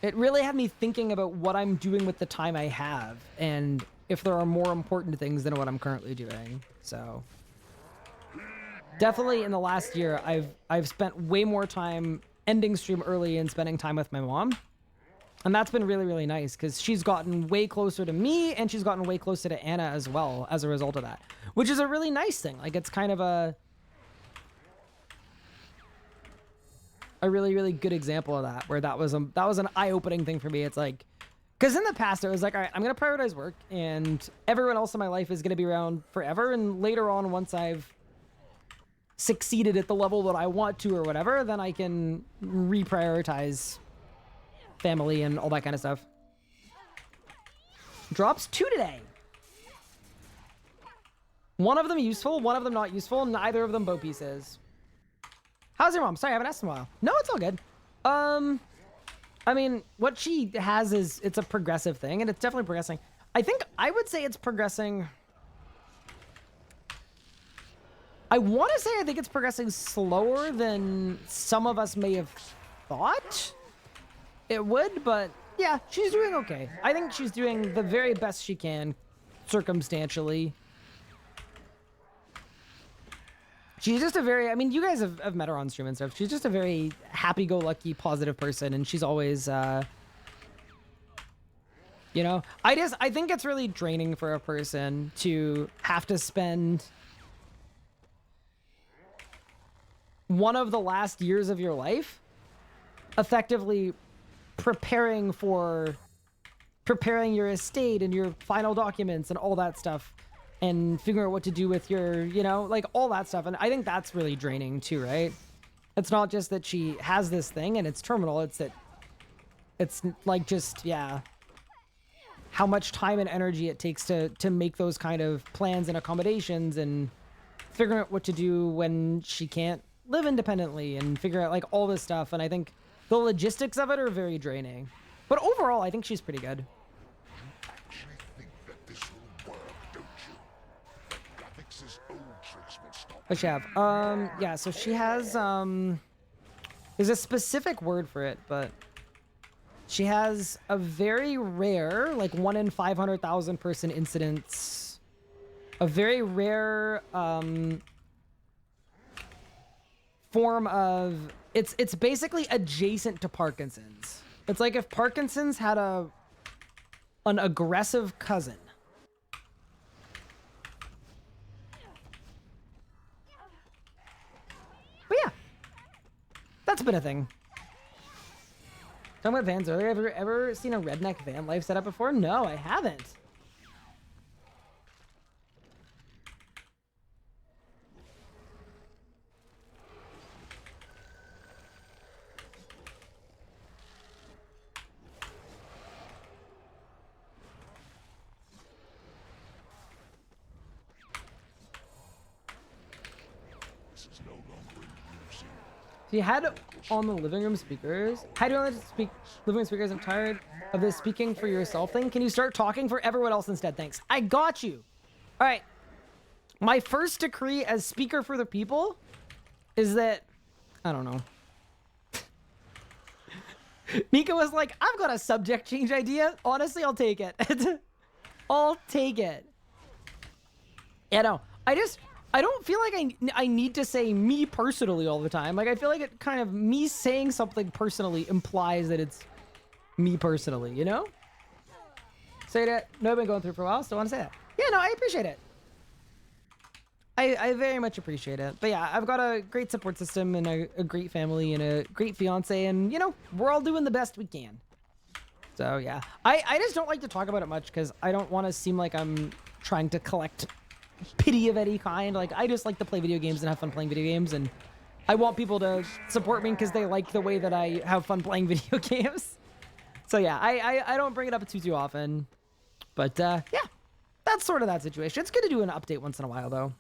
It really had me thinking about what I'm doing with the time I have, and if there are more important things than what I'm currently doing. So, definitely in the last year, I've spent way more time ending stream early and spending time with my mom, and that's been really, really nice because she's gotten way closer to me, and she's gotten way closer to Anna as well as a result of that, which is a really nice thing. Like, it's kind of a really, really good example of that, where that was an eye-opening thing for me. It's like, because in the past it was like, all right, I'm gonna prioritize work, and everyone else in my life is gonna be around forever, and later on, once I've succeeded at the level that I want to or whatever, then I can reprioritize family and all that kind of stuff. Drops 2 today. One of them useful, one of them not useful, neither of them bow pieces. How's your mom? Sorry, I haven't asked in a while. No, it's all good. I mean, what she has is, it's a progressive thing, and it's definitely progressing. I think I would say it's progressing. I want to say I think it's progressing slower than some of us may have thought it would, but yeah, she's doing okay. I think she's doing the very best she can, circumstantially. She's just a very, I mean, you guys have met her on stream and stuff. She's just a very happy-go-lucky, positive person, and she's always, You know, I think it's really draining for a person to have to spend one of the last years of your life effectively preparing your estate and your final documents and all that stuff and figuring out what to do with your, you know, like all that stuff. And I think that's really draining too, right? It's not just that she has this thing and it's terminal, it's that it's like just, yeah, how much time and energy it takes to make those kind of plans and accommodations and figuring out what to do when she can't live independently and figure out like all this stuff. And I think the logistics of it are very draining. But overall, I think she's pretty good. Actually think that this will work, don't you? That Gathix's old tricks will stop. What she have? Yeah, so she has, there's a specific word for it, but she has a very rare, like 1 in 500,000 person incidence, a very rare, form of, it's basically adjacent to Parkinson's. It's like if Parkinson's had an aggressive cousin. But yeah, that's been a thing. Talking about vans earlier, have you ever seen a redneck van life setup before? No, I haven't. This is no longer in use. So you had on the living room speakers. How do you want to speak living room speakers? I'm tired of this speaking for yourself thing. Can you start talking for everyone else instead? Thanks. I got you. All right. My first decree as speaker for the people is that, I don't know. Mika was like, I've got a subject change idea. Honestly, I'll take it. I'll take it. Yeah, no. I don't feel like I need to say me personally all the time. Like, I feel like it kind of, me saying something personally implies that it's me personally, you know? Say that. No, I've been going through for a while, still want to say that. Yeah, no, I appreciate it. I very much appreciate it. But yeah, I've got a great support system and a great family and a great fiance, and, you know, we're all doing the best we can. So, yeah. I just don't like to talk about it much because I don't want to seem like I'm trying to collect pity of any kind. Like, I just like to play video games and have fun playing video games, and I want people to support me because they like the way that I have fun playing video games. So yeah, I don't bring it up too often, but yeah, that's sort of that situation. It's good to do an update once in a while though.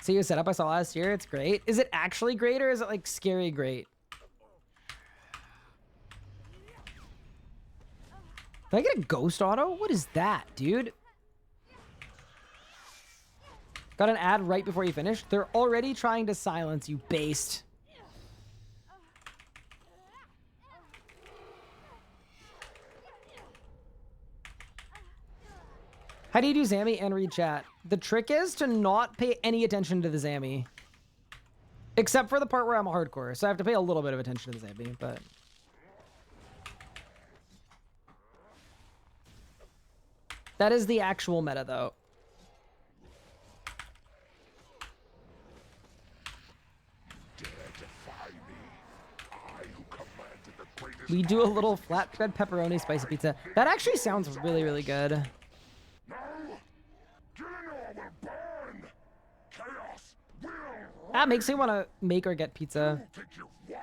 So your setup I saw last year, it's great. Is it actually great or is it like scary great? Did I get a ghost auto? What is that, dude? Got an ad right before you finish. They're already trying to silence you, based. How do you do Zammy and read chat? The trick is to not pay any attention to the Zammy. Except for the part where I'm a hardcore. So I have to pay a little bit of attention to the Zammy, but... that is the actual meta, though. We do a little flatbread pepperoni spicy pizza. That actually sounds really, really good. No! Gillinor will burn! Chaos will That makes me want to make or get pizza. think you've won!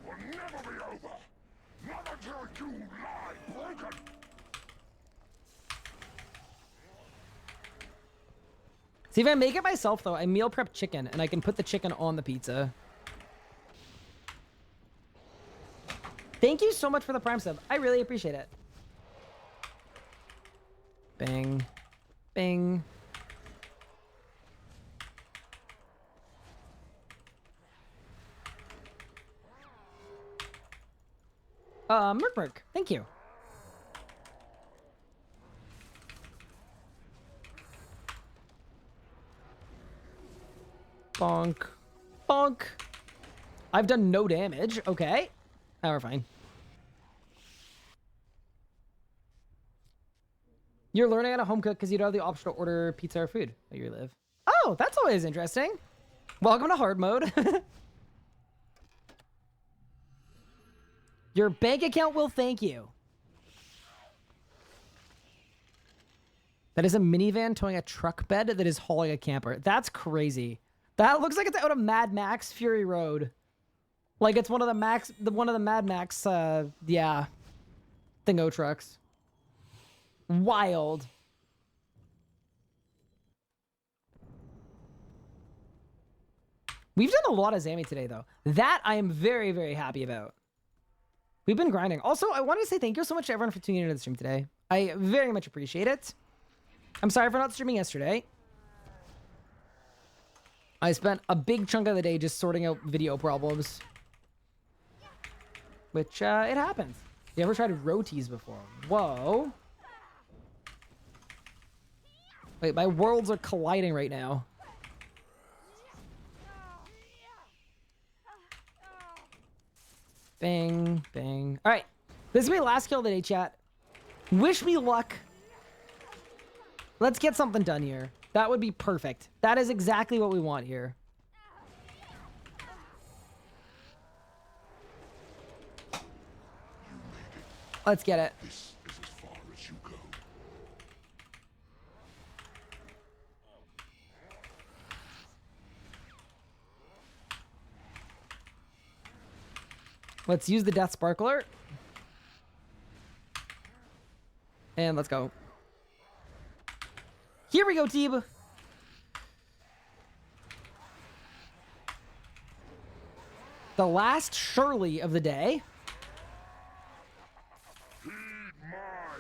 It will never be over! Not until you lie broken! See, if I make it myself, though, I meal prep chicken, and I can put the chicken on the pizza. Thank you so much for the Prime sub. I really appreciate it. Bang. Bang. Merk. Thank you. Bonk. Bonk. I've done no damage. Okay. Now we're fine. You're learning how to home cook because you don't have the option to order pizza or food where you live. Oh, that's always interesting. Welcome to hard mode. Your bank account will thank you. That is a minivan towing a truck bed that is hauling a camper. That's crazy. That looks like it's out of Mad Max Fury Road. Like it's one of the Mad Max, yeah, thingo trucks. Wild. We've done a lot of Zammy today, though. That I am very, very happy about. We've been grinding. Also, I wanted to say thank you so much to everyone for tuning into the stream today. I very much appreciate it. I'm sorry for not streaming yesterday. I spent a big chunk of the day just sorting out video problems. Which, it happens. You ever tried rotis before? Whoa. Wait, my worlds are colliding right now. Bang, bang. All right. This is my last kill of the day, chat. Wish me luck. Let's get something done here. That would be perfect. That is exactly what we want here. Let's get it. This is as far as you go. Let's use the Death Sparkler. And let's go. Here we go, team. The last Shirley of the day. Heed my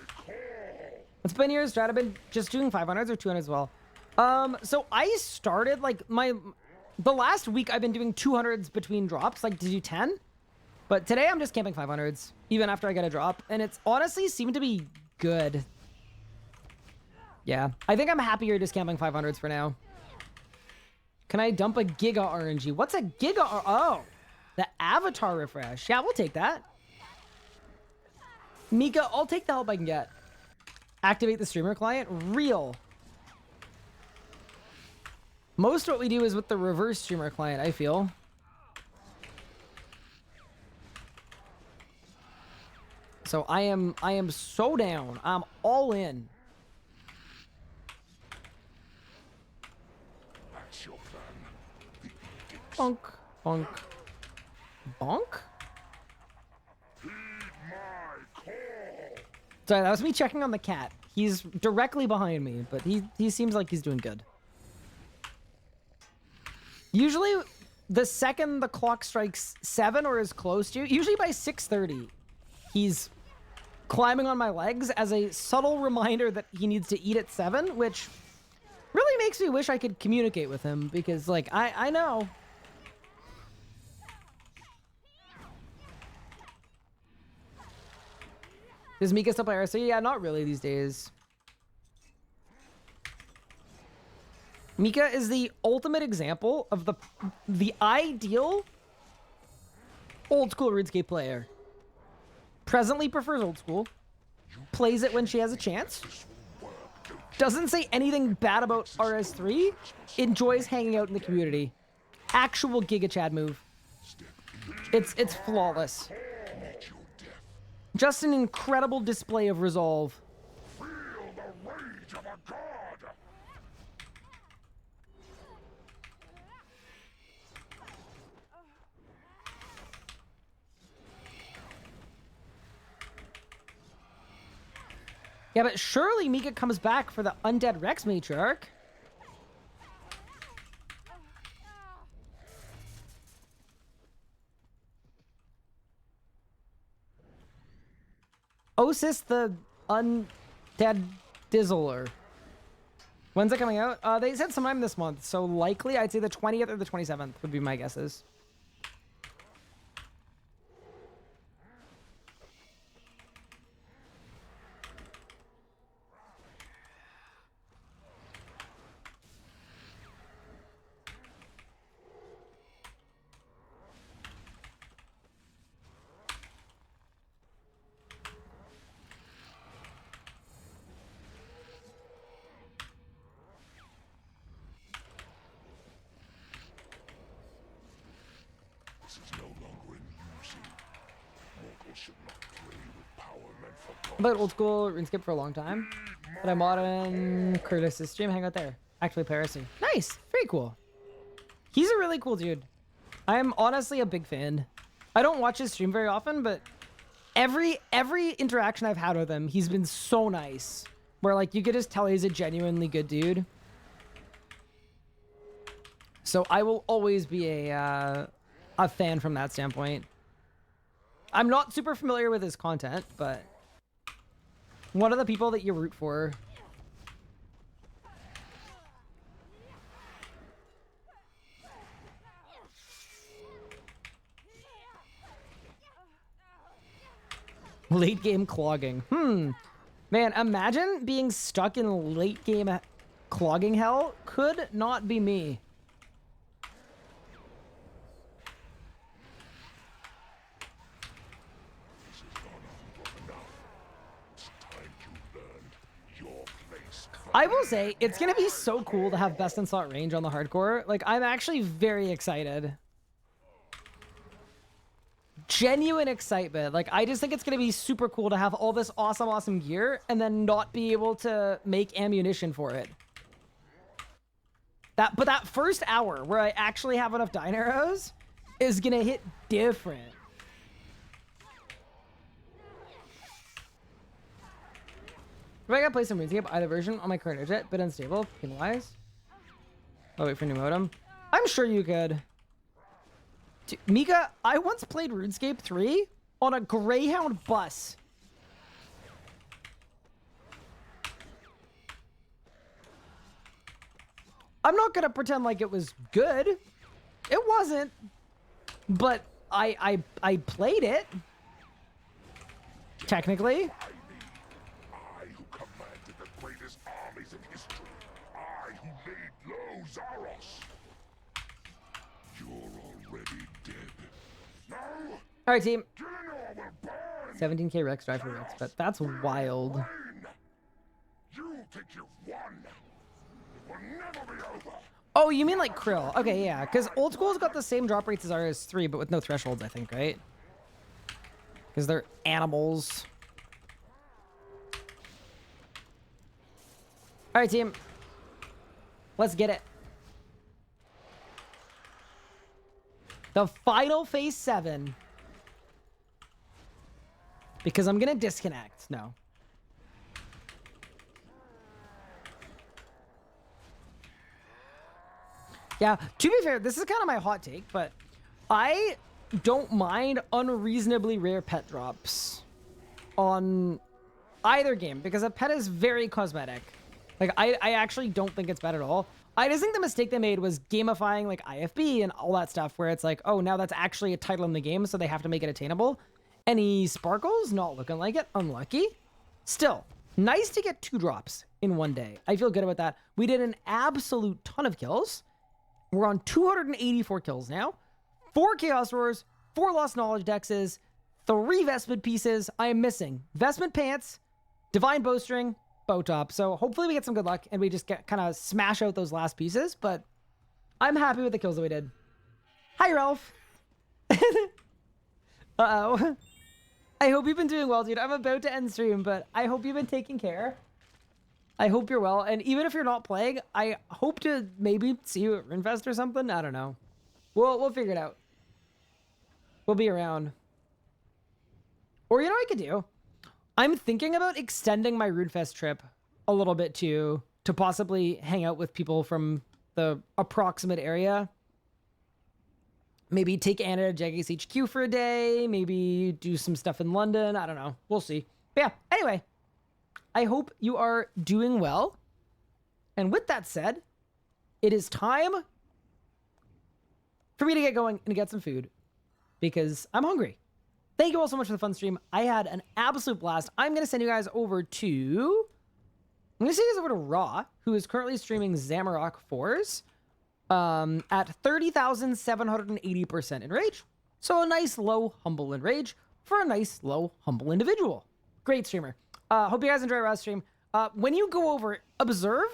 call. What's been your strat? I've been just doing 500s or 200s as well. So I started like the last week I've been doing 200s between drops, like to do 10. But today I'm just camping 500s, even after I get a drop. And it's honestly seemed to be good. Yeah, I think I'm happier just camping 500s for now. Can I dump a Giga RNG? What's a Giga? Oh, the avatar refresh. Yeah, we'll take that. Mika, I'll take the help I can get. Activate the streamer client. Real. Most of what we do is with the reverse streamer client, I feel. So I am so down. I'm all in. That's your plan. Bonk, bonk, bonk. Heed my call. Sorry, that was me checking on the cat. He's directly behind me, but he seems like he's doing good. Usually, the second the clock strikes 7 or is close to, usually by 6:30, he's climbing on my legs as a subtle reminder that he needs to eat at 7, which really makes me wish I could communicate with him because, like, I know. Does Mika still play RSA? Yeah, not really these days. Mika is the ultimate example of the ideal old school RuneScape player. Presently prefers old school. Plays it when she has a chance. Doesn't say anything bad about RS3. Enjoys hanging out in the community. Actual Giga Chad move. It's flawless. Just an incredible display of resolve. Feel the rage of a god. Yeah, but surely Mika comes back for the Undead Rex Matriarch. Osis the Undead Dizzler. When's it coming out? They said sometime this month, so likely I'd say the 20th or the 27th would be my guesses. This is no longer amusing. Mortals should not play with power meant for gods. But old school RuneScape for a long time. But I mod on Curtis's stream. Hang out there. Actually play RC. Nice. Very cool. He's a really cool dude. I'm honestly a big fan. I don't watch his stream very often, but every interaction I've had with him, he's been so nice. Where like you could just tell he's a genuinely good dude. So I will always be a fan from that standpoint. I'm not super familiar with his content, but one of the people that you root for. Late game clogging. Man, imagine being stuck in late game clogging hell. Could not be me. I will say, it's going to be so cool to have best in slot range on the hardcore. Like, I'm actually very excited. Genuine excitement. Like, I just think it's going to be super cool to have all this awesome gear and then not be able to make ammunition for it. But that first hour where I actually have enough dine arrows is going to hit different. If I gotta play some RuneScape, either version on my current internet, bit unstable, ping-wise. Oh, wait for new modem. I'm sure you could. Mika, I once played RuneScape 3 on a Greyhound bus. I'm not gonna pretend like it was good. It wasn't. But I played it. Technically. All right, team. 17k Rex drive for Rex, but that's wild. You think you've won? It will never be over. Oh, you mean like Krill? Okay, yeah, because Old School's got the same drop rates as RS3, but with no thresholds, I think, right? Because they're animals. All right, team. Let's get it. The final phase 7. Because I'm gonna disconnect. No. Yeah, to be fair, this is kind of my hot take, but I don't mind unreasonably rare pet drops on either game because a pet is very cosmetic. Like, I actually don't think it's bad at all. I just think the mistake they made was gamifying like IFB and all that stuff where it's like, oh, now that's actually a title in the game, so they have to make it attainable. Any sparkles? Not looking like it. Unlucky. Still, nice to get 2 drops in one day. I feel good about that. We did an absolute ton of kills. We're on 284 kills now. 4 Chaos Roars, 4 Lost Knowledge Dexes, 3 Vestment pieces. I am missing Vestment Pants, Divine Bowstring, Bow Top. So hopefully we get some good luck and we just get kind of smash out those last pieces. But I'm happy with the kills that we did. Hi, Ralph. Uh-oh. I hope you've been doing well, dude. I'm about to end stream, but I hope you've been taking care. I hope you're well. And even if you're not playing, I hope to maybe see you at RuneFest or something. I don't know. We'll figure it out. We'll be around. Or you know what I could do? I'm thinking about extending my RuneFest trip a little bit to possibly hang out with people from the approximate area. Maybe take Anna to Jagged's HQ for a day. Maybe do some stuff in London. I don't know. We'll see. But yeah, anyway. I hope you are doing well. And with that said, it is time for me to get going and get some food. Because I'm hungry. Thank you all so much for the fun stream. I had an absolute blast. I'm going to send you guys over to... I'm going to send you guys over to Raw, who is currently streaming Zamorak 4s. At 30,780% Enrage. So a nice, low, humble Enrage for a nice, low, humble individual. Great streamer. Hope you guys enjoy Raz stream. When you go over, observe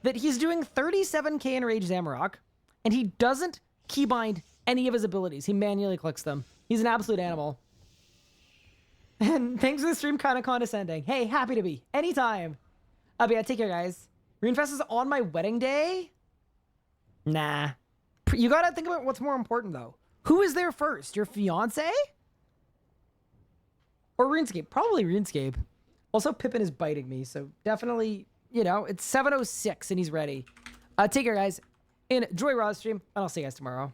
that he's doing 37k Enrage Zamorak, and he doesn't keybind any of his abilities. He manually clicks them. He's an absolute animal. And thanks for the stream, kind of condescending. Hey, happy to be. Anytime. But yeah, take care, guys. Runefest is on my wedding day? Nah. You gotta think about what's more important, though. Who is there first? Your fiance? Or RuneScape? Probably RuneScape. Also, Pippin is biting me, so definitely, you know, it's 7:06 and he's ready. Take care, guys. Enjoy Raw's stream, and I'll see you guys tomorrow.